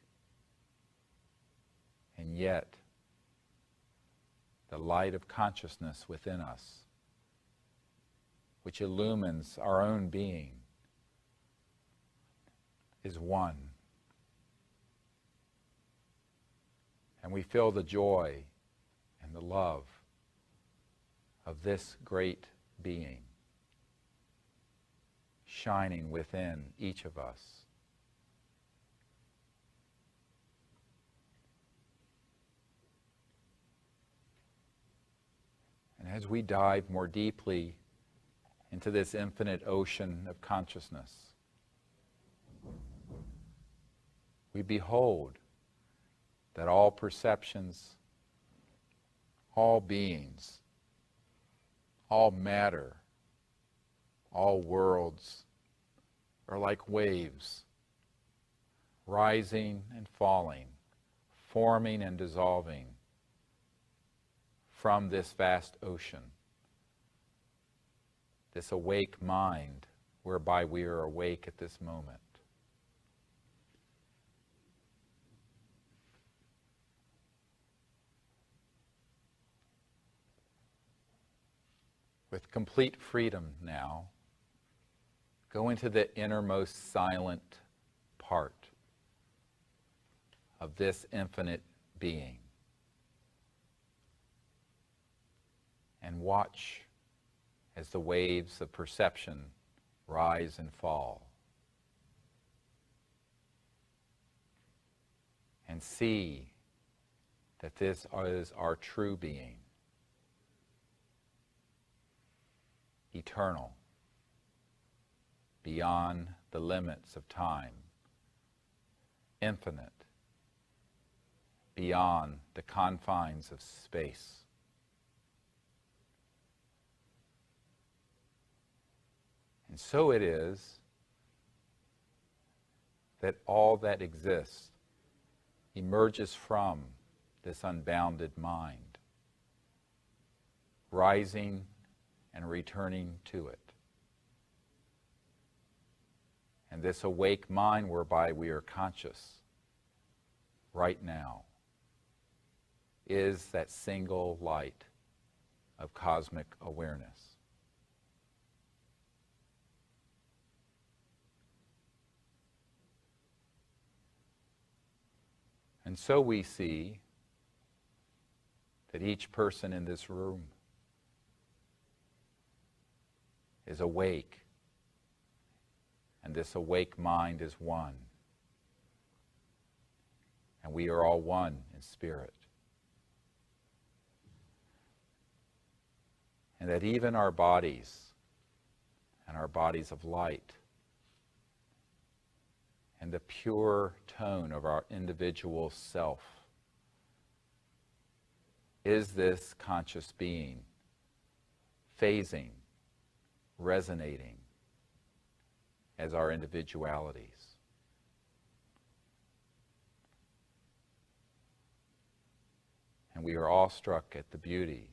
A: And yet, the light of consciousness within us, which illumines our own being, is one. And we feel the joy and the love of this great being shining within each of us. And as we dive more deeply into this infinite ocean of consciousness, we behold that all perceptions, all beings, all matter, all worlds are like waves, rising and falling, forming and dissolving from this vast ocean, this awake mind whereby we are awake at this moment. With complete freedom now, go into the innermost silent part of this infinite being and watch as the waves of perception rise and fall. And see that this is our true being, eternal, beyond the limits of time, infinite, beyond the confines of space. And so it is that all that exists emerges from this unbounded mind, rising and returning to it. And this awake mind whereby we are conscious right now is that single light of cosmic awareness. And so we see that each person in this room is awake, and this awake mind is one. And we are all one in spirit. And that even our bodies and our bodies of light and the pure tone of our individual self is this conscious being, phasing, resonating as our individualities. And we are all struck at the beauty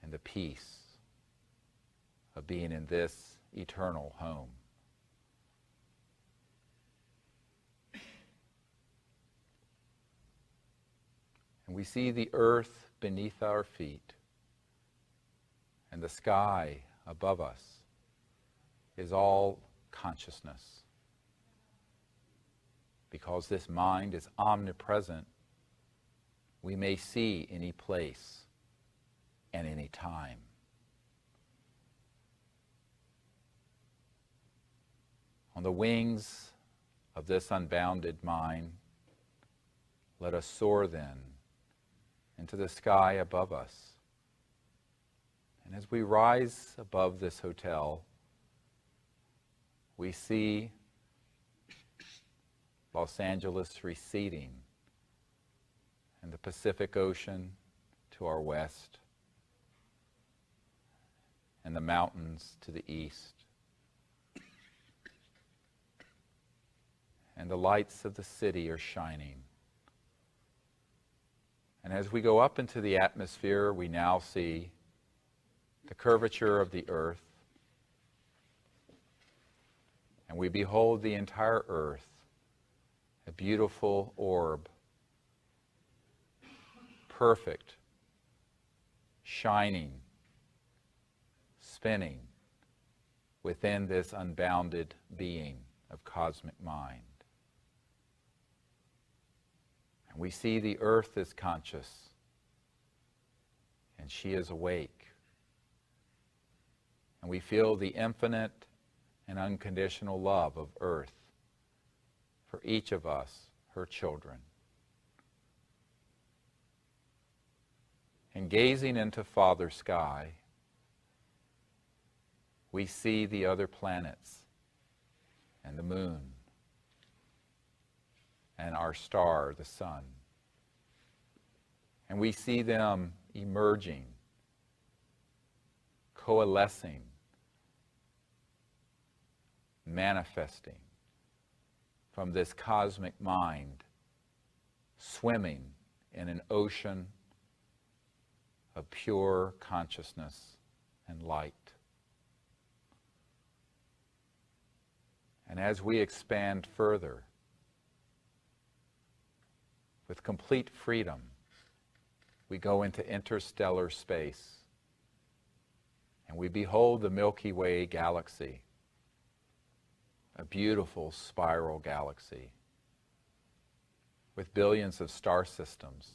A: and the peace of being in this eternal home. And we see the earth beneath our feet and the sky above us is all consciousness. Because this mind is omnipresent, we may see any place and any time. On the wings of this unbounded mind, let us soar then into the sky above us. And as we rise above this hotel, we see Los Angeles receding and the Pacific Ocean to our west, and the mountains to the east. And the lights of the city are shining. And as we go up into the atmosphere, we now see the curvature of the earth. And we behold the entire earth, a beautiful orb, perfect, shining, spinning within this unbounded being of cosmic mind. And we see the earth is conscious, and she is awake. And we feel the infinite and unconditional love of earth for each of us, her children. And gazing into Father Sky, we see the other planets and the moon and our star, the sun. And we see them emerging, coalescing, manifesting from this cosmic mind, swimming in an ocean of pure consciousness and light. And as we expand further, with complete freedom, we go into interstellar space, and we behold the Milky Way galaxy, a beautiful spiral galaxy with billions of star systems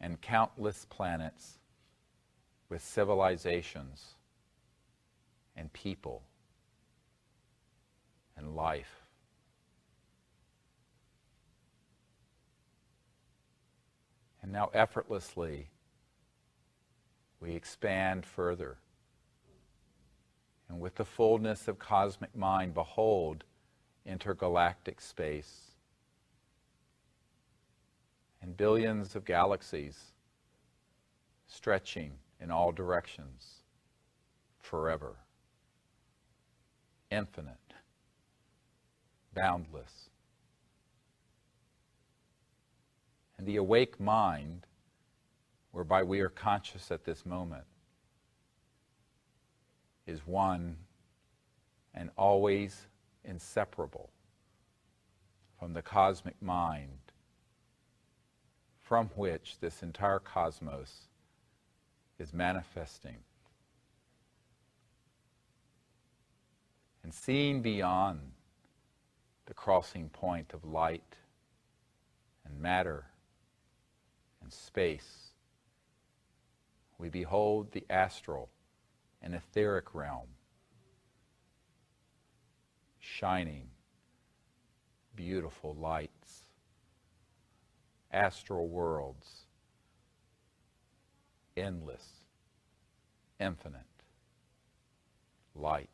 A: and countless planets with civilizations and people and life. And now effortlessly, we expand further. And with the fullness of cosmic mind, behold intergalactic space and billions of galaxies stretching in all directions forever, infinite, boundless. And the awake mind, whereby we are conscious at this moment, is one and always inseparable from the cosmic mind from which this entire cosmos is manifesting. And seeing beyond the crossing point of light and matter and space, we behold the astral and etheric realm, shining, beautiful lights, astral worlds, endless, infinite light.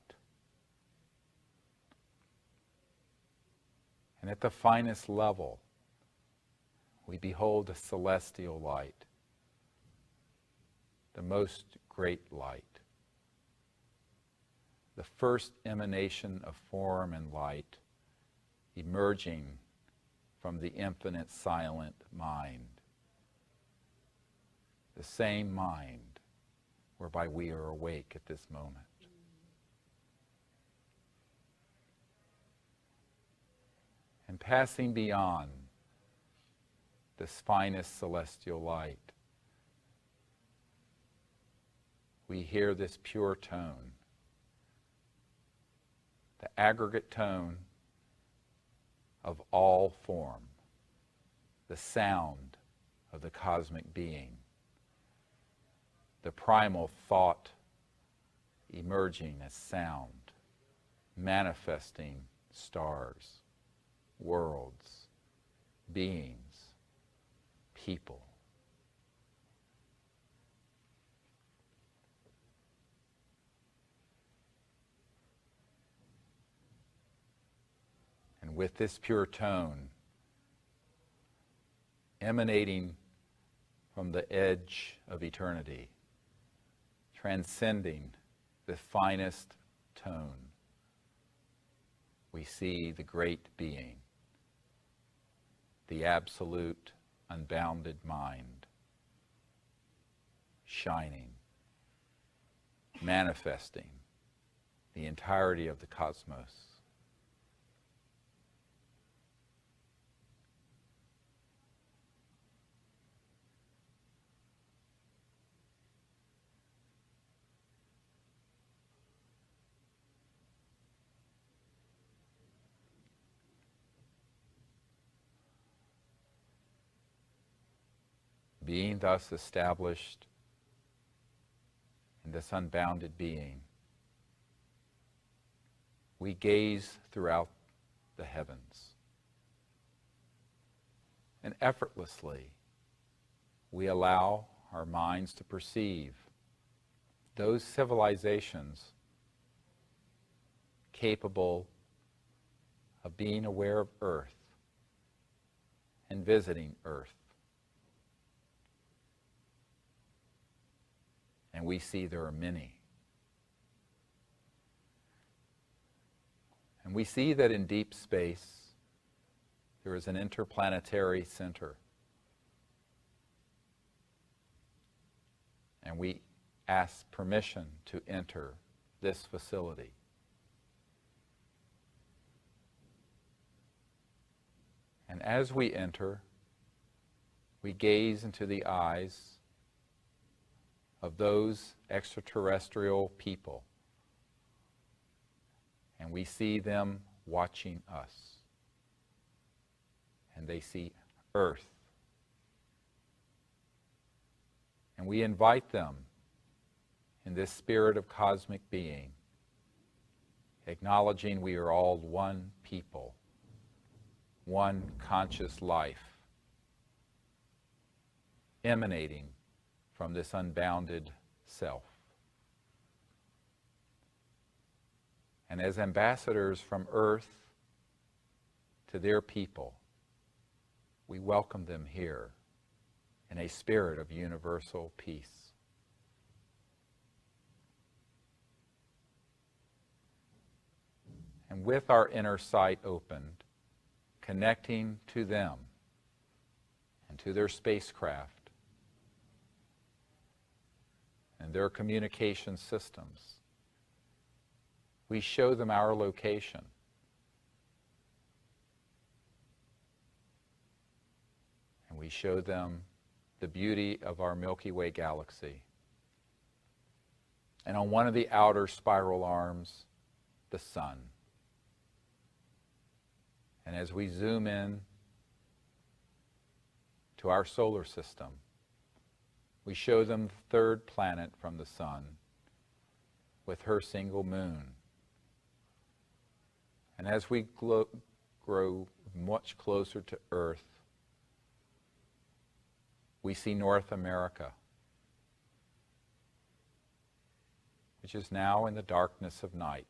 A: And at the finest level, we behold a celestial light, the most great light, the first emanation of form and light emerging from the infinite silent mind, the same mind whereby we are awake at this moment. And passing beyond this finest celestial light, we hear this pure tone, the aggregate tone of all form, the sound of the cosmic being, the primal thought emerging as sound, manifesting stars, worlds, beings, people. And with this pure tone emanating from the edge of eternity, transcending the finest tone, we see the great being, the absolute, unbounded mind, shining, manifesting the entirety of the cosmos. Being thus established in this unbounded being, we gaze throughout the heavens, and effortlessly we allow our minds to perceive those civilizations capable of being aware of Earth and visiting Earth. And we see there are many. And we see that in deep space, there is an interplanetary center. And we ask permission to enter this facility. And as we enter, we gaze into the eyes of those extraterrestrial people, and we see them watching us, and they see Earth, and we invite them in this spirit of cosmic being, acknowledging we are all one people, one conscious life, emanating from this unbounded self. And as ambassadors from Earth to their people, we welcome them here in a spirit of universal peace. And with our inner sight opened, connecting to them and to their spacecraft, and their communication systems, we show them our location. And we show them the beauty of our Milky Way galaxy. And on one of the outer spiral arms, the sun. And as we zoom in to our solar system, we show them the third planet from the sun with her single moon. And as we grow much closer to Earth, we see North America, which is now in the darkness of night.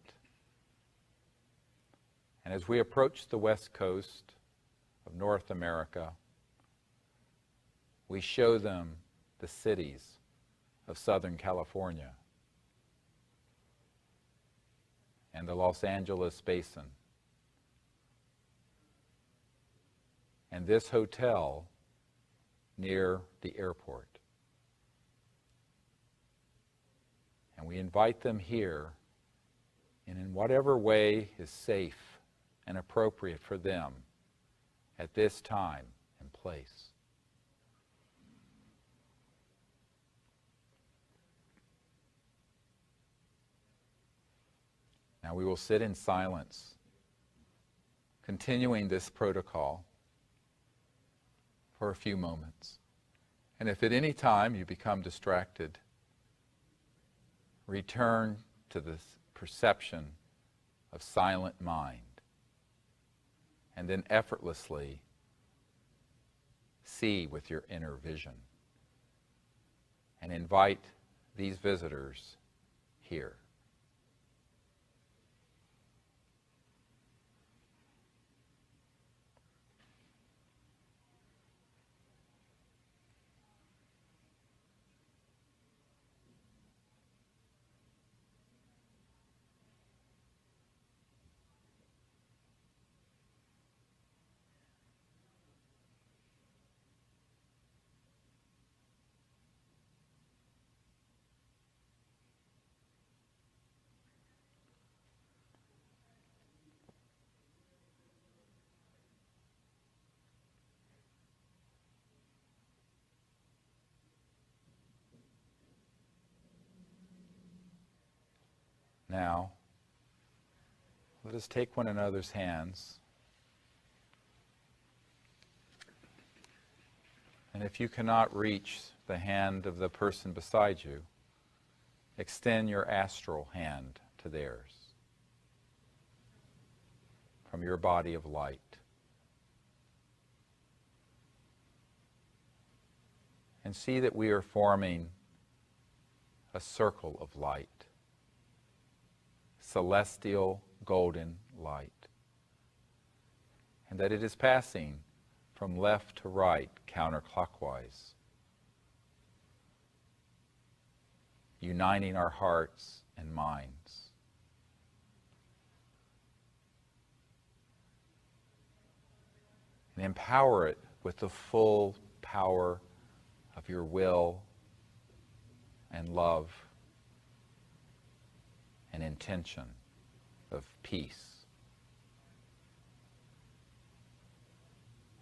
A: And as we approach the west coast of North America, we show them the cities of Southern California and the Los Angeles basin. And this hotel near the airport. And we invite them here, and in whatever way is safe and appropriate for them at this time and place. Now we will sit in silence, continuing this protocol for a few moments. And if at any time you become distracted, return to this perception of silent mind, and then effortlessly see with your inner vision, and invite these visitors here. Now, let us take one another's hands. And if you cannot reach the hand of the person beside you, extend your astral hand to theirs from your body of light. And see that we are forming a circle of light, celestial golden light, and that it is passing from left to right counterclockwise, uniting our hearts and minds. And empower it with the full power of your will and love and intention of peace.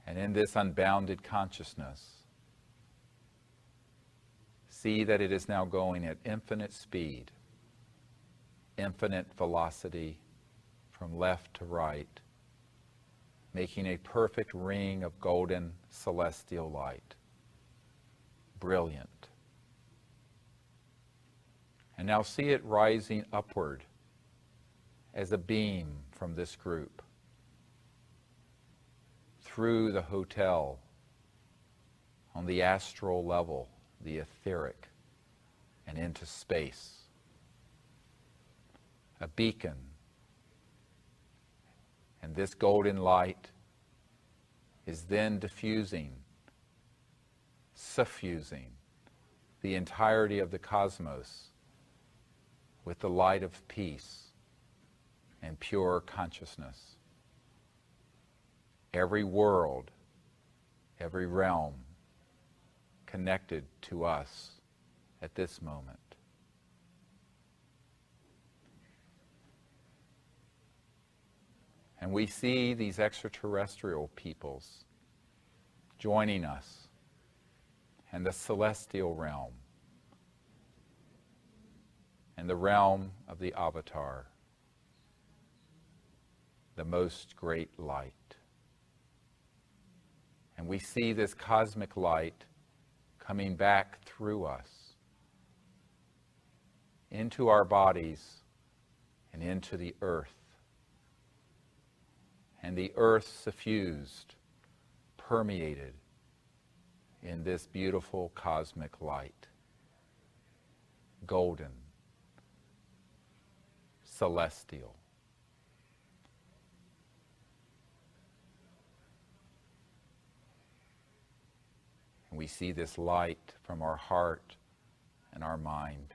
A: And in this unbounded consciousness, see that it is now going at infinite speed, infinite velocity from left to right, making a perfect ring of golden celestial light. Brilliant. And now see it rising upward as a beam from this group, through the hotel, on the astral level, the etheric, and into space. A beacon. And this golden light is then diffusing, suffusing the entirety of the cosmos with the light of peace and pure consciousness. Every world, every realm connected to us at this moment. And we see these extraterrestrial peoples joining us and the celestial realm and the realm of the Avatar, the most great light. And we see this cosmic light coming back through us into our bodies and into the earth. And the earth suffused, permeated in this beautiful cosmic light. Golden, celestial. And we see this light from our heart and our mind,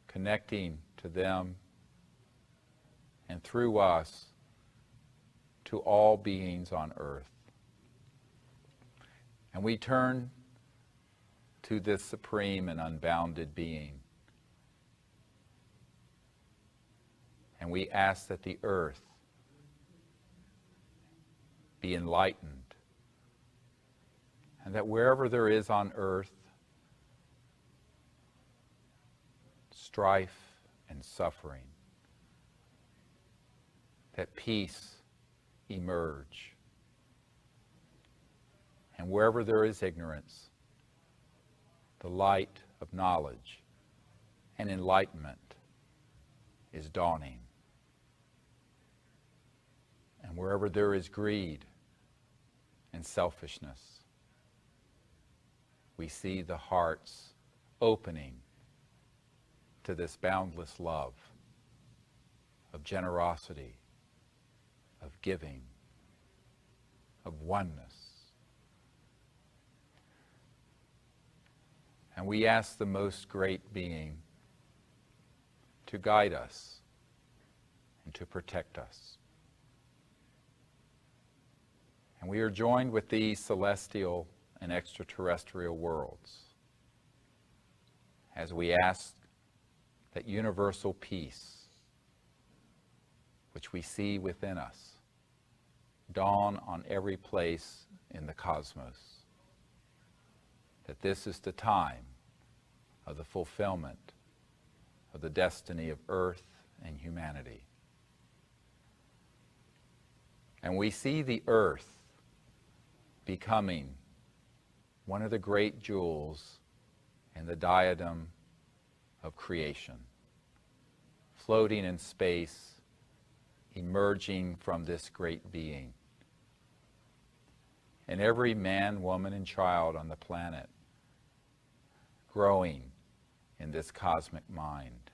A: connecting to them and through us to all beings on earth. And we turn to this supreme and unbounded being, and we ask that the earth be enlightened, and that wherever there is on earth strife and suffering, that peace emerge. And wherever there is ignorance, the light of knowledge and enlightenment is dawning. And wherever there is greed and selfishness, we see the hearts opening to this boundless love of generosity, of giving, of oneness. And we ask the most great being to guide us and to protect us. And we are joined with these celestial and extraterrestrial worlds as we ask that universal peace, which we see within us, dawn on every place in the cosmos. That this is the time of the fulfillment of the destiny of earth and humanity. And we see the earth becoming one of the great jewels in the diadem of creation, floating in space, emerging from this great being. And every man, woman, and child on the planet growing in this cosmic mind.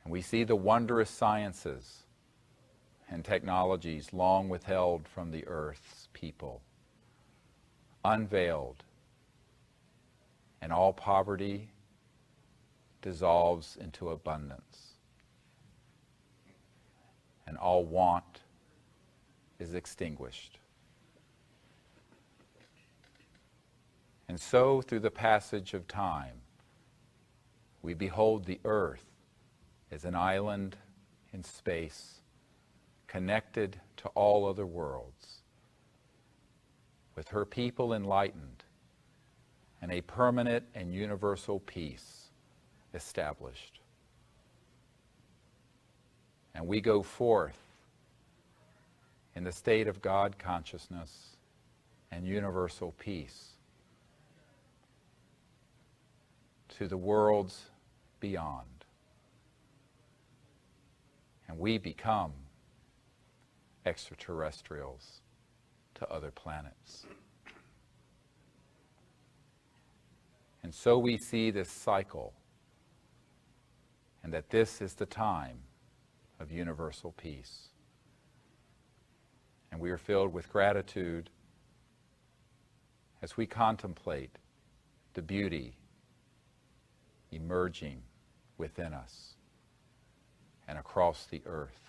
A: And we see the wondrous sciences and technologies long withheld from the earth's people, unveiled, and all poverty dissolves into abundance, and all want is extinguished. And so, through the passage of time, we behold the earth as an island in space, connected to all other worlds, with her people enlightened, and a permanent and universal peace established. And we go forth in the state of God consciousness and universal peace to the worlds beyond. And we become extraterrestrials to other planets. And so we see this cycle, and that this is the time of universal peace. And we are filled with gratitude as we contemplate the beauty emerging within us and across the earth.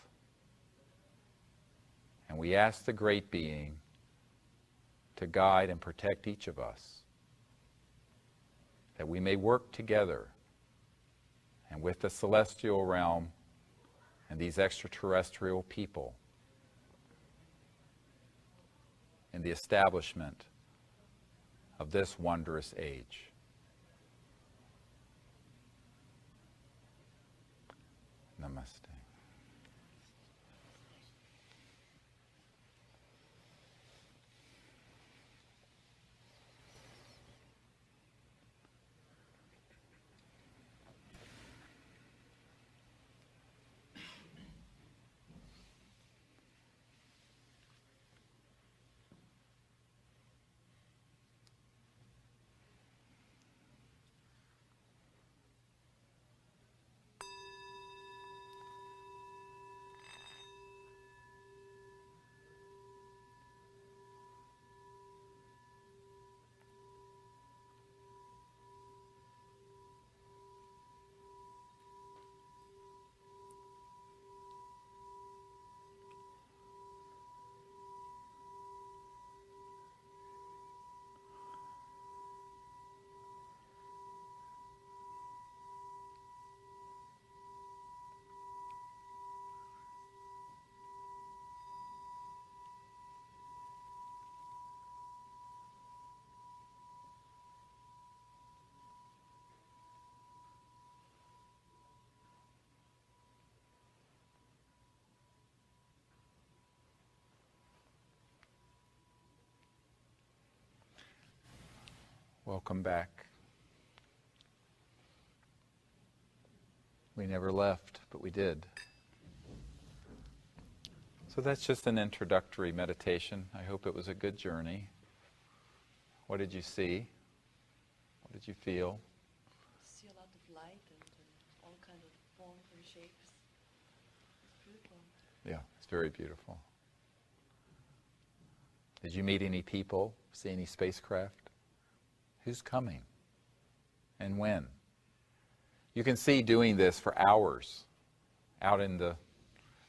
A: And we ask the Great Being to guide and protect each of us, that we may work together and with the celestial realm and these extraterrestrial people in the establishment of this wondrous age. Namaste. Welcome back. We never left, but we did. So that's just an introductory meditation. I hope it was a good journey. What did you see? What did you feel?
E: See a lot of light and all kinds of forms and shapes. It's beautiful.
A: Yeah, it's very beautiful. Did you meet any people? See any spacecraft? Who's coming? And when? You can see doing this for hours out in the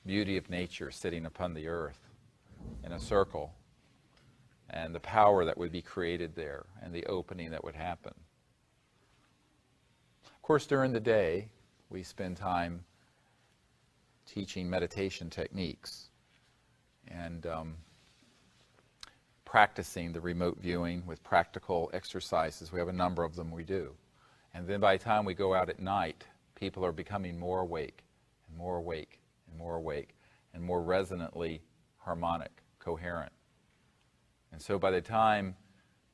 A: beauty of nature, sitting upon the earth in a circle, and the power that would be created there and the opening that would happen. Of course, during the day, we spend time teaching meditation techniques and practicing the remote viewing with practical exercises. We have a number of them we do. And then by the time we go out at night, people are becoming more awake and more awake and more awake and more resonantly harmonic, coherent. And so by the time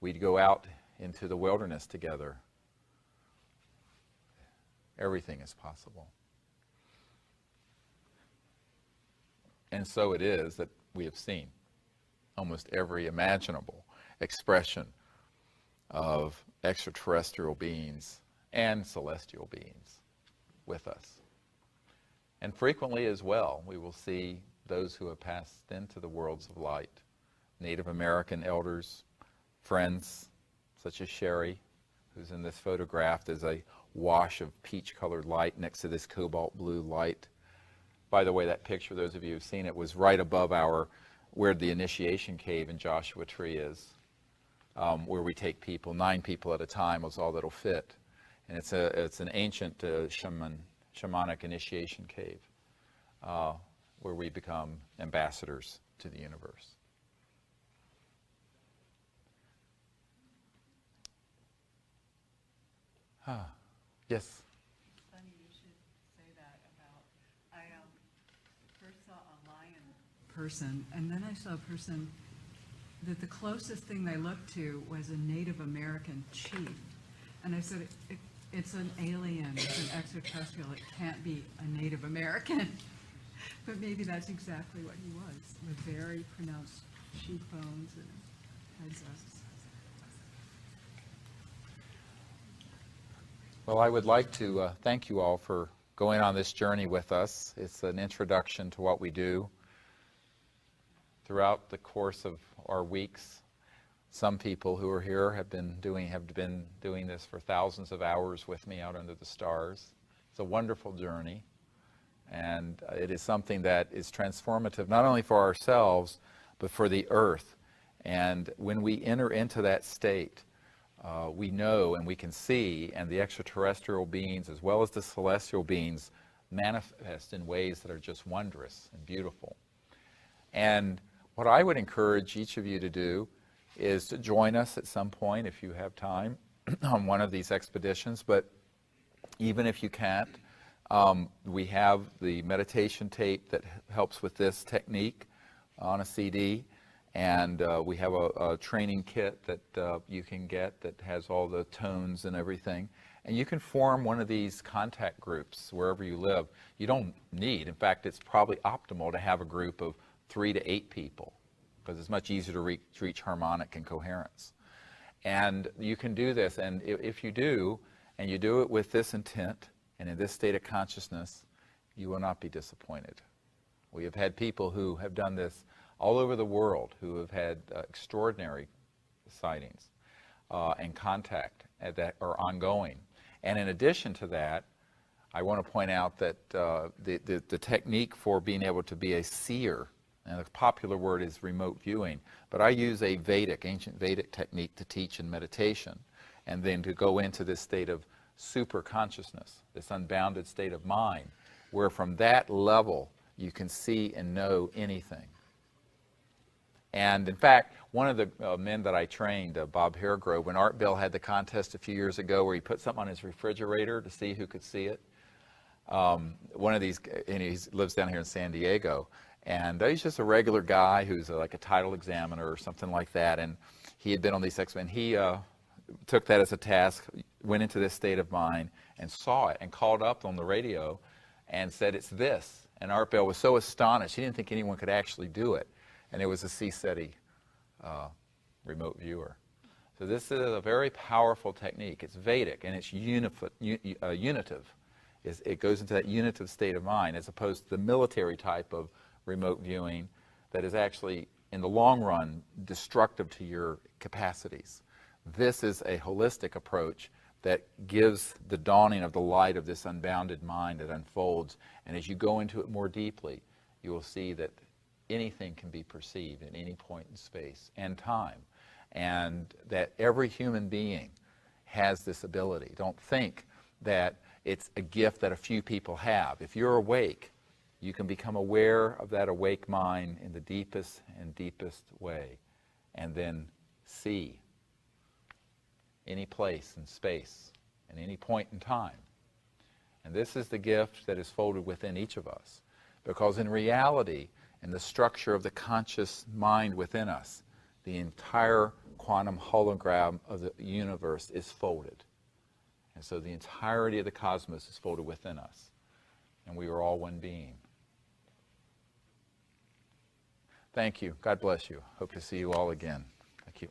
A: we'd go out into the wilderness together, everything is possible. And so it is that we have seen almost every imaginable expression of extraterrestrial beings and celestial beings with us. And frequently as well, we will see those who have passed into the worlds of light, Native American elders, friends such as Sherry, who's in this photograph. There's a wash of peach-colored light next to this cobalt blue light. By the way, that picture, those of you who've seen it, was right above where the initiation cave in Joshua Tree is, where we take people, 9 people at a time was all that'll fit. And it's an ancient shamanic initiation cave where we become ambassadors to the universe. Yes?
K: Funny you should say that about, I first saw a lion person, and then I saw a person that the closest thing they looked to was a Native American chief. And I said, it's an alien, it's an extraterrestrial, it can't be a Native American. But maybe that's exactly what he was, with very pronounced cheekbones and heads up.
A: Well, I would like to thank you all for going on this journey with us. It's an introduction to what we do. Throughout the course of our weeks, some people who are here have been doing this for thousands of hours with me out under the stars. It's a wonderful journey, and it is something that is transformative not only for ourselves, but for the earth. And when we enter into that state, we know and we can see, and the extraterrestrial beings as well as the celestial beings manifest in ways that are just wondrous and beautiful. And what I would encourage each of you to do is to join us at some point if you have time on one of these expeditions. But even if you can't, we have the meditation tape that helps with this technique on a CD. And we have a training kit that you can get that has all the tones and everything. And you can form one of these contact groups wherever you live. You don't need, in fact, it's probably optimal to have a group of 3 to 8 people, because it's much easier to reach harmonic and coherence. And you can do this, and if you do, and you do it with this intent and in this state of consciousness, you will not be disappointed. We have had people who have done this all over the world who have had extraordinary sightings and contact that are ongoing. And in addition to that, I want to point out that the technique for being able to be a seer, and the popular word is remote viewing, but I use a ancient Vedic technique to teach in meditation, and then to go into this state of super consciousness, this unbounded state of mind, where from that level you can see and know anything. And in fact, one of the men that I trained, Bob Haregrove, when Art Bell had the contest a few years ago where he put something on his refrigerator to see who could see it, one of these, and he lives down here in San Diego, and he's just a regular guy who's like a title examiner or something like that, and he had been on these and he took that as a task, went into this state of mind and saw it and called up on the radio and said, "It's this." And Art Bell was so astonished, he didn't think anyone could actually do it. And it was a CSETI remote viewer. So this is a very powerful technique. It's Vedic, and it's unitive. It goes into that unitive state of mind, as opposed to the military type of remote viewing that is actually, in the long run, destructive to your capacities. This is a holistic approach that gives the dawning of the light of this unbounded mind that unfolds. And as you go into it more deeply, you will see that anything can be perceived at any point in space and time, and that every human being has this ability. Don't think that it's a gift that a few people have. If you're awake, you can become aware of that awake mind in the deepest and deepest way, and then see any place in space and any point in time. And this is the gift that is folded within each of us. Because in reality, in the structure of the conscious mind within us, the entire quantum hologram of the universe is folded. And so the entirety of the cosmos is folded within us. And we are all one being. Thank you. God bless you. Hope to see you all again. Thank you.